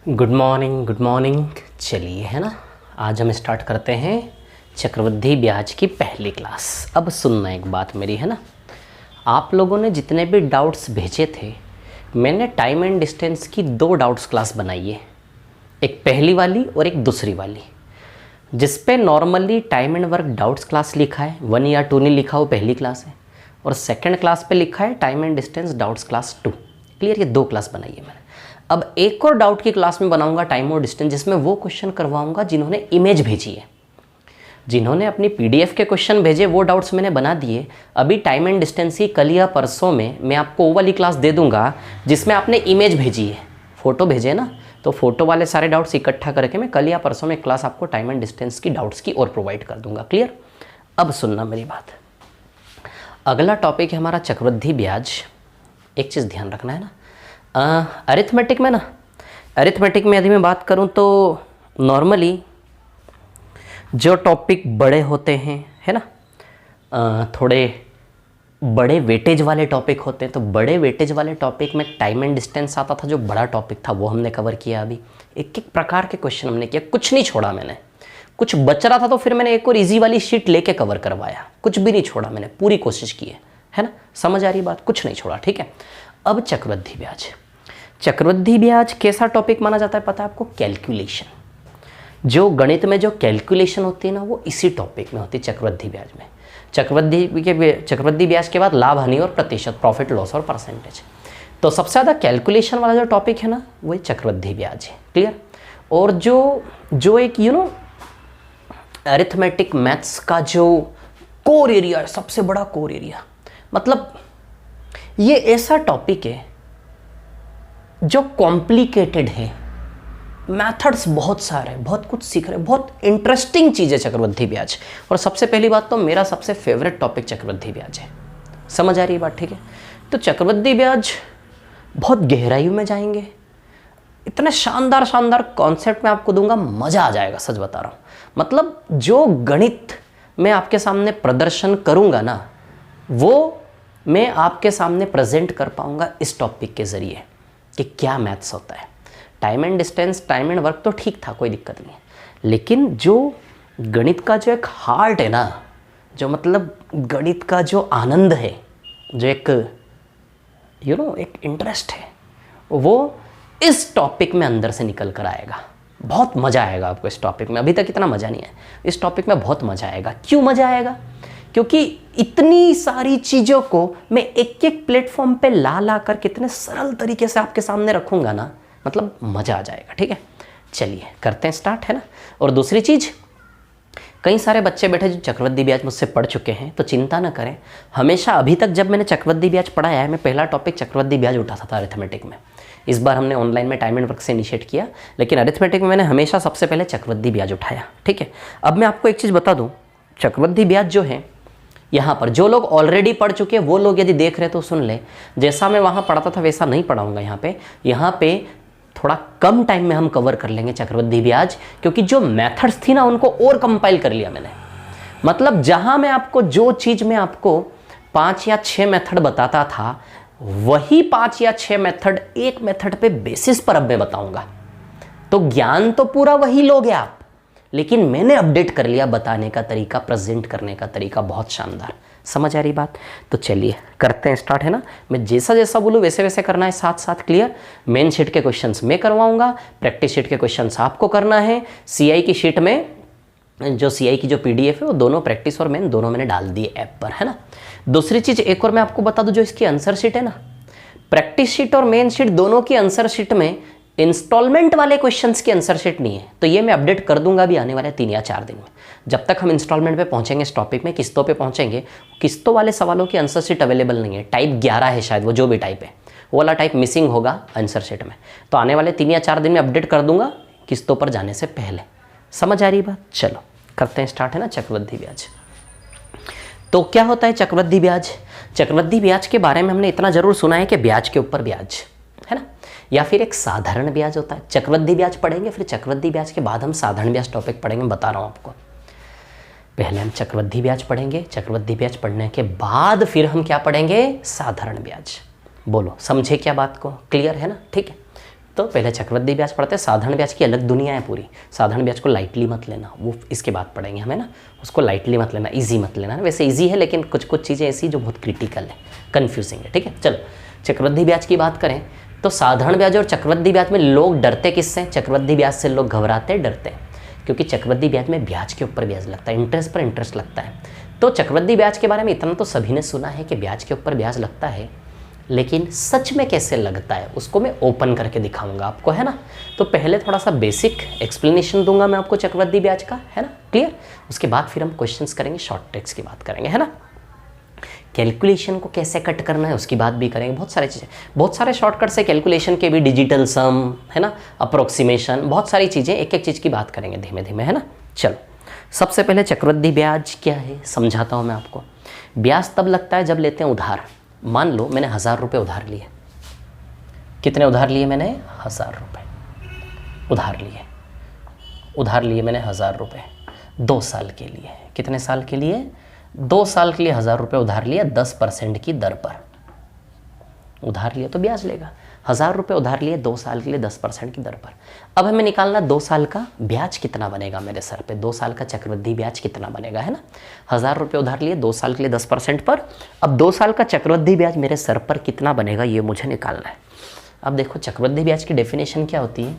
Good morning. चलिए है ना, आज हम स्टार्ट करते हैं चक्रवृद्धि ब्याज की पहली क्लास। अब सुनना एक बात मेरी, है ना, आप लोगों ने जितने भी डाउट्स भेजे थे, मैंने टाइम एंड डिस्टेंस की दो डाउट्स क्लास बनाई है, एक पहली वाली और एक दूसरी वाली, जिस पे normally time and work doubts class लिखा है, 1 या 2 नहीं लिखा, वो पहली क्लास है, और सेकंड क्लास पे लिखा है time and distance doubts class 2। Clear, ये दो क्लास बनाई है मैंने। अब एक और डाउट की क्लास में बनाऊंगा टाइम और डिस्टेंस, जिसमें वो क्वेश्चन करवाऊंगा जिन्होंने इमेज भेजी है, जिन्होंने अपनी पीडीएफ के क्वेश्चन भेजे, वो डाउट्स मैंने बना दिए। अभी टाइम एंड डिस्टेंस की कल या परसों में मैं आपको वो वाली क्लास दे दूंगा जिसमें आपने इमेज भेजी है, फोटो भेजे ना, तो फोटो वाले सारे डाउट्स इकट्ठा करके मैं कल या परसों में क्लास आपको टाइम एंड डिस्टेंस की डाउट्स की और प्रोवाइड कर दूंगा। क्लियर, अब सुनना मेरी बात। अगला टॉपिक है हमारा चक्रवृद्धि ब्याज। एक चीज़ ध्यान रखना है ना, अरिथमेटिक में ना, अरिथमेटिक में यदि मैं बात करूं तो नॉर्मली जो टॉपिक बड़े होते हैं, है ना, थोड़े बड़े वेटेज वाले टॉपिक होते हैं, तो बड़े वेटेज वाले टॉपिक में टाइम एंड डिस्टेंस आता था, जो बड़ा टॉपिक था वो हमने कवर किया। अभी एक एक प्रकार के क्वेश्चन हमने किया, कुछ नहीं छोड़ा मैंने। कुछ बच रहा था तो फिर मैंने एक और इजी वाली शीट लेके कवर करवाया, कुछ भी नहीं छोड़ा मैंने, पूरी कोशिश की है ना, समझ आ रही बात, कुछ नहीं छोड़ा। ठीक है, अब चक्रवृद्धि ब्याज। चक्रवृद्धि ब्याज कैसा टॉपिक माना जाता है पता है आपको? कैलकुलेशन। जो गणित में जो कैलकुलेशन होती है ना, वो इसी टॉपिक में होती है, चक्रवृद्धि ब्याज में। चक्रवृद्धि ब्याज के बाद लाभ हानि और प्रतिशत, प्रॉफिट लॉस और परसेंटेज। तो सबसे ज़्यादा कैलकुलेशन वाला जो टॉपिक है ना, वो चक्रवृद्धि ब्याज है। क्लियर। और जो एक अरिथमेटिक मैथ्स का जो कोर एरिया है, सबसे बड़ा कोर एरिया, मतलब ये ऐसा टॉपिक है जो कॉम्प्लिकेटेड है, मेथड्स बहुत सारे, बहुत कुछ सीख रहे, बहुत इंटरेस्टिंग चीज़ है चक्रवृद्धि ब्याज। और सबसे पहली बात तो मेरा सबसे फेवरेट टॉपिक चक्रवृद्धि ब्याज है। समझ आ रही है बात? ठीक है, तो चक्रवृद्धि ब्याज बहुत गहराई में जाएंगे, इतने शानदार शानदार कॉन्सेप्ट मैं आपको दूंगा, मज़ा आ जाएगा, सच बता रहा हूँ। मतलब जो गणित मैं आपके सामने प्रदर्शन करूँगा ना, वो मैं आपके सामने प्रेजेंट कर पाऊंगा इस टॉपिक के ज़रिए कि क्या मैथ्स होता है। Time and distance, time and work तो ठीक था, कोई दिक्कत नहीं है, लेकिन जो गणित का जो एक हार्ट है ना, जो मतलब गणित का जो आनंद है, जो एक एक इंटरेस्ट है, वो इस टॉपिक में अंदर से निकल कर आएगा। बहुत मज़ा आएगा आपको इस टॉपिक में। अभी तक इतना मज़ा नहीं है, इस टॉपिक में बहुत मज़ा आएगा। क्यों मज़ा आएगा? क्योंकि इतनी सारी चीज़ों को मैं एक एक प्लेटफॉर्म पे ला कर कितने सरल तरीके से आपके सामने रखूँगा ना, मतलब मज़ा आ जाएगा। ठीक है, चलिए करते हैं स्टार्ट, है ना। और दूसरी चीज़, कई सारे बच्चे बैठे जो चक्रवृद्धि ब्याज मुझसे पढ़ चुके हैं, तो चिंता ना करें। हमेशा अभी तक जब मैंने चक्रवृद्धि ब्याज पढ़ाया है, मैं पहला टॉपिक चक्रवृद्धि ब्याज उठाता था अरिथमेटिक में। इस बार हमने ऑनलाइन में टाइम एंड वर्क से इनिशिएट किया, लेकिन अरिथमेटिक में मैंने हमेशा सबसे पहले चक्रवृद्धि ब्याज उठाया। ठीक है, अब मैं आपको एक चीज़ बता दूँ, चक्रवृद्धि ब्याज जो है, यहाँ पर जो लोग ऑलरेडी पढ़ चुके हैं वो लोग यदि देख रहे तो सुन ले, जैसा मैं वहाँ पढ़ाता था वैसा नहीं पढ़ाऊँगा यहाँ पे थोड़ा कम टाइम में हम कवर कर लेंगे चक्रवृद्धि ब्याज, क्योंकि जो मेथड्स थी ना उनको और कंपाइल कर लिया मैंने। मतलब जहाँ मैं आपको जो चीज़ में आपको 5 या 6 मेथड बताता था, वही 5 या 6 मेथड एक मेथड पे बेसिस पर अब मैं बताऊँगा। तो ज्ञान तो पूरा वही लोगे आप, लेकिन मैंने अपडेट कर लिया, बताने का तरीका, प्रेजेंट करने का तरीका बहुत शानदार। समझ आ रही बात? तो चलिए करते हैं स्टार्ट, है ना। मैं जैसा जैसा बोलूँ वैसे वैसे करना है, साथ साथ। क्लियर। मेन शीट के क्वेश्चंस मैं करवाऊंगा, प्रैक्टिस शीट के क्वेश्चंस आपको करना है। सीआई की शीट में जो सीआई की जो पीडीएफ है, वो दोनों प्रैक्टिस और मेन दोनों मैंने डाल दिए ऐप पर, है ना। दूसरी चीज़ एक और मैं आपको बता दूँ, जो इसकी आंसर शीट है ना, प्रैक्टिस शीट और मेन शीट दोनों की आंसर शीट में इंस्टॉलमेंट वाले क्वेश्चंस की आंसर शीट नहीं है, तो ये मैं अपडेट कर दूंगा भी आने वाले 3 या 4 दिन में। जब तक हम इंस्टॉलमेंट पे पहुंचेंगे, इस टॉपिक में किस्तों पे पहुंचेंगे, किस्तों वाले सवालों की आंसर शीट अवेलेबल नहीं है। टाइप 11 है शायद, वो जो भी टाइप है, वो वाला टाइप मिसिंग होगा आंसर शीट में। तो आने वाले 3 या 4 दिन में अपडेट कर दूंगा किस्तों पर जाने से पहले। समझ आ रही बात? चलो करते हैं स्टार्ट, है ना। चक्रवृद्धि ब्याज तो क्या होता है? चक्रवृद्धि ब्याज, चक्रवृद्धि ब्याज के बारे में हमने इतना जरूर सुना है कि ब्याज के ऊपर ब्याज, है ना, या फिर एक साधारण ब्याज होता है। चक्रवृद्धि ब्याज पढ़ेंगे, फिर चक्रवृद्धि ब्याज के बाद हम साधारण ब्याज टॉपिक पढ़ेंगे। बता रहा हूँ आपको, पहले हम चक्रवृद्धि ब्याज पढ़ेंगे, चक्रवृद्धि ब्याज पढ़ने के बाद फिर हम क्या पढ़ेंगे? साधारण ब्याज। बोलो समझे क्या बात को? क्लियर है ना? ठीक है, तो पहले चक्रवृद्धि ब्याज पढ़ते हैं। साधारण ब्याज की अलग दुनिया है पूरी। साधारण ब्याज को लाइटली मत लेना, वो इसके बाद पढ़ेंगे हमें ना, उसको लाइटली मत लेना, इजी मत लेना। वैसे इजी है लेकिन कुछ कुछ चीज़ें ऐसी जो बहुत क्रिटिकल है, कन्फ्यूजिंग है। ठीक है, चलो चक्रवृद्धि ब्याज की बात करें तो साधारण ब्याज और चक्रवृद्धि ब्याज में लोग डरते किससे? चक्रवृद्धि ब्याज से लोग घबराते डरते, क्योंकि चक्रवृद्धि ब्याज में ब्याज के ऊपर ब्याज लगता है, इंटरेस्ट पर इंटरेस्ट लगता है। तो चक्रवृद्धि ब्याज के बारे में इतना तो सभी ने सुना है कि ब्याज के ऊपर ब्याज लगता है, लेकिन सच में कैसे लगता है उसको मैं ओपन करके दिखाऊंगा आपको, है ना। तो पहले थोड़ा सा बेसिक एक्सप्लेनेशन दूंगा मैं आपको चक्रवृद्धि ब्याज का, है ना, क्लियर। उसके बाद फिर हम क्वेश्चंस करेंगे, शॉर्ट ट्रिक्स की बात करेंगे, है ना। कैलकुलेशन को कैसे कट करना है उसकी बात भी करेंगे। बहुत सारी चीज़ें, बहुत सारे शॉर्टकट्स है कैलकुलेशन के भी, डिजिटल सम, है ना, अप्रोक्सीमेशन, बहुत सारी चीज़ें, एक एक चीज़ की बात करेंगे धीमे धीमे, है ना। चलो सबसे पहले चक्रवृद्धि ब्याज क्या है समझाता हूँ मैं आपको। ब्याज तब लगता है जब लेते हैं उधार। मान लो मैंने 1000 रुपये उधार लिए। कितने उधार लिए मैंने? 1000 रुपये उधार लिए। उधार लिए मैंने 1000 रुपये 2 साल के लिए। कितने साल के लिए? 2 साल के लिए 1000 रुपये उधार लिया 10% की दर पर। उधार लिया तो ब्याज लेगा। 1000 रुपये उधार लिए 2 साल के लिए 10% की दर पर। अब हमें निकालना 2 साल का ब्याज कितना बनेगा मेरे सर पे, 2 साल का चक्रवृद्धि ब्याज कितना बनेगा, है ना। 1000 रुपये उधार लिए 2 साल के लिए 10% पर। अब 2 साल का चक्रवृद्धि ब्याज मेरे सर पर कितना बनेगा ये मुझे निकालना है। अब देखो चक्रवृद्धि ब्याज की डेफिनेशन क्या होती है?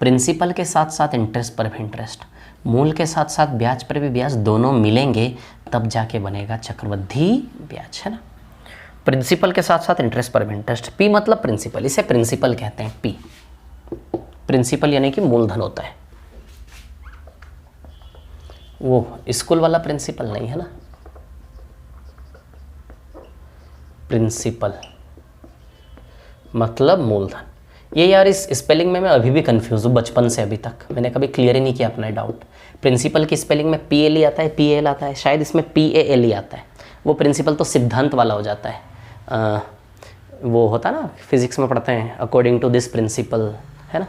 प्रिंसिपल के साथ साथ इंटरेस्ट पर भी इंटरेस्ट, मूल के साथ साथ ब्याज पर भी ब्याज, दोनों मिलेंगे तब जाके बनेगा चक्रवृद्धि ब्याज, है ना। प्रिंसिपल के साथ साथ इंटरेस्ट पर भी इंटरेस्ट, पी मतलब प्रिंसिपल, इसे प्रिंसिपल कहते हैं। पी प्रिंसिपल यानी कि मूलधन होता है, वो स्कूल वाला प्रिंसिपल नहीं है ना। प्रिंसिपल मतलब मूलधन। ये यार इस स्पेलिंग में मैं अभी भी कंफ्यूज हूँ, बचपन से अभी तक मैंने कभी क्लियर ही नहीं किया अपना डाउट। प्रिंसिपल की स्पेलिंग में PL आता है, PAL आता है, शायद इसमें PAL आता है। वो प्रिंसिपल तो सिद्धांत वाला हो जाता है, वो होता है ना फिजिक्स में पढ़ते हैं, अकॉर्डिंग टू दिस प्रिंसिपल, है ना,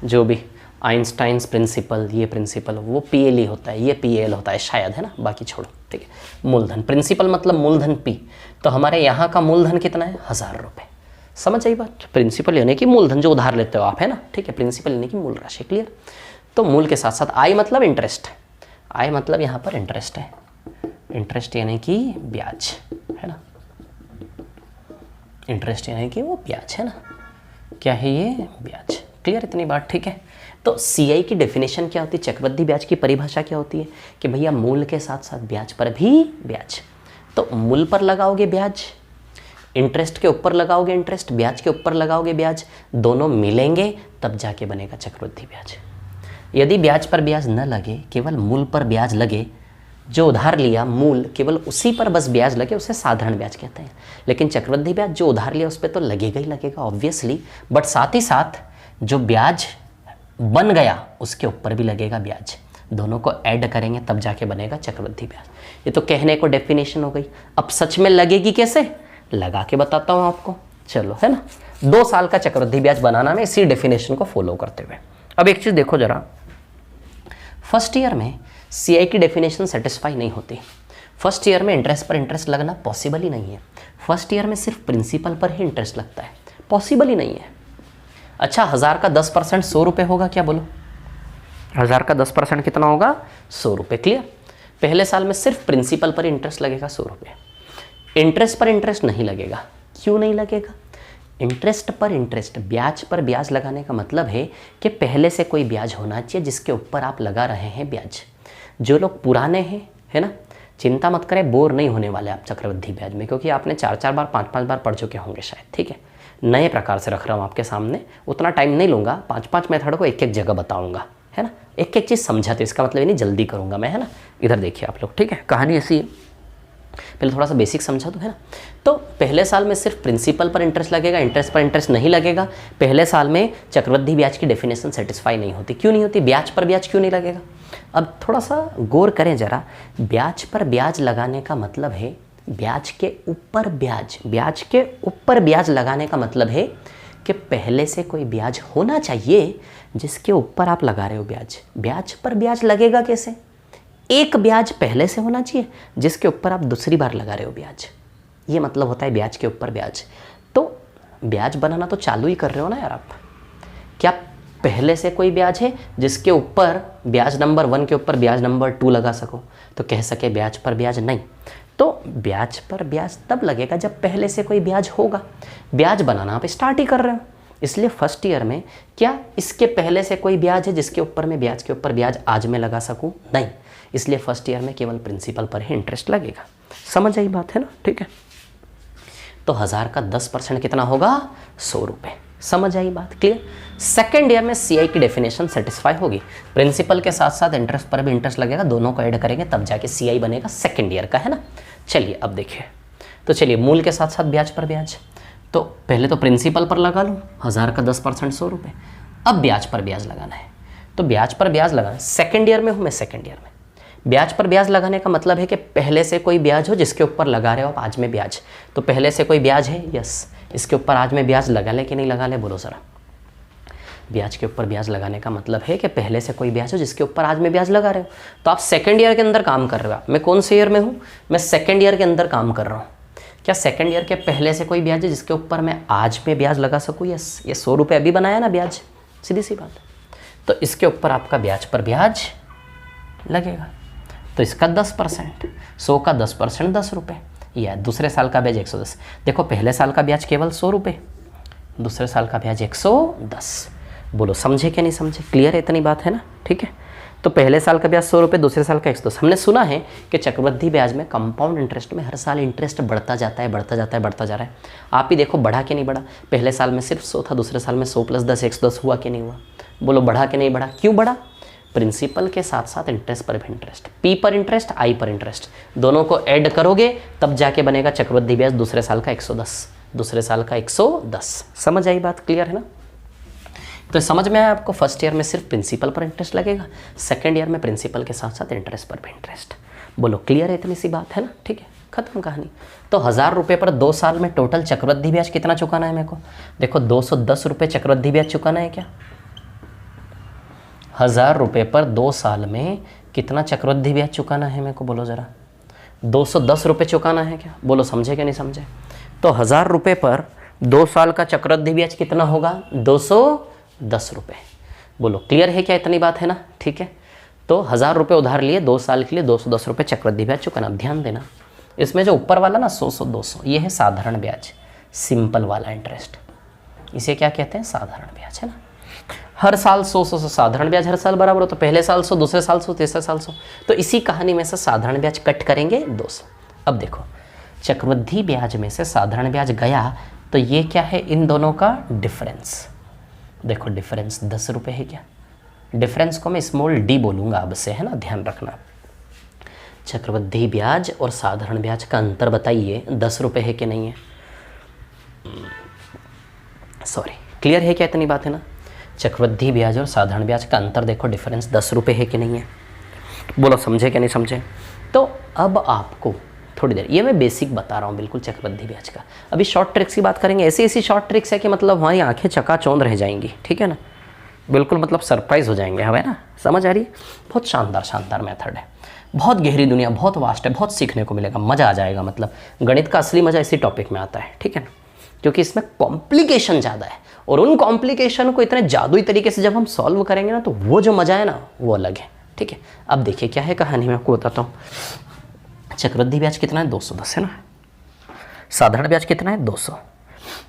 जो भी आइंस्टाइंस प्रिंसिपल, ये प्रिंसिपल वो PL ही होता है, ये PAL होता है शायद, है ना, बाकी छोड़ो, ठीक है। मूलधन, प्रिंसिपल मतलब मूलधन P, तो हमारे यहाँ का मूलधन कितना है? 1000 रुपये। समझ आई बात? प्रिंसिपल यानी कि मूलधन जो उधार लेते हो आप, है ना, ठीक है। प्रिंसिपल यानी कि मूल राशि, क्लियर। तो मूल के साथ साथ आई मतलब इंटरेस्ट है, आई मतलब यहाँ पर इंटरेस्ट है, इंटरेस्ट यानी कि ब्याज, है ना, इंटरेस्ट यानी कि वो ब्याज, है ना, क्या है ये? ब्याज, क्लियर इतनी बात, ठीक है। तो CI की डेफिनेशन क्या होती है? चक्रवृद्धि ब्याज की परिभाषा क्या होती है कि भैया मूल के साथ साथ ब्याज पर भी ब्याज। तो मूल पर लगाओगे ब्याज, इंटरेस्ट के ऊपर लगाओगे इंटरेस्ट, ब्याज के ऊपर लगाओगे ब्याज, दोनों मिलेंगे तब जाके बनेगा चक्रवृद्धि ब्याज। यदि ब्याज पर ब्याज न लगे, केवल मूल पर ब्याज लगे, जो उधार लिया मूल केवल उसी पर बस ब्याज लगे, उसे साधारण ब्याज कहते हैं। लेकिन चक्रवृद्धि ब्याज जो उधार लिया उस पर तो लगेगा ही लगेगा ऑब्वियसली, बट साथ ही साथ जो ब्याज बन गया उसके ऊपर भी लगेगा ब्याज, दोनों को ऐड करेंगे तब जाके बनेगा चक्रवृद्धि ब्याज। ये तो कहने को डेफिनेशन हो गई। अब सच में लगेगी कैसे? लगा के बताता हूँ आपको, चलो, है ना। 2 साल का चक्रवृद्धि ब्याज बनाना में इसी डेफिनेशन को फॉलो करते हुए। अब एक चीज़ देखो जरा, फर्स्ट ईयर में CI की डेफिनेशन सेटिस्फाई नहीं होती। फर्स्ट ईयर में इंटरेस्ट पर इंटरेस्ट लगना पॉसिबल ही नहीं है। फर्स्ट ईयर में सिर्फ प्रिंसिपल पर ही इंटरेस्ट लगता है, पॉसिबल ही नहीं है। अच्छा 1000 का 10% 100 रुपये होगा क्या? बोलो 1000 का 10% कितना होगा? 100 रुपये, क्लियर। पहले साल में सिर्फ प्रिंसिपल पर इंटरेस्ट लगेगा 100 रुपये, इंटरेस्ट पर इंटरेस्ट नहीं लगेगा। क्यों नहीं लगेगा? इंटरेस्ट पर इंटरेस्ट, ब्याज पर ब्याज लगाने का मतलब है कि पहले से कोई ब्याज होना चाहिए जिसके ऊपर आप लगा रहे हैं ब्याज। जो लोग पुराने हैं, है ना, चिंता मत करें, बोर नहीं होने वाले आप चक्रवृद्धि ब्याज में, क्योंकि आपने 4-4 बार 5-5 बार पढ़ चुके होंगे शायद, ठीक है। नए प्रकार से रख रहा हूँ आपके सामने, उतना टाइम नहीं लूँगा, 5-5 मेथड को एक एक जगह बताऊँगा, है ना, एक एक चीज़ समझाते, इसका मतलब ये नहीं जल्दी करूँगा मैं, है ना। इधर देखिए आप लोग, ठीक है, कहानी ऐसी है, पहले थोड़ा सा बेसिक समझा दो, है ना। तो पहले साल में सिर्फ प्रिंसिपल पर इंटरेस्ट लगेगा, इंटरेस्ट पर इंटरेस्ट नहीं लगेगा। पहले साल में चक्रवृद्धि ब्याज की डेफिनेशन सेटिस्फाई नहीं होती। क्यों नहीं होती? ब्याज पर ब्याज क्यों नहीं लगेगा? अब थोड़ा सा गौर करें जरा, ब्याज पर ब्याज लगाने का मतलब है ब्याज के ऊपर ब्याज, ब्याज के ऊपर ब्याज लगाने का मतलब है कि पहले से कोई ब्याज होना चाहिए जिसके ऊपर आप लगा रहे हो ब्याज। ब्याज पर ब्याज लगेगा कैसे? एक ब्याज पहले से होना चाहिए जिसके ऊपर आप दूसरी बार लगा रहे हो ब्याज, ये मतलब होता है ब्याज के ऊपर ब्याज। तो ब्याज बनाना तो चालू ही कर रहे हो ना यार आप। क्या पहले से कोई ब्याज है जिसके ऊपर ब्याज नंबर 1 के ऊपर ब्याज नंबर 2 लगा सको, तो कह सके ब्याज पर ब्याज? नहीं। तो ब्याज पर ब्याज तब लगेगा जब पहले से कोई ब्याज होगा। ब्याज बनाना आप स्टार्ट ही कर रहे हो, इसलिए फर्स्ट ईयर में क्या इसके पहले से कोई ब्याज है जिसके ऊपर मैं ब्याज के ऊपर ब्याज आज में लगा सकूं? नहीं। इसलिए फर्स्ट ईयर में केवल प्रिंसिपल पर ही इंटरेस्ट लगेगा। समझ आई बात है ना? ठीक है। तो 1000 का 10% कितना होगा? 100 रुपये। समझ आई बात? क्लियर? सेकेंड ईयर में सीआई की डेफिनेशन सेटिस्फाई होगी, प्रिंसिपल के साथ साथ इंटरेस्ट पर भी इंटरेस्ट लगेगा, दोनों को ऐड करेंगे तब जाके सीआई बनेगा सेकेंड ईयर का, है ना। चलिए अब देखिए, तो चलिए मूल के साथ साथ ब्याज पर ब्याज, तो पहले तो प्रिंसिपल पर लगा लूँ 1000 का 10% 100 रुपये। अब ब्याज पर ब्याज लगाना है, तो ब्याज पर ब्याज लगाना, सेकेंड ईयर में हूँ मैं, सेकेंड ईयर में ब्याज पर ब्याज लगाने का मतलब है कि पहले से कोई ब्याज हो जिसके ऊपर लगा रहे हो आप आज में ब्याज। तो पहले से कोई ब्याज है, यस, इसके ऊपर आज में ब्याज लगा ले कि नहीं लगा ले, बोलो ज़रा। ब्याज के ऊपर ब्याज लगाने का मतलब है कि पहले से कोई ब्याज हो जिसके ऊपर आज में ब्याज लगा रहे हो। तो आप सेकेंड ईयर के अंदर काम कर रहे हो। मैं कौन से ईयर में हूँ? मैं सेकेंड ईयर के अंदर काम कर रहा हूँ। क्या सेकेंड ईयर के पहले से कोई ब्याज है जिसके ऊपर मैं आज में ब्याज लगा सकूँ? यस, ये 100 रुपये अभी बनाया ना ब्याज, सीधी सी बात। तो इसके ऊपर आपका ब्याज पर ब्याज लगेगा। तो इसका 10%, 100 का 10% 10 रुपये, या दूसरे साल का ब्याज 110। देखो पहले साल का ब्याज केवल 100 रुपये, दूसरे साल का ब्याज 110। बोलो समझे क्या नहीं समझे? क्लियर है? इतनी बात है ना? ठीक है। तो पहले साल का ब्याज 100 रुपये, दूसरे साल का 110। हमने सुना है कि चक्रवृद्धि ब्याज में, कंपाउंड इंटरेस्ट में हर साल इंटरेस्ट बढ़ता जाता है, बढ़ता जाता है, बढ़ता जा रहा है। आप ही देखो बढ़ा कि नहीं बढ़ा? पहले साल में सिर्फ 100 था, दूसरे साल में 100 + 10 110 हुआ कि नहीं हुआ? बोलो बढ़ा कि नहीं बढ़ा? क्यों बढ़ा? प्रिंसिपल के साथ साथ इंटरेस्ट पर भी इंटरेस्ट, पी पर इंटरेस्ट, आई पर इंटरेस्ट, दोनों को ऐड करोगे तब जाके बनेगा चक्रवृद्धि ब्याज दूसरे साल का 110, दूसरे साल का 110। समझ आई बात? क्लियर है ना? तो समझ में आया आपको? फर्स्ट ईयर में सिर्फ प्रिंसिपल पर इंटरेस्ट लगेगा, सेकेंड ईयर में प्रिंसिपल के साथ साथ इंटरेस्ट पर भी इंटरेस्ट। बोलो क्लियर है? इतनी सी बात है ना? ठीक है, खत्म कहानी। तो 1000 रुपये पर 2 साल में टोटल चक्रवृद्धि ब्याज कितना चुकाना है मेरे को? देखो 210 रुपये चक्रवृद्धि ब्याज चुकाना है क्या? 1000 रुपये पर 2 साल में कितना चक्रवृद्धि ब्याज चुकाना है मेरे को? बोलो ज़रा। 210 रुपये चुकाना है क्या? बोलो समझे क्या नहीं समझे? तो 1000 रुपये पर 2 साल का चक्रवृद्धि ब्याज कितना होगा? 210 रुपये। बोलो क्लियर है क्या? इतनी बात है ना? ठीक है। तो 1000 रुपये उधार लिए 2 साल के लिए 210 रुपये चक्रवृद्धि ब्याज चुकाना। ध्यान देना, इसमें जो ऊपर वाला ना 100 200 ये है साधारण ब्याज, सिंपल वाला इंटरेस्ट। इसे क्या कहते हैं? साधारण ब्याज, है ना। हर साल 100 साधारण ब्याज हर साल बराबर हो, तो पहले साल 100, दूसरे साल 100, तीसरे साल 100। तो इसी कहानी में से साधारण ब्याज कट करेंगे 200। अब देखो चक्रवृद्धि ब्याज में से साधारण ब्याज गया, तो ये क्या है? इन दोनों का डिफरेंस। देखो डिफरेंस 10 रुपये है क्या? डिफरेंस को मैं स्मॉल डी बोलूँगा अब से, है ना, ध्यान रखना। चक्रवृद्धि ब्याज और साधारण ब्याज का अंतर बताइए 10 रुपये है कि नहीं है? सॉरी, क्लियर है क्या? इतनी बात है ना। चक्रवृद्धि ब्याज और साधारण ब्याज का अंतर देखो, डिफरेंस 10 रुपये है कि नहीं है? बोलो समझे क्या नहीं समझे? तो अब आपको थोड़ी देर, ये मैं बेसिक बता रहा हूँ बिल्कुल चक्रवृद्धि ब्याज का। अभी शॉर्ट ट्रिक्स की बात करेंगे, ऐसी ऐसी शॉर्ट ट्रिक्स है कि मतलब हमारी आंखें चकाचौंध रह जाएंगी, ठीक है ना, बिल्कुल मतलब सरप्राइज हो जाएंगे हमें ना। समझ आ रही है? बहुत शानदार शानदार मेथड है, बहुत गहरी दुनिया, बहुत वास्ट है, बहुत सीखने को मिलेगा, मज़ा आ जाएगा। मतलब गणित का असली मज़ा इसी टॉपिक में आता है, ठीक है ना, क्योंकि इसमें कॉम्प्लिकेशन ज़्यादा है, और उन कॉम्प्लिकेशन को इतने जादुई तरीके से जब हम सॉल्व करेंगे ना, तो वो जो मज़ा है ना वो अलग है, ठीक है। अब देखिए क्या है कहानी, मैं आपको बताता हूँ। चक्रवृद्धि ब्याज कितना है? 210 है ना। साधारण ब्याज कितना है? 200।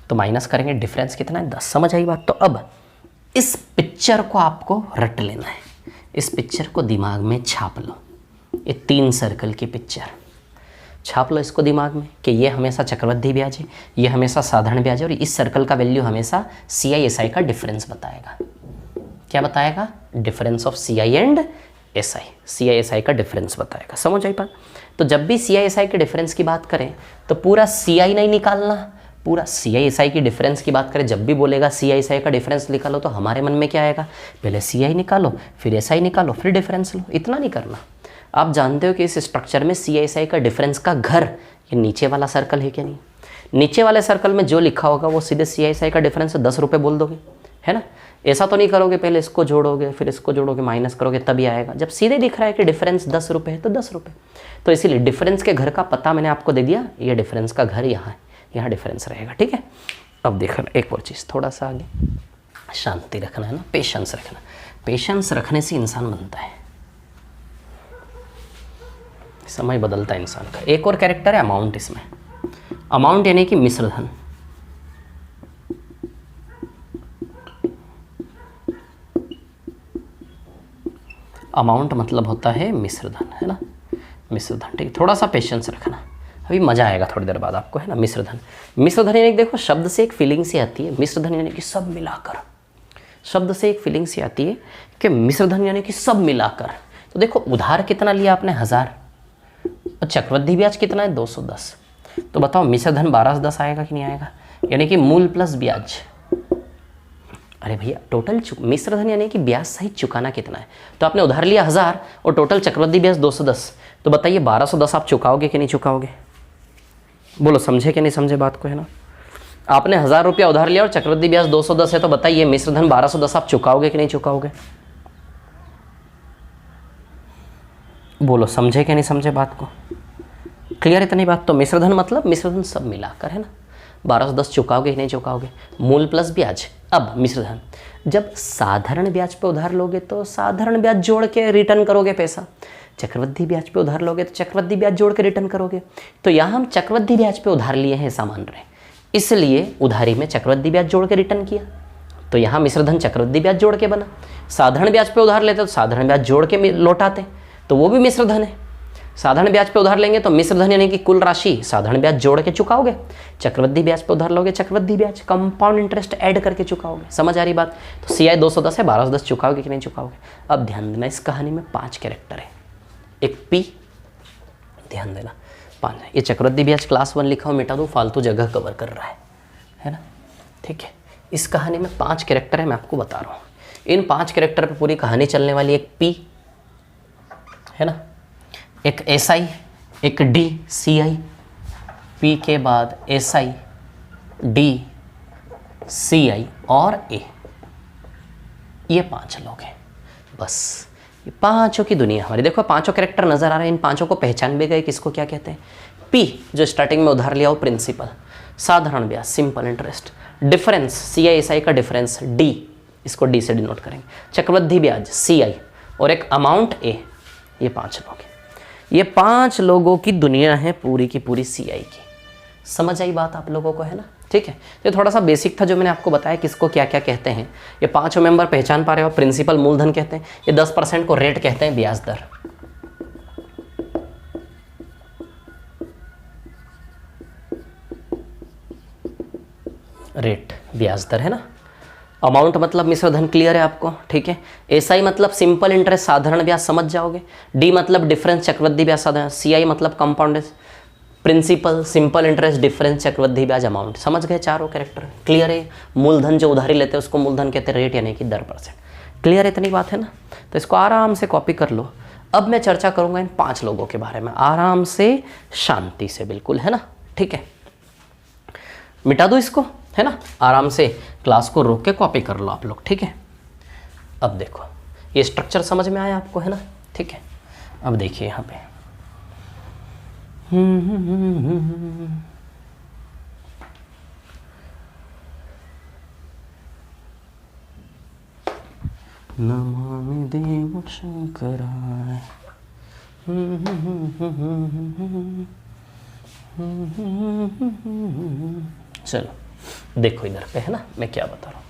तो माइनस करेंगे, डिफरेंस कितना है? 10। समझ आई बात? तो अब इस पिक्चर को आपको रट लेना है, इस पिक्चर को दिमाग में छाप लो। ये 3 सर्कल की पिक्चर छाप लो इसको दिमाग में, कि ये हमेशा चक्रवृद्धि ब्याज है, ये हमेशा साधारण ब्याज है, और इस सर्कल का वैल्यू हमेशा CI/SI का डिफरेंस बताएगा। क्या बताएगा? Difference of CI and SI, CI/SI का डिफरेंस बताएगा। समझ आई बात? तो जब भी CI/SI के डिफरेंस की बात करें तो पूरा CI नहीं निकालना, पूरा CI/SI की डिफरेंस की बात करें, जब भी बोलेगा CI/SI का डिफरेंस निकालो, तो हमारे मन में क्या आएगा? पहले CI निकालो, फिर SI निकालो, फिर डिफरेंस लो। इतना नहीं करना। आप जानते हो कि इस स्ट्रक्चर में CI/SI का डिफरेंस का घर ये नीचे वाला सर्कल है क्या? नहीं, नीचे वाले सर्कल में जो लिखा होगा वो सीधे CI/SI का डिफरेंस 10 रुपये बोल दोगे, है ना। ऐसा तो नहीं करोगे, पहले इसको जोड़ोगे, फिर इसको जोड़ोगे, माइनस करोगे, तभी आएगा। जब सीधे दिख रहा है कि डिफरेंस 10 रुपये है तो 10 रुपये। तो इसीलिए डिफरेंस के घर का पता मैंने आपको दे दिया, ये डिफरेंस का घर यहाँ है, यहाँ डिफरेंस रहेगा, ठीक है। अब देखना एक और चीज़, थोड़ा सा आगे, शांति रखना है ना, पेशेंस रखना। पेशेंस रखने से इंसान बनता है, समय बदलता है इंसान का। एक और कैरेक्टर है अमाउंट इसमें। अमाउंट यानी कि मिश्रधन। अमाउंट मतलब होता है मिश्रधन, है ना, मिश्रधन। ठीक है, थोड़ा सा पेशेंस रखना, अभी मजा आएगा थोड़ी देर बाद आपको, है ना। मिश्रधन, मिश्रधन यानी देखो शब्द से एक फीलिंग सी आती है, मिश्रधन यानी कि सब मिलाकर। शब्द से एक फीलिंग सी आती है कि मिश्रधन यानी कि सब मिलाकर। तो देखो उधार कितना लिया आपने, 1000, और चक्रवृद्धि ब्याज कितना है, 210। तो बताओ मिश्रधन 1210 आएगा कि नहीं आएगा, यानी कि मूल प्लस ब्याज। अरे भैया टोटल मिश्रधन यानी कि ब्याज सहित चुकाना कितना है। तो आपने उधार लिया 1000 और टोटल चक्रवृद्धि ब्याज 210, तो बताइए 1210 आप चुकाओगे कि नहीं चुकाओगे, बोलो, समझे कि नहीं समझे बात को, है ना। आपने 1000 रुपया उधार लिया और चक्रवृद्धि ब्याज 210 है, तो बताइए मिश्रधन 1210 आप चुकाओगे कि नहीं चुकाओगे, बोलो, समझे कि नहीं समझे बात को, क्लियर इतनी बात। तो मिश्रधन मतलब मिश्रधन सब मिलाकर, है ना। 1210 चुकाओगे कि नहीं चुकाओगे, मूल प्लस ब्याज। अब मिश्रधन, जब साधारण ब्याज पे उधार लोगे तो साधारण ब्याज जोड़ के रिटर्न करोगे पैसा, चक्रवृद्धि ब्याज पे उधार लोगे तो चक्रवृद्धि ब्याज जोड़ के रिटर्न करोगे। तो यहाँ हम चक्रवृद्धि ब्याज पे उधार लिए हैं ऐसा मान रहे हैं, इसलिए उधारी में चक्रवृद्धि ब्याज जोड़ के रिटर्न किया, तो यहाँ मिश्रधन चक्रवृद्धि ब्याज जोड़ के बना। साधारण ब्याज पे उधार लेते तो साधारण ब्याज जोड़ के लौटाते, तो वो भी मिश्रधन है। साधारण ब्याज पे उधार लेंगे तो मिश्रधन यानी कि कुल राशि साधारण ब्याज जोड़ के चुकाओगे, चक्रवृद्धि ब्याज पे उधार लोगे चक्रवृद्धि ब्याज कंपाउंड इंटरेस्ट ऐड करके चुकाओगे। समझ आ रही बात। तो CI 210 है, 1210 चुकाओगे कि नहीं चुकाओगे। अब ध्यान देना, इस कहानी में 5 कैरेक्टर है, एक P, ध्यान देना 5। ये चक्रवृद्धि ब्याज क्लास 1 लिखा हो, मिटा दो, फालतू जगह कवर कर रहा है ना। ठीक है, इस कहानी में 5 कैरेक्टर है, मैं आपको बता रहा हूँ। इन 5 कैरेक्टर पे पूरी कहानी चलने वाली। एक P है ना, एक SI, एक D, CI, P के बाद SI, D, CI और A, ये 5 लोग हैं बस। ये पांचों की दुनिया हमारी। देखो पांचों कैरेक्टर नजर आ रहे हैं, इन पांचों को पहचान भी गए किसको क्या कहते हैं। P जो स्टार्टिंग में उधार लिया वो प्रिंसिपल, साधारण ब्याज simple interest, difference CI SI का डिफरेंस D, इसको D से डिनोट करेंगे, चक्रवृद्धि ब्याज CI और एक अमाउंट A। ये 5 लोग हैं, ये 5 लोगों की दुनिया है पूरी की पूरी CI की। समझ आई बात आप लोगों को, है ना। ठीक है, ये थोड़ा सा बेसिक था जो मैंने आपको बताया किसको क्या क्या कहते हैं। ये 5 मेंबर पहचान पा रहे हो। प्रिंसिपल मूलधन कहते हैं, ये 10% को रेट कहते हैं, ब्याज दर। रेट ब्याज दर, है ना। अमाउंट मतलब मिश्रधन, क्लियर है आपको। ठीक है, SI मतलब सिंपल इंटरेस्ट साधारण ब्याज, समझ जाओगे। D मतलब डिफरेंस चक्रवृद्धि ब्याज साधारण, CI मतलब compound principal simple interest difference चक्रवृद्धि ब्याज अमाउंट। समझ गए चारों कैरेक्टर, क्लियर है। मूलधन जो उधारी लेते हैं उसको मूलधन कहते हैं, रेट यानी कि दर %। क्लियर है इतनी बात, है ना। तो इसको आराम से कॉपी कर लो। अब मैं चर्चा करूंगा इन 5 लोगों के बारे में, आराम से शांति से, बिल्कुल, है ना। ठीक है, मिटा दो इसको, है ना। आराम से क्लास को रोक के कॉपी कर लो आप लोग। ठीक है, अब देखो ये स्ट्रक्चर समझ में आया आपको, है ना। ठीक है, अब देखिए यहाँ पे नमामि देव शंकराय। चलो देखो इधर पे, है ना, मैं क्या बता रहा हूं।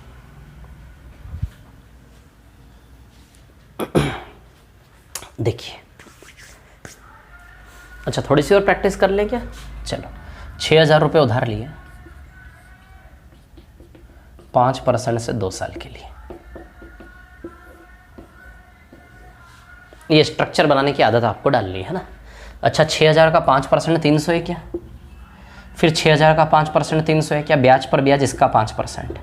देखिए, अच्छा थोड़ी सी और प्रैक्टिस कर लें क्या। चलो 6000 रुपये उधार लिए 5% से 2 साल के लिए। ये स्ट्रक्चर बनाने की आदत आपको डालनी है ना। अच्छा 6000 का 5% 300 है क्या, फिर 6000 का 5% 300 है क्या, ब्याज पर ब्याज इसका 5%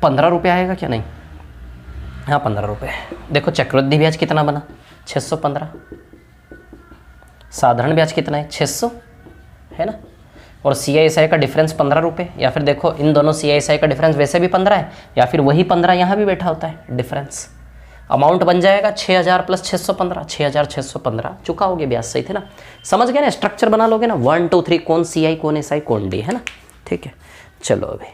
15 रुपये आएगा क्या, नहीं, हाँ 15 रुपये। देखो चक्रवृद्धि ब्याज कितना बना 615, साधारण ब्याज कितना है 600, है ना। और CI SI का डिफरेंस 15 रुपये, या फिर देखो इन दोनों CI SI का डिफरेंस वैसे भी 15 है, या फिर वही 15 यहाँ भी बैठा होता है डिफरेंस। अमाउंट बन जाएगा 6000 प्लस 615, 6615 चुकाओगे ब्याज, सही थे ना। समझ गए ना, स्ट्रक्चर बना लोगे ना, 1 2 3 कौन CI कौन SI कौन D, है ना। ठीक है, चलो अभी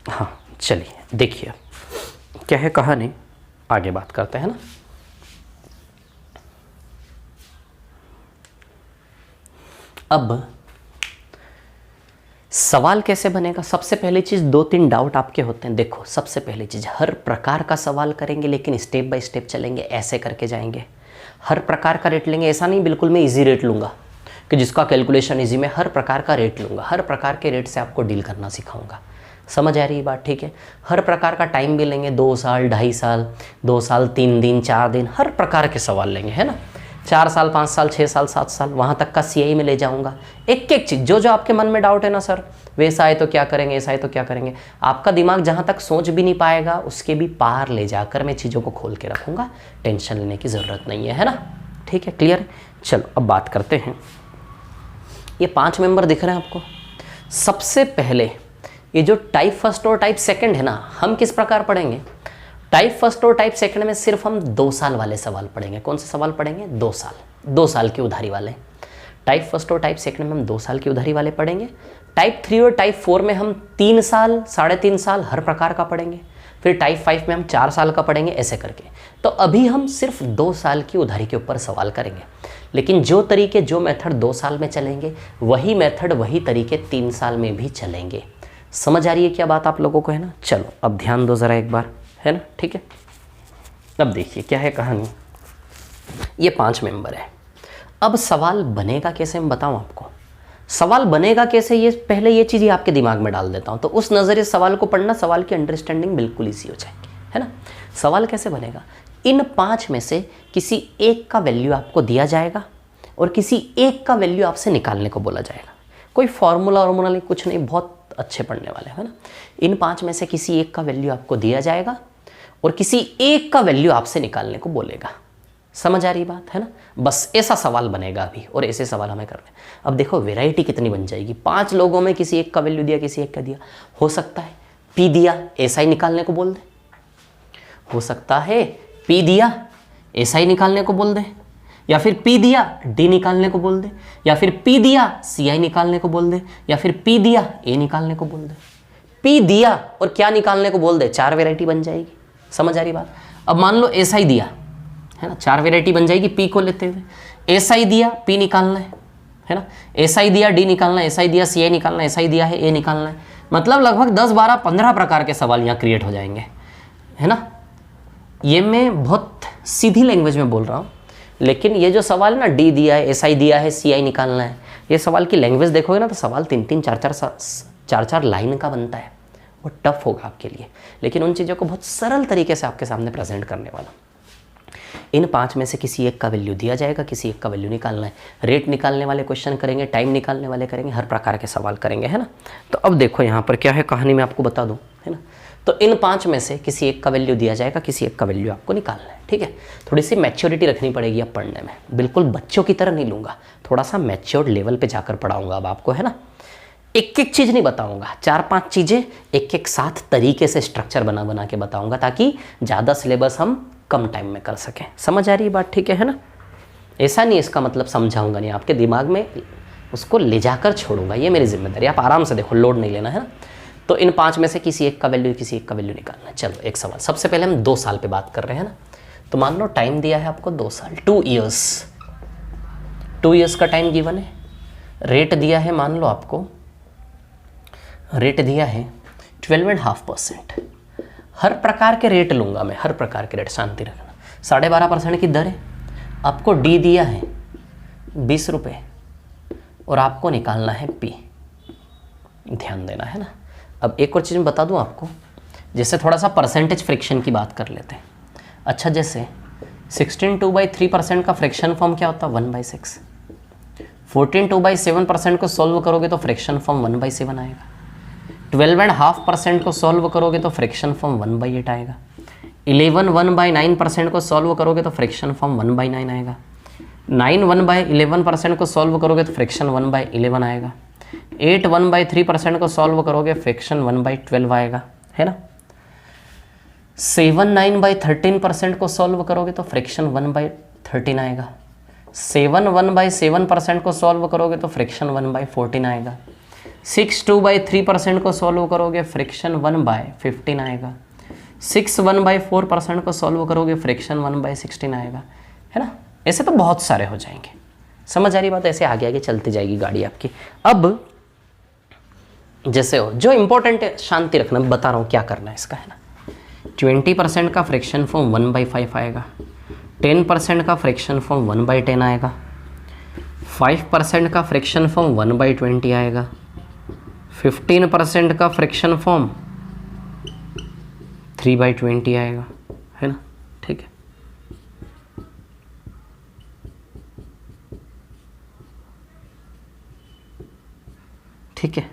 हाँ चलिए देखिए क्या है कहानी, आगे बात करते हैं ना। अब सवाल कैसे बनेगा, सबसे पहली चीज़ 2-3 डाउट आपके होते हैं। देखो सबसे पहली चीज़, हर प्रकार का सवाल करेंगे लेकिन स्टेप बाय स्टेप चलेंगे, ऐसे करके जाएंगे। हर प्रकार का रेट लेंगे, ऐसा नहीं बिल्कुल मैं इजी रेट लूँगा कि जिसका कैलकुलेशन इजी, मैं हर प्रकार का रेट लूँगा, हर प्रकार के रेट से आपको डील करना सिखाऊंगा। समझ आ रही है बात, ठीक है। हर प्रकार का टाइम भी लेंगे, 2 साल 2.5 साल, 2 साल 3 दिन 4 दिन, हर प्रकार के सवाल लेंगे, है ना। 4 साल 5 साल 6 साल 7 साल, वहाँ तक का CI में ले जाऊँगा। एक एक चीज़ जो जो आपके मन में डाउट है ना, सर वैसा है तो क्या करेंगे, ऐसा है तो क्या करेंगे, आपका दिमाग जहाँ तक सोच भी नहीं पाएगा उसके भी पार ले जाकर मैं चीज़ों को खोल के रखूँगा। टेंशन लेने की ज़रूरत नहीं है ना, ठीक है, क्लियर। चलो अब बात करते हैं। ये 5 मेंबर दिख रहे हैं आपको। सबसे पहले ये जो टाइप फर्स्ट और टाइप सेकंड है ना, हम किस प्रकार पढ़ेंगे। टाइप फर्स्ट और टाइप सेकंड में सिर्फ हम 2 साल वाले सवाल पढ़ेंगे। कौन से सवाल पढ़ेंगे, 2 साल की उधारी वाले। टाइप फर्स्ट और टाइप सेकंड में हम 2 साल की उधारी वाले पढ़ेंगे। टाइप 3 और टाइप 4 में हम 3 साल 3.5 साल हर प्रकार का पढ़ेंगे। फिर टाइप 5 में हम 4 साल का पढ़ेंगे, ऐसे करके। तो अभी हम सिर्फ 2 साल की उधारी के ऊपर सवाल करेंगे, लेकिन जो तरीके जो मेथड 2 साल में चलेंगे वही मेथड वही तरीके 3 साल में भी चलेंगे। समझ आ रही है क्या बात आप लोगों को, है ना। चलो अब ध्यान दो ज़रा एक बार, है ना, ठीक है। अब देखिए क्या है कहानी। ये 5 मेंबर है। अब सवाल बनेगा कैसे मैं बताऊं आपको। सवाल बनेगा कैसे, ये पहले ये चीज़ आपके दिमाग में डाल देता हूं, तो उस नज़रिए सवाल को पढ़ना, सवाल की अंडरस्टैंडिंग बिल्कुल ईजी हो जाएगी, है ना। सवाल कैसे बनेगा, इन 5 में से किसी एक का वैल्यू आपको दिया जाएगा और किसी एक का वैल्यू आपसे निकालने को बोला जाएगा। कोई फॉर्मूला वार्मूला नहीं, कुछ नहीं, बहुत अच्छे पढ़ने वाले, है ना। इन 5 में से किसी एक का वैल्यू आपको दिया जाएगा और किसी एक का वैल्यू आपसे निकालने को बोलेगा। समझ आ रही बात, है ना। बस ऐसा सवाल बनेगा अभी, और ऐसे सवाल हमें करने। अब देखो वैरायटी कितनी बन जाएगी। 5 लोगों में किसी एक का वैल्यू दिया, किसी एक का दिया। हो सकता है P दिया ऐसा ही निकालने को बोल दे, हो सकता है P दिया ऐसा ही निकालने को बोल दे, या फिर P दिया D निकालने को बोल दे, या फिर P दिया CI निकालने को बोल दे, या फिर P दिया A निकालने को बोल दे। P दिया और क्या निकालने को बोल दे, 4 वैरायटी बन जाएगी। समझ आ रही बात। अब मान लो ऐसा ही दिया, है ना, 4 वैरायटी बन जाएगी P को लेते हुए। ऐसा ही दिया P निकालना है ना, ऐसा ही दिया D निकालना है, ऐसा ही दिया CI निकालना है, ऐसा ही दिया है A निकालना है। मतलब लगभग 10 12 15 प्रकार के सवाल यहाँ क्रिएट हो जाएंगे, है ना। ये मैं बहुत सीधी लैंग्वेज में बोल रहा हूँ, लेकिन ये जो सवाल है ना, D दिया है, SI दिया है, CI निकालना है, ये सवाल की लैंग्वेज देखोगे ना तो सवाल 3-3 4-4 लाइन का बनता है। वो टफ होगा आपके लिए, लेकिन उन चीज़ों को बहुत सरल तरीके से आपके सामने प्रेजेंट करने वाला। इन 5 में से किसी एक का वैल्यू दिया जाएगा, किसी एक का वैल्यू निकालना है। रेट निकालने वाले क्वेश्चन करेंगे, टाइम निकालने वाले करेंगे, हर प्रकार के सवाल करेंगे, है ना। तो अब देखो यहाँ पर क्या है कहानी, में आपको बता दूँ, है ना। तो इन 5 में से किसी एक का वैल्यू दिया जाएगा, किसी एक का वैल्यू आपको निकालना है, ठीक है। थोड़ी सी मैच्योरिटी रखनी पड़ेगी अब पढ़ने में, बिल्कुल बच्चों की तरह नहीं लूँगा, थोड़ा सा मैच्योर्ड लेवल पे जाकर पढ़ाऊँगा अब आपको, है ना। एक एक चीज़ नहीं बताऊँगा, 4-5 चीज़ें एक एक साथ तरीके से स्ट्रक्चर बना बना के बताऊँगा, ताकि ज़्यादा सिलेबस हम कम टाइम में कर सकें। समझ आ रही है बात, ठीक है ना। ऐसा नहीं इसका मतलब समझाऊँगा नहीं, आपके दिमाग में उसको ले जाकर छोड़ूंगा, ये मेरी जिम्मेदारी। आप आराम से देखो, लोड नहीं लेना, है ना। तो इन 5 में से किसी एक का वैल्यू, किसी एक का वैल्यू निकालना है। चलो एक सवाल, सबसे पहले हम 2 साल पे बात कर रहे हैं ना। तो मान लो टाइम दिया है आपको 2 साल, 2 ईयर्स का टाइम गिवन है। रेट दिया है, मान लो आपको रेट दिया है 12.5%। हर प्रकार के रेट लूँगा मैं, हर प्रकार के रेट, शांति रखना। 12.5% की दर है। आपको D दिया है 20 रुपये और आपको निकालना है P, ध्यान देना, है ना। अब एक और चीज़ मैं बता दूं आपको, जैसे थोड़ा सा परसेंटेज फ्रिक्शन की बात कर लेते हैं। अच्छा, जैसे 16 2/3% का फ्रिक्शन फॉर्म क्या होता है, 1/6। 14 2/7% को सॉल्व करोगे तो फ्रिक्शन फॉर्म 1/7 आएगा। 12.5% को सॉल्व करोगे तो फ्रिक्शन फॉर्म 1/8 आएगा। 11 1/9% को सॉल्व करोगे तो फ्रिक्शन फॉर्म 1/9 आएगा। 9 1/11% को सॉल्व करोगे तो फ्रिक्शन 1/11 आएगा। 8 1/3% को सॉल्व करोगे फ्रैक्शन 1/12 आएगा, है ना। 7 9/13% को सॉल्व करोगे तो फ्रैक्शन 1/13 आएगा। 7 1/7% को सॉल्व करोगे तो फ्रैक्शन 1/14 आएगा। 6 2/3% को सॉल्व करोगे फ्रैक्शन 1/15 आएगा। 6 1/4% को सॉल्व करोगे फ्रैक्शन 1/16 आएगा, है ना। ऐसे तो बहुत सारे हो जाएंगे, समझ आ रही बात। ऐसे आगे आगे चलती जाएगी गाड़ी आपकी। अब जैसे हो जो इंपॉर्टेंट है, शांति रखना, बता रहा हूँ क्या करना है इसका, है ना। 20% का फ्रैक्शन फॉर्म 1/5 आएगा। 10% का फ्रैक्शन फॉर्म 1/10 आएगा। 5% का फ्रैक्शन फॉर्म 1/20 आएगा। 15% का फ्रैक्शन फॉर्म 3/20 आएगा, है ना। ठीक है, ठीक है।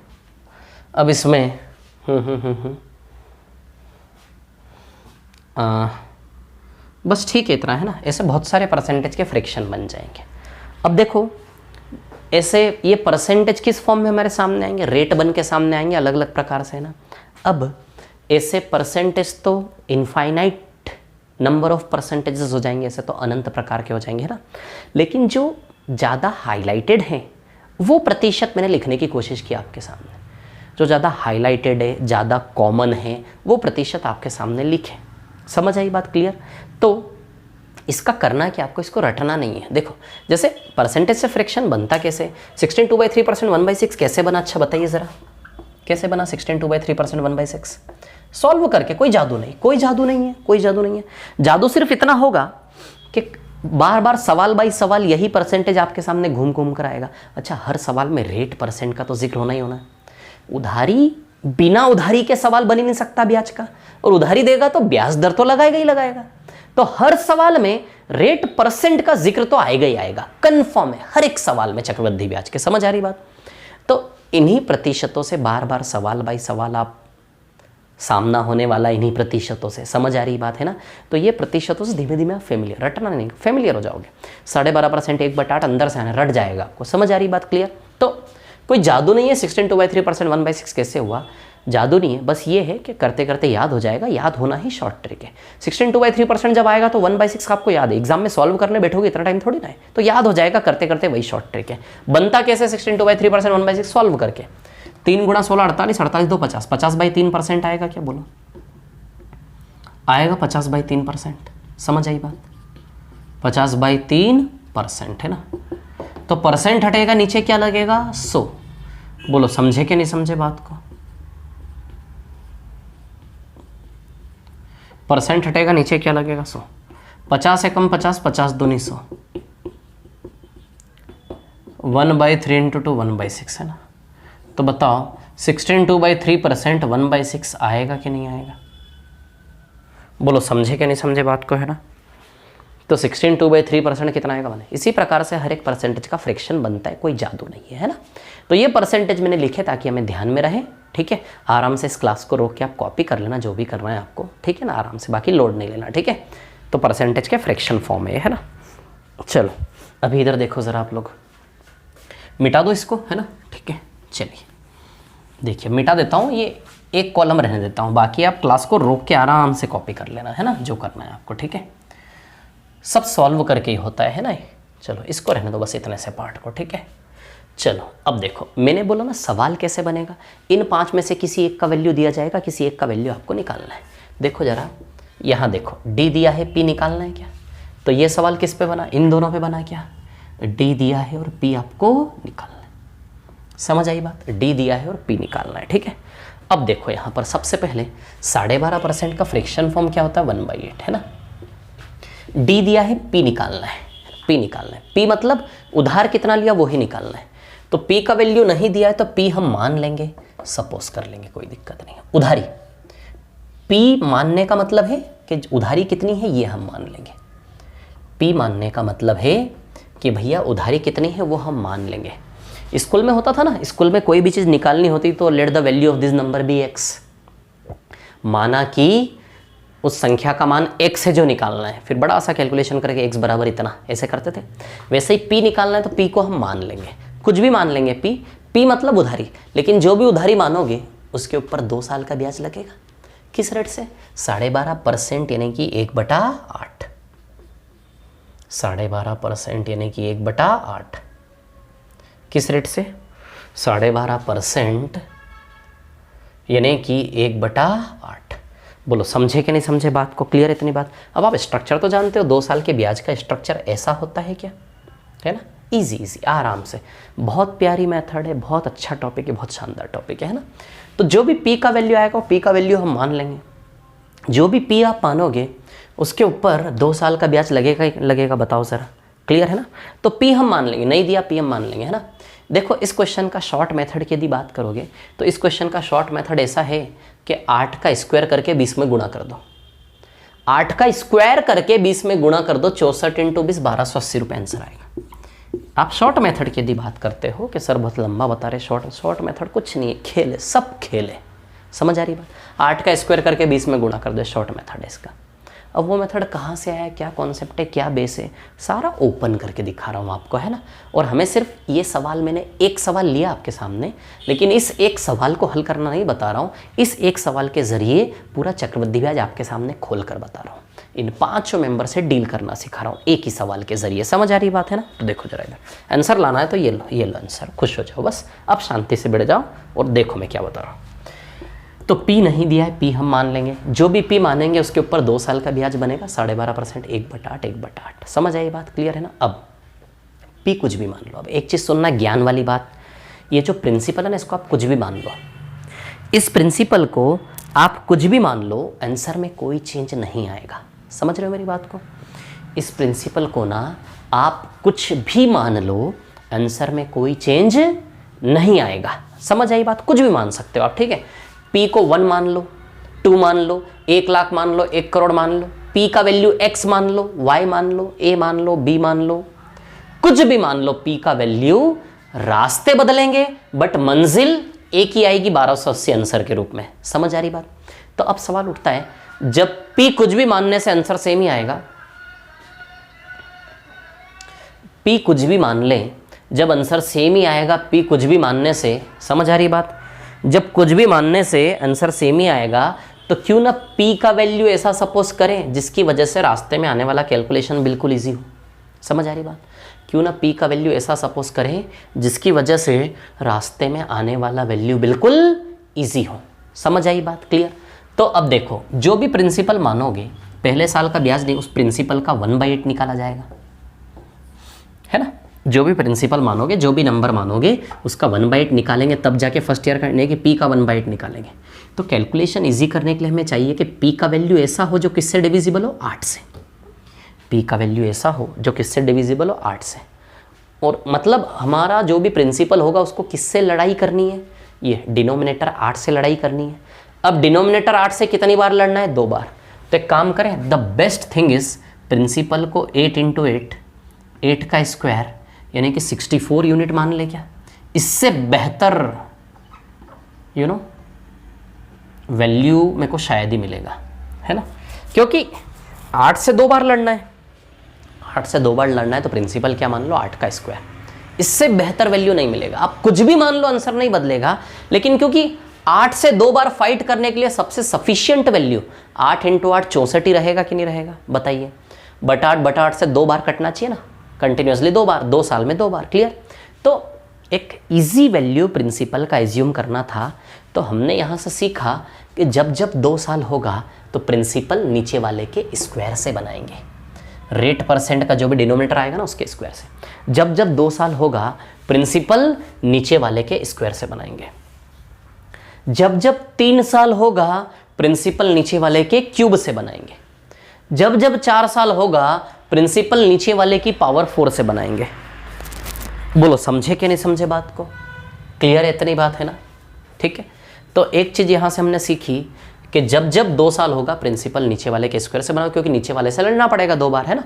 अब इसमें बस ठीक है, इतना है ना। ऐसे बहुत सारे परसेंटेज के फ्रैक्शन बन जाएंगे। अब देखो ऐसे ये परसेंटेज किस फॉर्म में हमारे सामने आएंगे, रेट बन के सामने आएंगे अलग अलग प्रकार से, है ना। अब ऐसे परसेंटेज तो इनफाइनाइट नंबर ऑफ परसेंटेजेस हो जाएंगे, ऐसे तो अनंत प्रकार के हो जाएंगे, है ना। लेकिन जो ज़्यादा हाईलाइटेड हैं वो प्रतिशत मैंने लिखने की कोशिश की आपके सामने। जो ज़्यादा हाईलाइटेड है, ज़्यादा कॉमन है, वो प्रतिशत आपके सामने लिखे। समझ आई बात, क्लियर। तो इसका करना है कि आपको इसको रटना नहीं है। देखो जैसे परसेंटेज से फ्रैक्शन बनता कैसे, 16 2/3% 1/6 कैसे बना, अच्छा बताइए ज़रा कैसे बना 16 2/3% 1/6। सॉल्व करके, कोई जादू नहीं, कोई जादू नहीं है, कोई जादू नहीं है। जादू सिर्फ इतना होगा कि बार बार सवाल बाई सवाल यही परसेंटेज आपके सामने घूम घूम कर आएगा। अच्छा, हर सवाल में रेट परसेंट का तो जिक्र होना ही होना है। उधारी, बिना उधारी के सवाल बन ही नहीं सकता ब्याज का, और उधारी देगा तो ब्याज दर तो लगाएगा ही लगाएगा। तो हर सवाल में रेट परसेंट का जिक्र तो आएगा ही आएगा, कंफर्म है, हर एक सवाल में चक्रवृद्धि ब्याज के। समझ आ रही बात। तो इन्हीं प्रतिशतों से बार बार सवाल बाई सवाल आप सामना होने वाला, इन्हीं प्रतिशतों से। समझ आ रही बात, है ना। तो ये प्रतिशतों से धीमे धीमे आप फेमिलियर, रटना नहीं, फेमिलियर हो जाओगे। 12.5% 1/8 अंदर से आना, रट जाएगा आपको। समझ आ रही बात, क्लियर। तो कोई जादू नहीं है 16 2/3% 1/6 कैसे हुआ, जादू नहीं है। बस ये है कि करते करते याद हो जाएगा, याद होना ही शॉर्ट ट्रिक है। 16 2/3% जब आएगा तो 1/6 आपको याद है, एग्जाम में सॉल्व करने बैठोगे इतना टाइम थोड़ी ना है, तो याद हो जाएगा करते करते, वही शॉर्ट ट्रिक है। बनता कैसे 16 2/3% 1/6 सॉल्व करके, 3 × 16 48, 48 2 50, 50/3% आएगा क्या, बोलो आएगा 50/3%। समझ आई बात, 50/3% है ना। तो परसेंट हटेगा, नीचे क्या लगेगा 100। बोलो समझे कि नहीं समझे बात को। परसेंट हटेगा, नीचे क्या लगेगा 100। 50 से कम 50, 50 दूनी 100, 1/3 × 2 1/6 है ना। तो बताओ 16 2/3% 1/6 आएगा कि नहीं आएगा, बोलो समझे कि नहीं समझे बात को, है ना। तो 16 2/3% कितना आएगा बने। इसी प्रकार से हर एक परसेंटेज का फ्रैक्शन बनता है, कोई जादू नहीं है ना। तो ये परसेंटेज मैंने लिखे ताकि हमें ध्यान में रहे, ठीक है। आराम से इस क्लास को रोक के आप कॉपी कर लेना जो भी करना है आपको, ठीक है ना, आराम से, बाकी लोड नहीं लेना, ठीक है। तो परसेंटेज के फ्रैक्शन फॉर्म है ना। चलो अभी इधर देखो ज़रा, आप लोग मिटा दो इसको, है ना, ठीक है। चलिए देखिए मिटा देता हूँ, ये एक कॉलम रहने देता हूँ, बाकी आप क्लास को रोक के आराम से कॉपी कर लेना, है ना, जो करना है आपको, ठीक है। सब सॉल्व करके ही होता है ना। चलो इसको रहने दो बस इतने से पार्ट को, ठीक है। चलो अब देखो, मैंने बोला ना सवाल कैसे बनेगा, इन 5 में से किसी एक का वैल्यू दिया जाएगा, किसी एक का वैल्यू आपको निकालना है। देखो ज़रा यहाँ देखो, डी दिया है, पी निकालना है क्या। तो ये सवाल किस पे बना, इन दोनों पे बना क्या, डी दिया है और पी आपको निकालना है। समझ आई बात, डी दिया है और पी निकालना है, ठीक है। अब देखो यहाँ पर सबसे पहले 12.5% का फ्रैक्शन फॉर्म क्या होता है 1/8, है ना। डी दिया है, पी निकालना है, पी निकालना है। पी मतलब उधार कितना लिया वो ही निकालना है। तो पी का वैल्यू नहीं दिया है तो पी हम मान लेंगे, सपोज कर लेंगे, कोई दिक्कत नहीं है। उधारी पी मानने का मतलब है कि उधारी कितनी है ये हम मान लेंगे। पी मानने का मतलब है कि भैया उधारी कितनी है वो हम मान लेंगे। स्कूल में होता था ना, स्कूल में कोई भी चीज़ निकालनी होती तो let the value of this number be x, माना कि उस संख्या का मान x है जो निकालना है, फिर बड़ा सा कैलकुलेशन करके x बराबर इतना ऐसे करते थे। वैसे ही p निकालना है तो p को हम मान लेंगे, कुछ भी मान लेंगे। p पी मतलब उधारी, लेकिन जो भी उधारी मानोगे उसके ऊपर 2 साल का ब्याज लगेगा। किस रेट से? 12.5% यानी कि 1/8। 12.5% यानी कि 1/8। किस रेट से? 12.5% यानी कि 1/8। बोलो समझे कि नहीं समझे बात को? क्लियर इतनी बात? अब आप स्ट्रक्चर तो जानते हो, 2 साल के ब्याज का स्ट्रक्चर ऐसा होता है क्या, है ना? इजी इजी आराम से, बहुत प्यारी मेथड है, बहुत अच्छा टॉपिक है, बहुत शानदार टॉपिक है ना? तो जो भी पी का वैल्यू आएगा पी का वैल्यू हम मान लेंगे। जो भी पी आप मानोगे उसके ऊपर 2 साल का ब्याज लगेगा ही लगेगा, बताओ ज़रा। क्लियर है ना? तो पी हम मान लेंगे, नहीं दिया पी हम मान लेंगे, है ना? देखो इस क्वेश्चन का शॉर्ट मेथड की यदि बात करोगे तो इस क्वेश्चन का शॉर्ट मेथड ऐसा है कि 8 का स्क्वायर करके 20 में गुणा कर दो। 8 का स्क्वायर करके 20 में गुणा कर दो, 64 × 20 1280 रुपये आंसर आएगा। आप शॉर्ट मेथड की यदि बात करते हो कि सर बहुत लंबा बता रहे, शॉर्ट मेथड कुछ नहीं है, खेल है, सब खेल है। समझ आ रही बात? 8 का स्क्वायर करके 20 में गुणा कर दो, शॉर्ट मेथड है इसका। अब वो मेथड कहाँ से आया, क्या कॉन्सेप्ट है, क्या बेस है, सारा ओपन करके दिखा रहा हूँ आपको, है ना? और हमें सिर्फ ये सवाल, मैंने एक सवाल लिया आपके सामने, लेकिन इस एक सवाल को हल करना नहीं बता रहा हूँ, इस एक सवाल के ज़रिए पूरा चक्रवृद्धि ब्याज आपके सामने खोल कर बता रहा हूँ। इन 5 मेंबर से डील करना सिखा रहा हूँ एक ही सवाल के ज़रिए। समझ आ रही बात है ना? तो देखो जरा इधर आंसर लाना है तो ये लो आंसर, खुश हो जाओ बस। अब शांति से बैठ जाओ और देखो मैं क्या बता रहा हूँ। तो पी नहीं दिया है, पी हम मान लेंगे। जो भी पी मानेंगे उसके ऊपर 2 साल का ब्याज बनेगा 12.5%, 1/8। समझ आई बात? क्लियर है ना? अब पी कुछ भी मान लो। अब एक चीज़ सुनना, ज्ञान वाली बात, ये जो प्रिंसिपल है ना इसको आप कुछ भी मान लो। इस प्रिंसिपल को आप कुछ भी मान लो, आंसर में कोई चेंज नहीं आएगा। समझ रहे हो मेरी बात को? इस प्रिंसिपल को ना आप कुछ भी मान लो, आंसर में कोई चेंज नहीं आएगा। समझ आई बात? कुछ भी मान सकते हो आप, ठीक है? पी को 1 मान लो, 2 मान लो, 1 लाख मान लो, 1 करोड़ मान लो, पी का वैल्यू x मान लो, y मान लो, a मान लो, b मान लो, कुछ भी मान लो। पी का वैल्यू, रास्ते बदलेंगे बट मंजिल एक ही आएगी 1280 आंसर के रूप में। समझ आ रही बात? तो अब सवाल उठता है, जब पी कुछ भी मानने से आंसर सेम ही आएगा, पी कुछ भी मान ले जब आंसर सेम ही आएगा, पी कुछ भी मानने से। समझ आ रही बात? जब कुछ भी मानने से आंसर सेम ही आएगा तो क्यों ना पी का वैल्यू ऐसा सपोज करें जिसकी वजह से रास्ते में आने वाला कैलकुलेशन बिल्कुल इजी हो। समझ आ रही बात? क्यों ना पी का वैल्यू ऐसा सपोज करें जिसकी वजह से रास्ते में आने वाला वैल्यू बिल्कुल इजी हो। समझ आई बात? क्लियर? तो अब देखो, जो भी प्रिंसिपल मानोगे, पहले साल का ब्याज नहीं, उस प्रिंसिपल का 1/8 निकाला जाएगा, है ना? जो भी प्रिंसिपल मानोगे, जो भी नंबर मानोगे, उसका 1/8 निकालेंगे, तब जाके फर्स्ट ईयर करने के पी का 1/8 निकालेंगे। तो कैलकुलेशन इजी करने के लिए हमें चाहिए कि पी का वैल्यू ऐसा हो जो किससे डिविजिबल हो, 8 से। पी का वैल्यू ऐसा हो जो किससे डिविजिबल हो, 8 से। और मतलब हमारा जो भी प्रिंसिपल होगा उसको किससे लड़ाई करनी है, ये डिनोमिनेटर 8 से लड़ाई करनी है। अब डिनोमिनेटर 8 से कितनी बार लड़ना है, 2 बार। तो एक काम करें, the best thing is principal को 8 × 8, 8 का स्क्वायर यानी कि 64 यूनिट मान ले। क्या इससे बेहतर वैल्यू मेरे को शायद ही मिलेगा, है ना? क्योंकि 8 से 2 बार लड़ना है, 8 से 2 बार लड़ना है तो प्रिंसिपल क्या मान लो, 8 का स्क्वायर। इससे बेहतर वैल्यू नहीं मिलेगा। आप कुछ भी मान लो, आंसर नहीं बदलेगा। लेकिन क्योंकि 8 से 2 बार फाइट करने के लिए सबसे सफिशियंट वैल्यू 8 × 8 64 ही रहेगा कि नहीं रहेगा, बताइए? बटा 8 से 2 बार कटना चाहिए ना, कंटिन्यूसली 2 बार, 2 साल में 2 बार। क्लियर? तो एक इजी वैल्यू प्रिंसिपल का एज्यूम करना था। तो हमने यहाँ से सीखा कि जब जब 2 साल होगा तो प्रिंसिपल नीचे वाले के स्क्वायर से बनाएंगे। रेट % का जो भी डिनोमिनेटर आएगा ना उसके स्क्वायर से। जब जब 2 साल होगा प्रिंसिपल नीचे वाले के स्क्वायर से बनाएंगे। जब जब 3 साल होगा प्रिंसिपल नीचे वाले के क्यूब से बनाएंगे। जब जब 4 साल होगा प्रिंसिपल नीचे वाले की पावर 4 से बनाएंगे। बोलो समझे कि नहीं समझे बात को? क्लियर है? इतनी बात है ना? ठीक है। तो एक चीज़ यहाँ से हमने सीखी कि जब जब 2 साल होगा प्रिंसिपल नीचे वाले के स्क्वायर से बनाओ, क्योंकि नीचे वाले से लड़ना पड़ेगा 2 बार, है ना?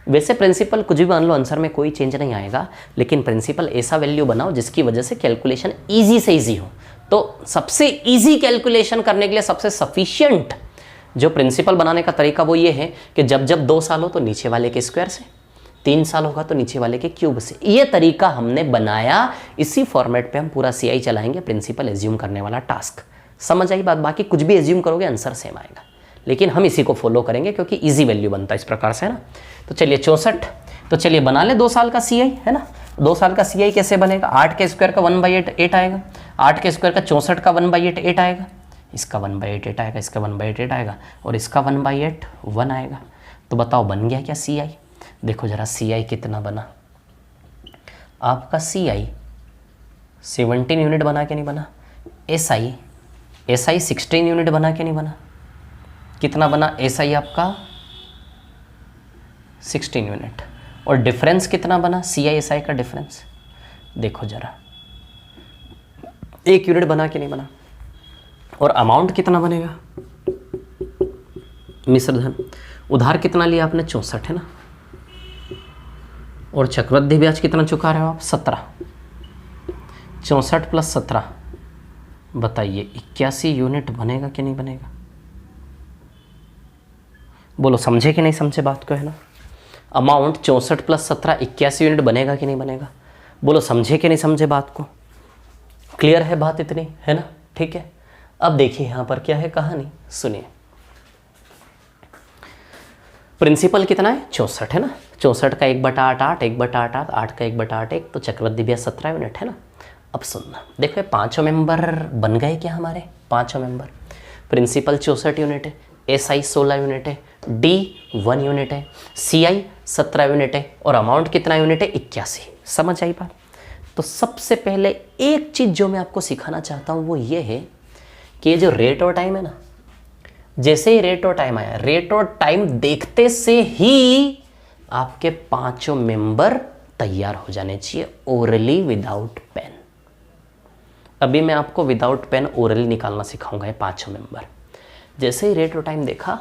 वैसे प्रिंसिपल कुछ भी मान लो, आंसर में कोई चेंज नहीं आएगा, लेकिन प्रिंसिपल ऐसा वैल्यू बनाओ जिसकी वजह से कैलकुलेशन ईजी से ईजी हो। तो सबसे ईजी कैलकुलेशन करने के लिए सबसे सफिशियंट जो प्रिंसिपल बनाने का तरीका वो ये है कि जब जब 2 साल हो तो नीचे वाले के स्क्वायर से, 3 साल होगा तो नीचे वाले के क्यूब से। ये तरीका हमने बनाया, इसी फॉर्मेट पे हम पूरा CI चलाएंगे, प्रिंसिपल एज्यूम करने वाला टास्क। समझ आई बात? बाकी कुछ भी एज्यूम करोगे आंसर सेम आएगा, लेकिन हम इसी को फॉलो करेंगे क्योंकि इजी वैल्यू बनता है इस प्रकार से, है ना। तो चलिए 64, तो चलिए बना ले 2 साल का CI, है ना। 2 साल का CI कैसे बनेगा? 8 के स्क्वायर का 1/8 8 आएगा, 8 के स्क्वायर का 64 का 1/8 8 आएगा, इसका 1/8 8 आएगा, इसका 1/8 8 आएगा, और इसका 1/8 1 आएगा। तो बताओ बन गया क्या CI? देखो जरा CI कितना बना आपका। CI 17 यूनिट बना के नहीं बना? SI 16 यूनिट बना के नहीं बना? कितना बना SI आपका? 16 यूनिट। और डिफरेंस कितना बना CI SI का डिफरेंस? देखो जरा 1 यूनिट बना के नहीं बना। और अमाउंट कितना बनेगा? मिश्र धन। उधार कितना लिया आपने? 64, है ना। और चक्रवृद्धि ब्याज कितना चुका रहे हो आप? 17। 64 + 17 बताइए 81 यूनिट बनेगा कि नहीं बनेगा? बोलो समझे कि नहीं समझे बात को, है ना। अमाउंट 64 + 17 81 यूनिट बनेगा कि नहीं बनेगा? बोलो समझे कि नहीं समझे बात को? क्लियर है बात इतनी, है ना। ठीक है, अब देखिए यहाँ पर क्या है कहानी, सुनिए। प्रिंसिपल कितना है? 64, है ना। 64 का 1/8 1/8 8 का 1/8 1, तो चक्रवृद्धि ब्याज 17 यूनिट, है ना। अब सुनना, देखो ये 5 मेंबर बन गए क्या हमारे? 5 मेंबर। प्रिंसिपल 64 यूनिट है, SI 16 यूनिट है, D 1 यूनिट है, CI 17 यूनिट है, और अमाउंट कितना यूनिट है? 81। समझ आई बात? तो सबसे पहले एक चीज़ जो मैं आपको सिखाना चाहता हूँ वो ये है कि ये जो रेट और टाइम है ना, जैसे ही रेट और टाइम आया, रेट और टाइम देखते से ही आपके 5 मेंबर तैयार हो जाने चाहिए ओरली विदाउट पेन। अभी मैं आपको विदाउट पेन ओरली निकालना सिखाऊंगा ये 5 मेंबर। जैसे ही रेट और टाइम देखा,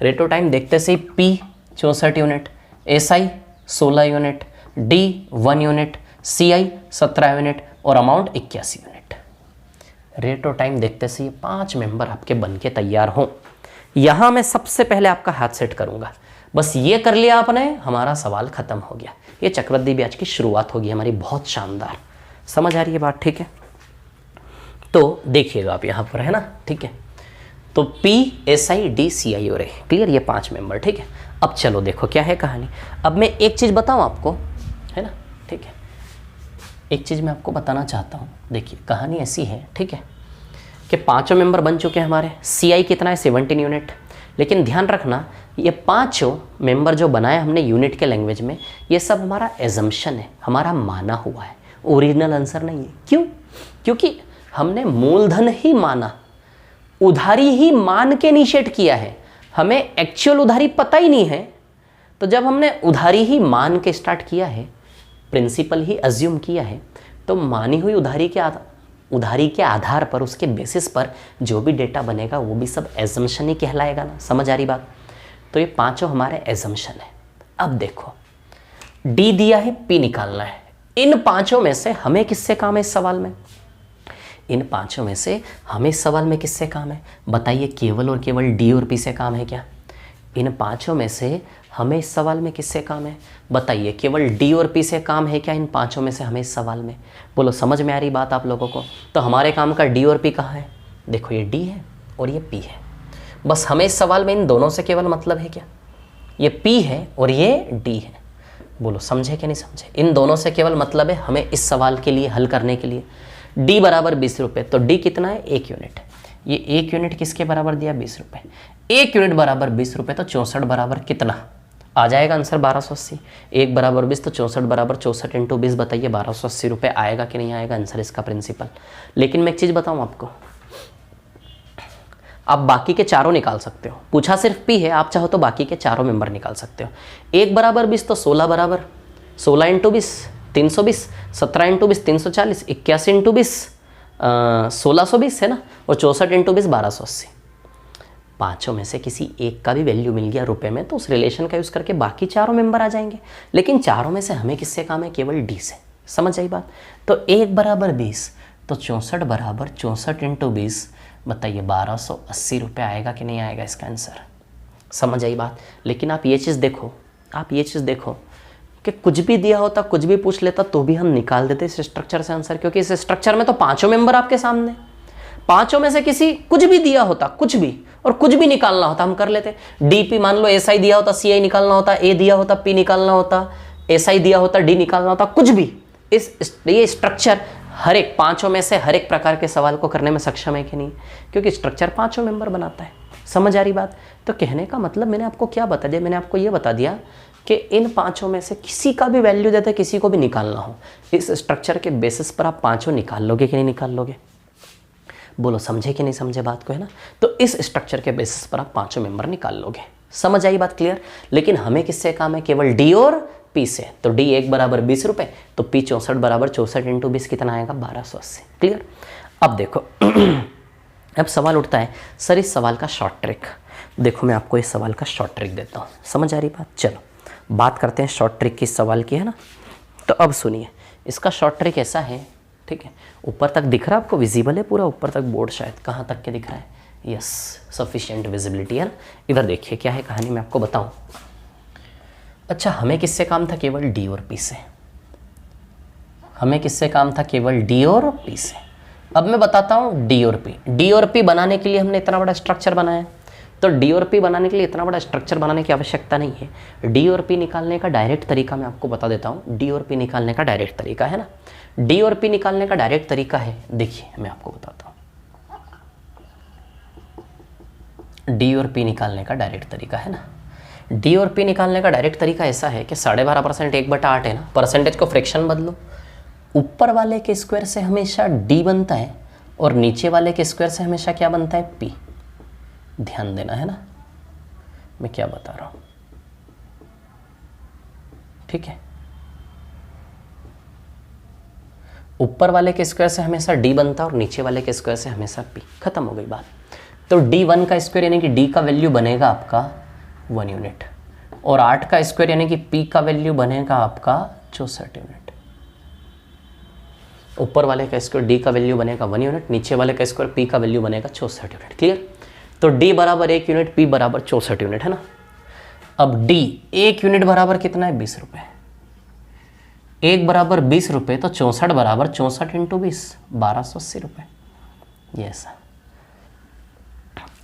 रेट और टाइम देखते से ही P 64 unit, SI 16 unit, D 1 unit, CI 17 unit, और अमाउंट 81 यूनिट। रेट और टाइम देखते से ये 5 मेंबर आपके बन के तैयार हों। यहाँ मैं सबसे पहले आपका हाथ सेट करूँगा, बस ये कर लिया आपने, हमारा सवाल खत्म हो गया। ये चक्रवृद्धि ब्याज की शुरुआत होगी हमारी, बहुत शानदार। समझ आ रही है बात? ठीक है, तो देखिएगा आप यहाँ पर, है ना। ठीक है, तो P SI D CI और A, क्लियर, ये 5 मेंबर। ठीक है, अब चलो देखो क्या है कहानी। अब मैं एक चीज़ बताऊँ आपको, है ना। ठीक है, एक चीज़ मैं आपको बताना चाहता हूँ। देखिए कहानी ऐसी है, ठीक है, कि 5 मेंबर बन चुके हैं हमारे। CI कितना है? 17 यूनिट। लेकिन ध्यान रखना, ये 5 मेंबर जो बनाए हमने यूनिट के लैंग्वेज में, ये सब हमारा एजम्पशन है, हमारा माना हुआ है, ओरिजिनल आंसर नहीं है। क्यों? क्योंकि हमने मूलधन ही माना, उधारी ही मान के इनिशिएट किया है, हमें एक्चुअल उधारी पता ही नहीं है। तो जब हमने उधारी ही मान के स्टार्ट किया है, प्रिंसिपल ही अज्यूम किया है, तो मानी हुई उधारी के आधार पर, उसके बेसिस पर जो भी डेटा बनेगा वो भी सब एजम्पशन ही कहलाएगा ना। समझ आ रही बात? तो ये 5 हमारे एजम्पशन है। अब देखो D दिया है, P निकालना है। इन 5 में से हमें किससे काम है इस सवाल में? इन 5 में से हमें इस सवाल में किससे काम है? बताइए, केवल और केवल D और P से काम है क्या? इन 5 में से हमें इस सवाल में किससे काम है? बताइए, केवल D और P से काम है क्या इन 5 में से हमें इस सवाल में? बोलो समझ में आ रही बात आप लोगों को? तो हमारे काम का D और P कहाँ है? देखो ये D है और ये P है। बस हमें इस सवाल में इन दोनों से केवल मतलब है क्या? ये P है और ये D है। बोलो समझे कि नहीं समझे? इन दोनों से केवल मतलब है हमें इस सवाल के लिए हल करने के लिए। D बराबर 20 रुपये, तो D कितना है? 1 यूनिट। ये 1 यूनिट किसके बराबर दिया? 20 रुपये। 1 यूनिट बराबर 20 रुपये, तो 64 बराबर कितना आ जाएगा आंसर? 1280। 1 बराबर 20, तो 64 बराबर 64 × 20, बताइए 1280 रुपये आएगा कि नहीं आएगा आंसर इसका प्रिंसिपल। लेकिन मैं एक चीज़ बताऊँ आपको, आप बाकी के चारों निकाल सकते हो। पूछा सिर्फ P है, आप चाहो तो बाकी के चारों मेंबर निकाल सकते हो। 1 बराबर 20, तो 16 बराबर 16 × 20 320, 17 × 20 340, 81 × 20 1620 है ना, और 64 × 20 1280। 5 में से किसी एक का भी वैल्यू मिल गया रुपए में, तो उस रिलेशन का यूज़ करके बाकी चारों मेंबर आ जाएंगे। लेकिन चारों में से हमें किससे काम है? केवल D से। समझ आई बात? तो 1 बराबर 20, तो 64 बराबर 64 × 20, बताइए 1280 रुपये आएगा कि नहीं आएगा इसका आंसर? समझ आई बात? लेकिन आप ये चीज़ देखो, कि कुछ भी दिया होता, कुछ भी पूछ लेता तो भी हम निकाल देते इस स्ट्रक्चर से आंसर, क्योंकि इस स्ट्रक्चर में तो पांचों मेंबर आपके सामने, पांचों में से किसी कुछ भी दिया होता, कुछ भी, और कुछ भी निकालना होता हम कर लेते। डीपी मान लो एसआई दिया होता, सीआई निकालना होता, ए दिया होता, पी निकालना होता, एसआई दिया होता, डी निकालना होता, कुछ भी। ये स्ट्रक्चर हर एक पांचों में से हर एक प्रकार के सवाल को करने में सक्षम है कि नहीं, क्योंकि स्ट्रक्चर पांचों मेंबर बनाता है। समझ आ रही बात? तो कहने का मतलब मैंने आपको क्या बता दिया, मैंने आपको ये बता दिया कि इन पांचों में से किसी का भी वैल्यू देते, किसी को भी निकालना हो, इस स्ट्रक्चर के बेसिस पर आप पांचों निकाल लोगे कि नहीं निकाल लोगे? बोलो समझे कि नहीं समझे बात को, है ना? तो इस स्ट्रक्चर के बेसिस पर आप पांचों मेंबर निकाल लोगे। समझ आई बात? क्लियर? लेकिन हमें किससे काम है? केवल डी और पी से। तो डी 1 बराबर 20 रुपये, तो पी 64 बराबर 64 इंटू 20 कितना आएगा? 1280। क्लियर? अब देखो अब सवाल उठता है, सर इस सवाल का शॉर्ट ट्रिक। देखो मैं आपको इस सवाल का शॉर्ट ट्रिक देता हूँ। समझ आ रही बात? चलो बात करते हैं शॉर्ट ट्रिक की, सवाल की, है ना? तो अब सुनिए, इसका शॉर्ट ट्रिक ऐसा है, ठीक है? ऊपर तक दिख रहा है आपको? विजिबल है पूरा ऊपर तक बोर्ड? शायद कहाँ तक के दिख रहा है? यस, सफिशिएंट विजिबिलिटी है ना? इधर देखिए क्या है कहानी, मैं आपको बताऊं। अच्छा, हमें किससे काम था? केवल डी और पी से। हमें किससे काम था? केवल डी और पी से। अब मैं बताता हूं डी और पी। डी और पी बनाने के लिए हमने इतना बड़ा स्ट्रक्चर बनाया, तो डी और पी बनाने के लिए इतना बड़ा स्ट्रक्चर बनाने की आवश्यकता नहीं है। डी और पी निकालने का डायरेक्ट तरीका मैं आपको बता देता हूं। डी और पी निकालने का डायरेक्ट तरीका है ना, डी और पी निकालने का डायरेक्ट तरीका है, देखिए मैं आपको बताता हूं। डी और पी निकालने का डायरेक्ट तरीका है ना, डी और पी निकालने का डायरेक्ट तरीका ऐसा है कि 12.5% 1/8 है ना, परसेंटेज को फ्रैक्शन बदलो, ऊपर वाले के स्क्वायर से हमेशा डी बनता है और नीचे वाले के स्क्वायर से हमेशा क्या बनता है? पी। ध्यान देना है ना मैं क्या बता रहा हूं, ठीक है? ऊपर वाले के स्क्वायर से हमेशा डी बनता है और नीचे वाले के स्क्वायर से हमेशा पी। खत्म हो गई बात। तो D1 का स्क्वायर यानी कि डी का वैल्यू बनेगा आपका 1 यूनिट, और 8 का स्क्वायर यानी कि पी का वैल्यू बनेगा आपका 64 यूनिट। ऊपर वाले का स्क्वायर डी का वैल्यू बनेगा 1 यूनिट, नीचे वाले का स्क्वायर पी का वैल्यू बनेगा 64 यूनिट। क्लियर? तो डी बराबर 1 यूनिट, पी बराबर 64 यूनिट, है ना? अब डी 1 यूनिट बराबर कितना है? 20 रुपये। 1 बराबर 20 रुपये, तो 64 बराबर 64 इंटू 20, 1280 रुपये। यस।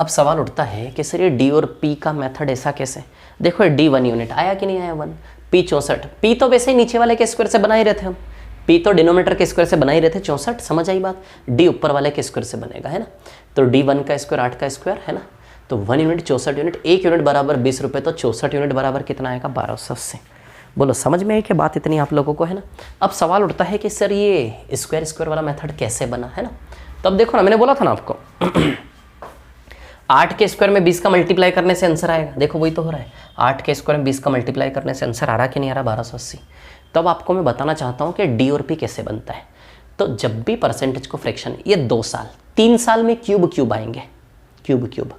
अब सवाल उठता है कि सर ये डी और पी का मेथड ऐसा कैसे? देखो डी 1 यूनिट आया कि नहीं आया? 1, पी 64। पी तो वैसे ही नीचे वाले के स्क्वायर से बना ही रहे थे हम, पी तो डिनोमिनेटर के स्क्वायर से बना ही रहे थे 64। समझ आई बात? डी ऊपर वाले के स्क्वायर से बनेगा, है ना? तो डी 1 का स्क्वायर 8 का स्क्वायर, है ना? तो 1 यूनिट 64 यूनिट, 1 यूनिट बराबर 20 रुपये, तो 64 यूनिट बराबर कितना आएगा? 1280। बोलो समझ में है कि बात इतनी आप लोगों को, है ना? अब सवाल उठता है कि सर ये स्क्वायर स्क्वायर वाला मेथड कैसे बना, है ना? तब देखो ना, मैंने बोला था ना आपको 8 के स्क्वायर में 20 का मल्टीप्लाई करने से आंसर आएगा। देखो वही तो हो रहा है, 8 के स्क्वायर में 20 का मल्टीप्लाई करने से आंसर आ रहा कि नहीं आ रहा? 1280। तब आपको मैं बताना चाहता हूँ कि डी और पी कैसे बनता है। तो जब भी परसेंटेज को फ्रैक्शन, ये 2 साल 3 साल में क्यूब आएंगे, क्यूब।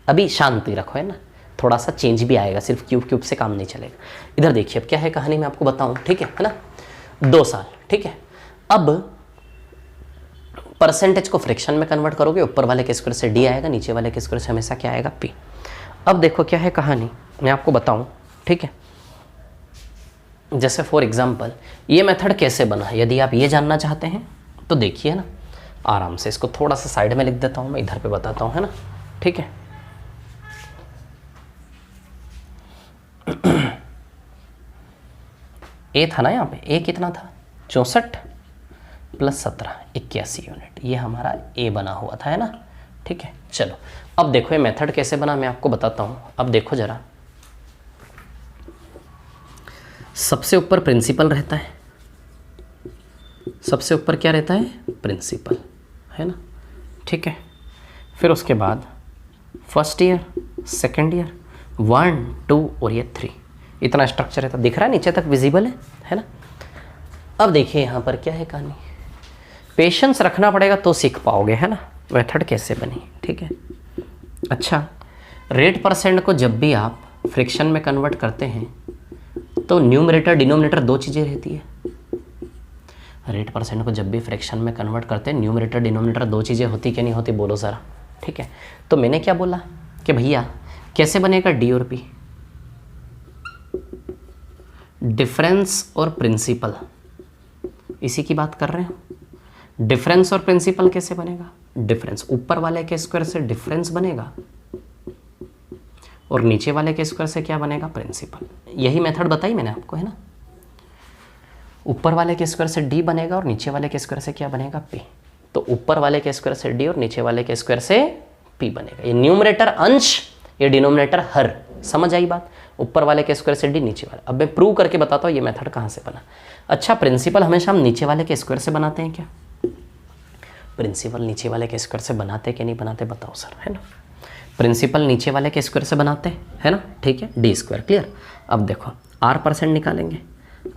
अभी शांति रखो, है ना? थोड़ा सा चेंज भी आएगा, सिर्फ क्यूब से काम नहीं चलेगा। इधर देखिए अब क्या है कहानी, मैं आपको बताऊँ, ठीक है ना? 2 साल, ठीक है? अब परसेंटेज को फ्रैक्शन में कन्वर्ट करोगे, ऊपर वाले के स्क्वायर से डी आएगा, नीचे वाले के स्क्वायर से हमेशा क्या आएगा? पी। अब देखो क्या है कहानी, मैं आपको बताऊं, ठीक है? जैसे फॉर एग्जांपल ये मेथड कैसे बना, यदि आप ये जानना चाहते हैं तो देखिए ना आराम से। इसको थोड़ा सा साइड में लिख देता हूं मैं, इधर पे बताता हूं, है ना? ठीक है? ए था ना यहाँ पे, ए कितना था? 64 प्लस 17, 81 यूनिट। ये हमारा ए बना हुआ था, है ना? ठीक है, चलो अब देखो ये मेथड कैसे बना मैं आपको बताता हूँ। अब देखो जरा, सबसे ऊपर प्रिंसिपल रहता है, सबसे ऊपर क्या रहता है? प्रिंसिपल, है ना? ठीक है, फिर उसके बाद फर्स्ट ईयर, सेकेंड ईयर, 1, 2 और ये 3, इतना स्ट्रक्चर रहता। दिख रहा है नीचे तक विजिबल है ना? अब देखिए यहाँ पर क्या है कहानी, पेशेंस रखना पड़ेगा तो सीख पाओगे, है ना? मेथड कैसे बनी, ठीक है? अच्छा, रेट परसेंट को जब भी आप फ्रैक्शन में कन्वर्ट करते हैं तो न्यूमरेटर डिनोमिनेटर 2 चीज़ें रहती है। रेट परसेंट को जब भी फ्रैक्शन में कन्वर्ट करते हैं न्यूमरेटर डिनोमिनेटर 2 चीज़ें होती कि नहीं होती, बोलो ज़रा, ठीक है? तो मैंने क्या बोला कि भैया कैसे बनेगा डी और पी? डिफरेंस और प्रिंसिपल, इसी की बात कर रहे हैं। डिफरेंस और प्रिंसिपल कैसे बनेगा? डिफरेंस ऊपर वाले के स्क्वायर से डिफरेंस बनेगा और नीचे वाले के स्क्वायर से क्या बनेगा? प्रिंसिपल। यही मेथड बताई मैंने आपको, है ना। ऊपर वाले के स्क्वायर से डी बनेगा और नीचे वाले के स्क्वायर से क्या बनेगा? पी। तो ऊपर वाले के स्क्वायर से डी और नीचे वाले के स्क्वायर से पी बनेगा। ये न्यूमरेटर अंश, ये डिनोमिनेटर हर। समझ आई बात? ऊपर वाले के स्क्वायर से डी, नीचे वाले। अब मैं प्रूव करके बताता हूँ ये मेथड कहाँ से बना। अच्छा, प्रिंसिपल हमेशा हम नीचे वाले के स्क्वायर से बनाते हैं क्या? प्रिंसिपल नीचे वाले के स्क्वायर से बनाते कि नहीं बनाते? बताओ सर, है ना। प्रिंसिपल नीचे वाले के स्क्वायर से बनाते हैं, है ना, ठीक है, डी स्क्वायर। क्लियर। अब देखो r% निकालेंगे,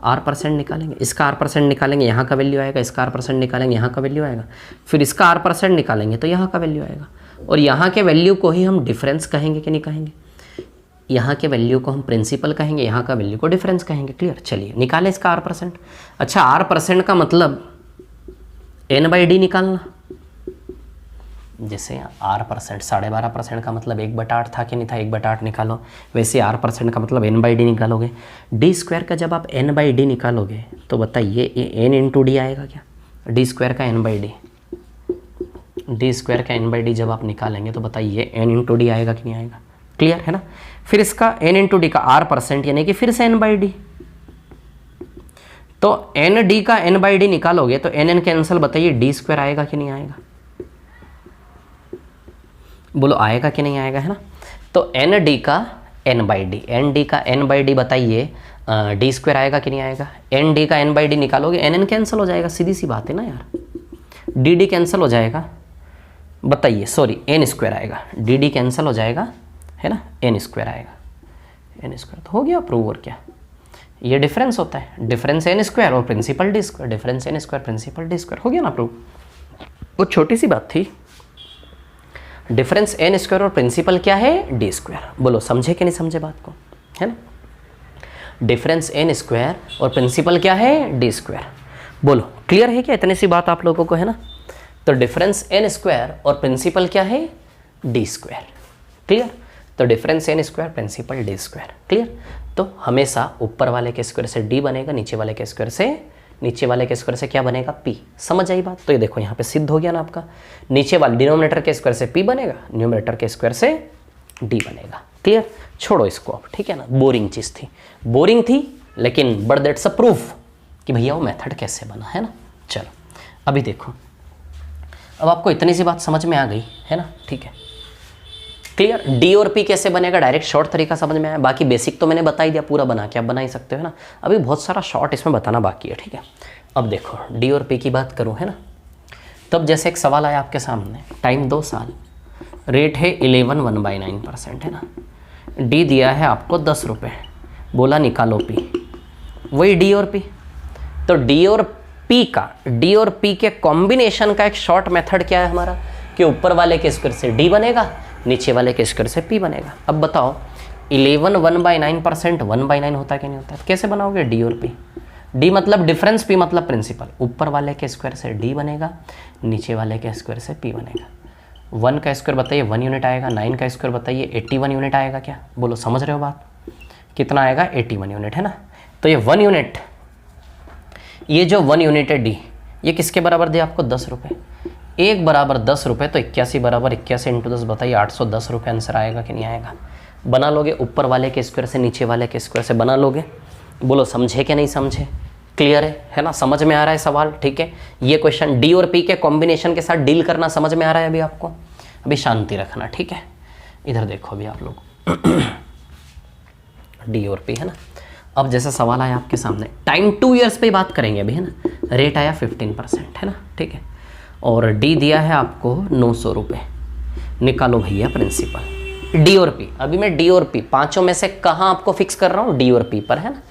r% निकालेंगे, इसका r% निकालेंगे, यहाँ का वैल्यू आएगा, इसका r% निकालेंगे, यहाँ का वैल्यू आएगा, फिर इसका r% निकालेंगे तो यहाँ का वैल्यू आएगा, और यहाँ के वैल्यू को ही हम डिफरेंस कहेंगे कि नहीं कहेंगे? यहाँ के वैल्यू को हम प्रिंसिपल कहेंगे, यहाँ का वैल्यू को डिफरेंस कहेंगे। क्लियर। चलिए निकाले इसका r%। अच्छा, r% का मतलब n/d निकालना। जैसे r%, 12.5% का मतलब 1/8 था कि नहीं था? 1/8 निकालो। वैसे r% का मतलब n/d निकालोगे। डी स्क्वायर का जब आप n/d निकालोगे तो बताइए n इंटू डी आएगा क्या? डी स्क्वायर का n/d, डी स्क्वायर का n/d जब आप निकालेंगे तो बताइए n इंटू डी आएगा कि नहीं आएगा? क्लियर है ना। फिर इसका n इंटू डी का r% यानी कि फिर से n/d, तो n/d का n/d निकालोगे तो n कैंसिल, बताइए डी स्क्वायर आएगा कि नहीं आएगा? बोलो आएगा कि नहीं आएगा, है ना। तो n/d का n/d, n/d का n/d बताइए डी स्क्वायर आएगा कि नहीं आएगा? n/d का n/d निकालोगे n कैंसिल हो जाएगा, सीधी सी बात है ना यार। डी कैंसिल हो जाएगा, बताइए, सॉरी n स्क्वायर आएगा, डी कैंसिल हो जाएगा, है ना, n स्क्वायर आएगा, n स्क्वायर तो हो गया प्रूव। और क्या? ये डिफरेंस होता है, डिफरेंस n स्क्वायर और principal D square, difference n square principal D square, हो गया ना प्रूव। वो छोटी सी बात थी। डिफरेंस n स्क्वायर और प्रिंसिपल क्या है? D square. बोलो समझे कि नहीं समझे बात को, है ना। डिफरेंस n स्क्वायर और प्रिंसिपल क्या है? D square. बोलो क्लियर है क्या? इतनी सी बात आप लोगों को, है ना। तो डिफरेंस n स्क्वायर और प्रिंसिपल क्या है? D square. क्लियर। तो difference n square principal D square. Clear. तो हमेशा ऊपर वाले के स्क्वायर से डी बनेगा, नीचे वाले के स्क्वायर से क्या बनेगा? p। समझ आई बात? तो ये देखो यहाँ पे सिद्ध हो गया ना आपका। नीचे वाले डिनोमिनेटर के स्क्वायर से p बनेगा, न्यूमरेटर के स्क्वायर से d बनेगा। क्लियर। छोड़ो इसको अब, ठीक है ना। बोरिंग चीज़ थी, बोरिंग थी, लेकिन बट दैट्स अ प्रूफ कि भैया वो मेथड कैसे बना, है ना। चलो अभी देखो, अब आपको इतनी सी बात समझ में आ गई, है ना, ठीक है। क्लियर। डी और पी कैसे बनेगा? डायरेक्ट शॉर्ट तरीका समझ में आया। बाकी बेसिक तो मैंने बता ही दिया, पूरा बना के आप बना ही सकते हो, है ना। अभी बहुत सारा शॉर्ट इसमें बताना बाकी है, ठीक है। अब देखो डी और पी की बात करूँ, है ना। तब जैसे एक सवाल आया आपके सामने, टाइम 2 साल, रेट है 11 1/9%, है ना। डी दिया है आपको 10 रुपये, बोला निकालो पी, वही डी और पी। तो डी और पी के कॉम्बिनेशन का एक शॉर्ट मेथड क्या है हमारा, कि ऊपर वाले के स्क्वायर से डी बनेगा, नीचे वाले के स्क्वायर से p बनेगा। अब बताओ 11 1/9%, 1/9 होता है कि नहीं होता है? कैसे बनाओगे? d और p, d मतलब डिफरेंस, p मतलब प्रिंसिपल। ऊपर वाले के स्क्वायर से d बनेगा, नीचे वाले के स्क्वायर से p बनेगा। 1 का स्क्वायर बताइए 1 यूनिट आएगा, 9 का स्क्वायर बताइए 81 यूनिट आएगा क्या? बोलो समझ रहे हो बात? कितना आएगा? 81 यूनिट, है ना। तो ये 1 यूनिट, ये जो 1 यूनिट है d, ये किसके बराबर दिया आपको? 10 रुपये। 1 बराबर 10 रुपये, तो 81 बराबर 81 इंटू 10, बताइए 810 रुपये आंसर आएगा कि नहीं आएगा? बना लोगे? ऊपर वाले के स्क्वायर से नीचे वाले के स्क्वायर से बना लोगे? बोलो समझे कि नहीं समझे? क्लियर है ना, समझ में आ रहा है सवाल, ठीक है। ये क्वेश्चन डी और पी के कॉम्बिनेशन के साथ डील करना समझ में आ रहा है अभी आपको? अभी शांति रखना, ठीक है। इधर देखो अभी आप लोग डी और पी, है ना। अब जैसा सवाल आया आपके सामने, टाइम 2 ईयर्स पे बात करेंगे अभी, है ना। रेट आया 15%, है ना, ठीक है। और डी दिया है आपको 900 रुपये, निकालो भैया प्रिंसिपल। डी और पी, अभी मैं डी और पी पांचों में से कहाँ आपको फिक्स कर रहा हूँ? डी और पी पर, है ना,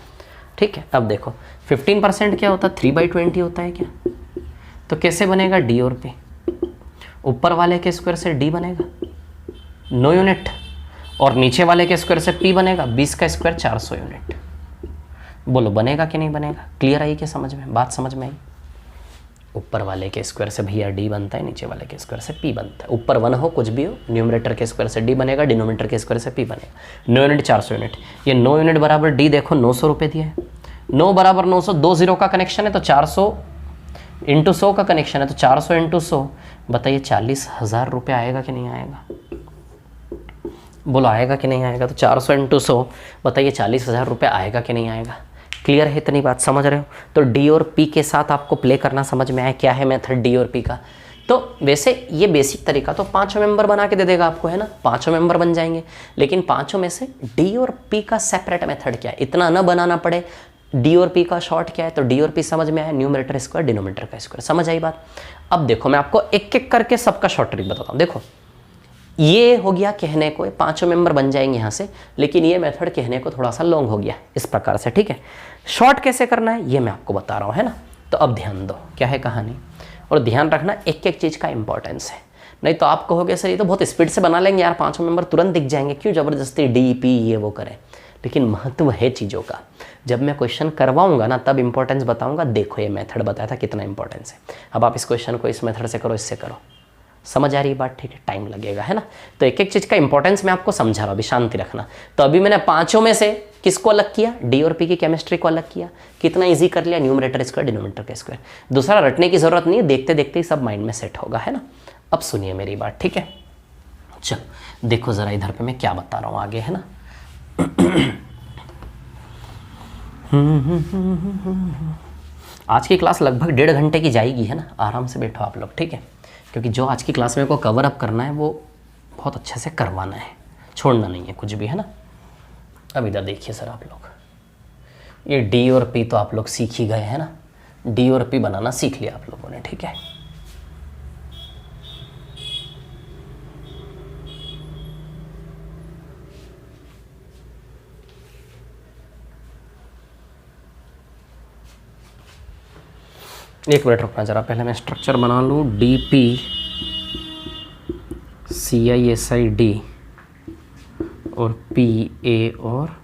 ठीक है। अब देखो 15% क्या होता है? 3/20 होता है क्या? तो कैसे बनेगा डी और पी? ऊपर वाले के स्क्वायर से डी बनेगा 9 यूनिट, और नीचे वाले के स्क्वायर से पी बनेगा 20 का स्क्वायर 400 यूनिट। बोलो बनेगा कि नहीं बनेगा? क्लियर आई क्या समझ में? बात समझ में आई? ऊपर वाले के स्क्वायर से भैया डी बनता है, नीचे वाले के स्क्वायर से पी बनता है। ऊपर 1 हो कुछ भी हो, न्यूमरेटर के स्क्वायर से डी बनेगा, डिनोमिनेटर के स्क्वायर से पी बनेगा। 9 यूनिट 400 यूनिट, ये 9 यूनिट बराबर डी देखो 900 रुपये दिया है, 9 बराबर 900, 2 जीरो का कनेक्शन है तो 400 इंटू 100 का कनेक्शन है तो 400 इंटू 100, बताइए 40,000 रुपये आएगा कि नहीं आएगा? बोलो आएगा कि नहीं आएगा? तो 400 इंटू 100, बताइए 40,000 रुपये आएगा कि नहीं आएगा? क्लियर है? इतनी बात समझ रहे हो? तो डी और पी के साथ आपको प्ले करना समझ में आया क्या है मेथड डी और पी का? तो वैसे ये बेसिक तरीका तो पांचों मेंबर बना के दे देगा आपको, है ना, पांचों मेंबर बन जाएंगे। लेकिन पांचों में से डी और पी का सेपरेट मेथड क्या है, इतना ना बनाना पड़े। डी और पी का शॉर्ट क्या है, तो डी और पी समझ में आया, न्यूमरेटर स्क्वायर डिनोमिनेटर का स्क्वायर, समझ आई बात? अब देखो मैं आपको एक एक करके सबका शॉर्ट ट्रिक बताता हूँ। देखो ये हो गया कहने को, पांचों मेंबर बन जाएंगे यहाँ से, लेकिन ये मेथड कहने को थोड़ा सा लॉन्ग हो गया इस प्रकार से, ठीक है। शॉर्ट कैसे करना है ये मैं आपको बता रहा हूँ, है ना। तो अब ध्यान दो क्या है कहानी, और ध्यान रखना एक एक चीज़ का इंपॉर्टेंस है। नहीं तो आप कहोगे सर ये तो बहुत स्पीड से बना लेंगे यार, पांचों मेंबर तुरंत दिख जाएंगे, क्यों ज़बरदस्ती डी पी ये वो करें। लेकिन महत्व है चीज़ों का, जब मैं क्वेश्चन करवाऊंगा ना तब इंपॉर्टेंस बताऊंगा। देखो ये मेथड बताया था कितना इंपॉर्टेंस है। अब आप इस क्वेश्चन को इस मेथड से करो, इससे करो, समझ आ रही है बात? ठीक है, टाइम लगेगा, है ना। तो एक एक चीज़ का इंपॉर्टेंस मैं आपको समझा रहा हूँ, अभी शांति रखना। तो अभी मैंने पांचों में से किसको अलग किया, डी और पी की केमिस्ट्री को अलग किया। कितना इजी कर लिया, न्यूमरेटर स्क्वायर डिनोमिनेटर का स्क्वायर। दूसरा रटने की जरूरत नहीं है, देखते देखते ही सब माइंड में सेट होगा, है ना। अब सुनिए मेरी बात, ठीक है। चलो देखो जरा इधर पे मैं क्या बता रहा हूँ आगे, है ना। आज की क्लास लगभग 1.5 घंटे की जाएगी, है ना। आराम से बैठो आप लोग, ठीक है, क्योंकि जो आज की क्लास में को कवर अप करना है वो बहुत अच्छे से करवाना है, छोड़ना नहीं है कुछ भी, है ना। अब इधर देखिए सर आप लोग, ये डी और पी तो आप लोग सीख ही गए, है ना। डी और पी बनाना सीख लिया आप लोगों ने, ठीक है। एक मिनट रुकना जरा, पहले मैं स्ट्रक्चर बना लूँ। D P C I S I D और पी ए और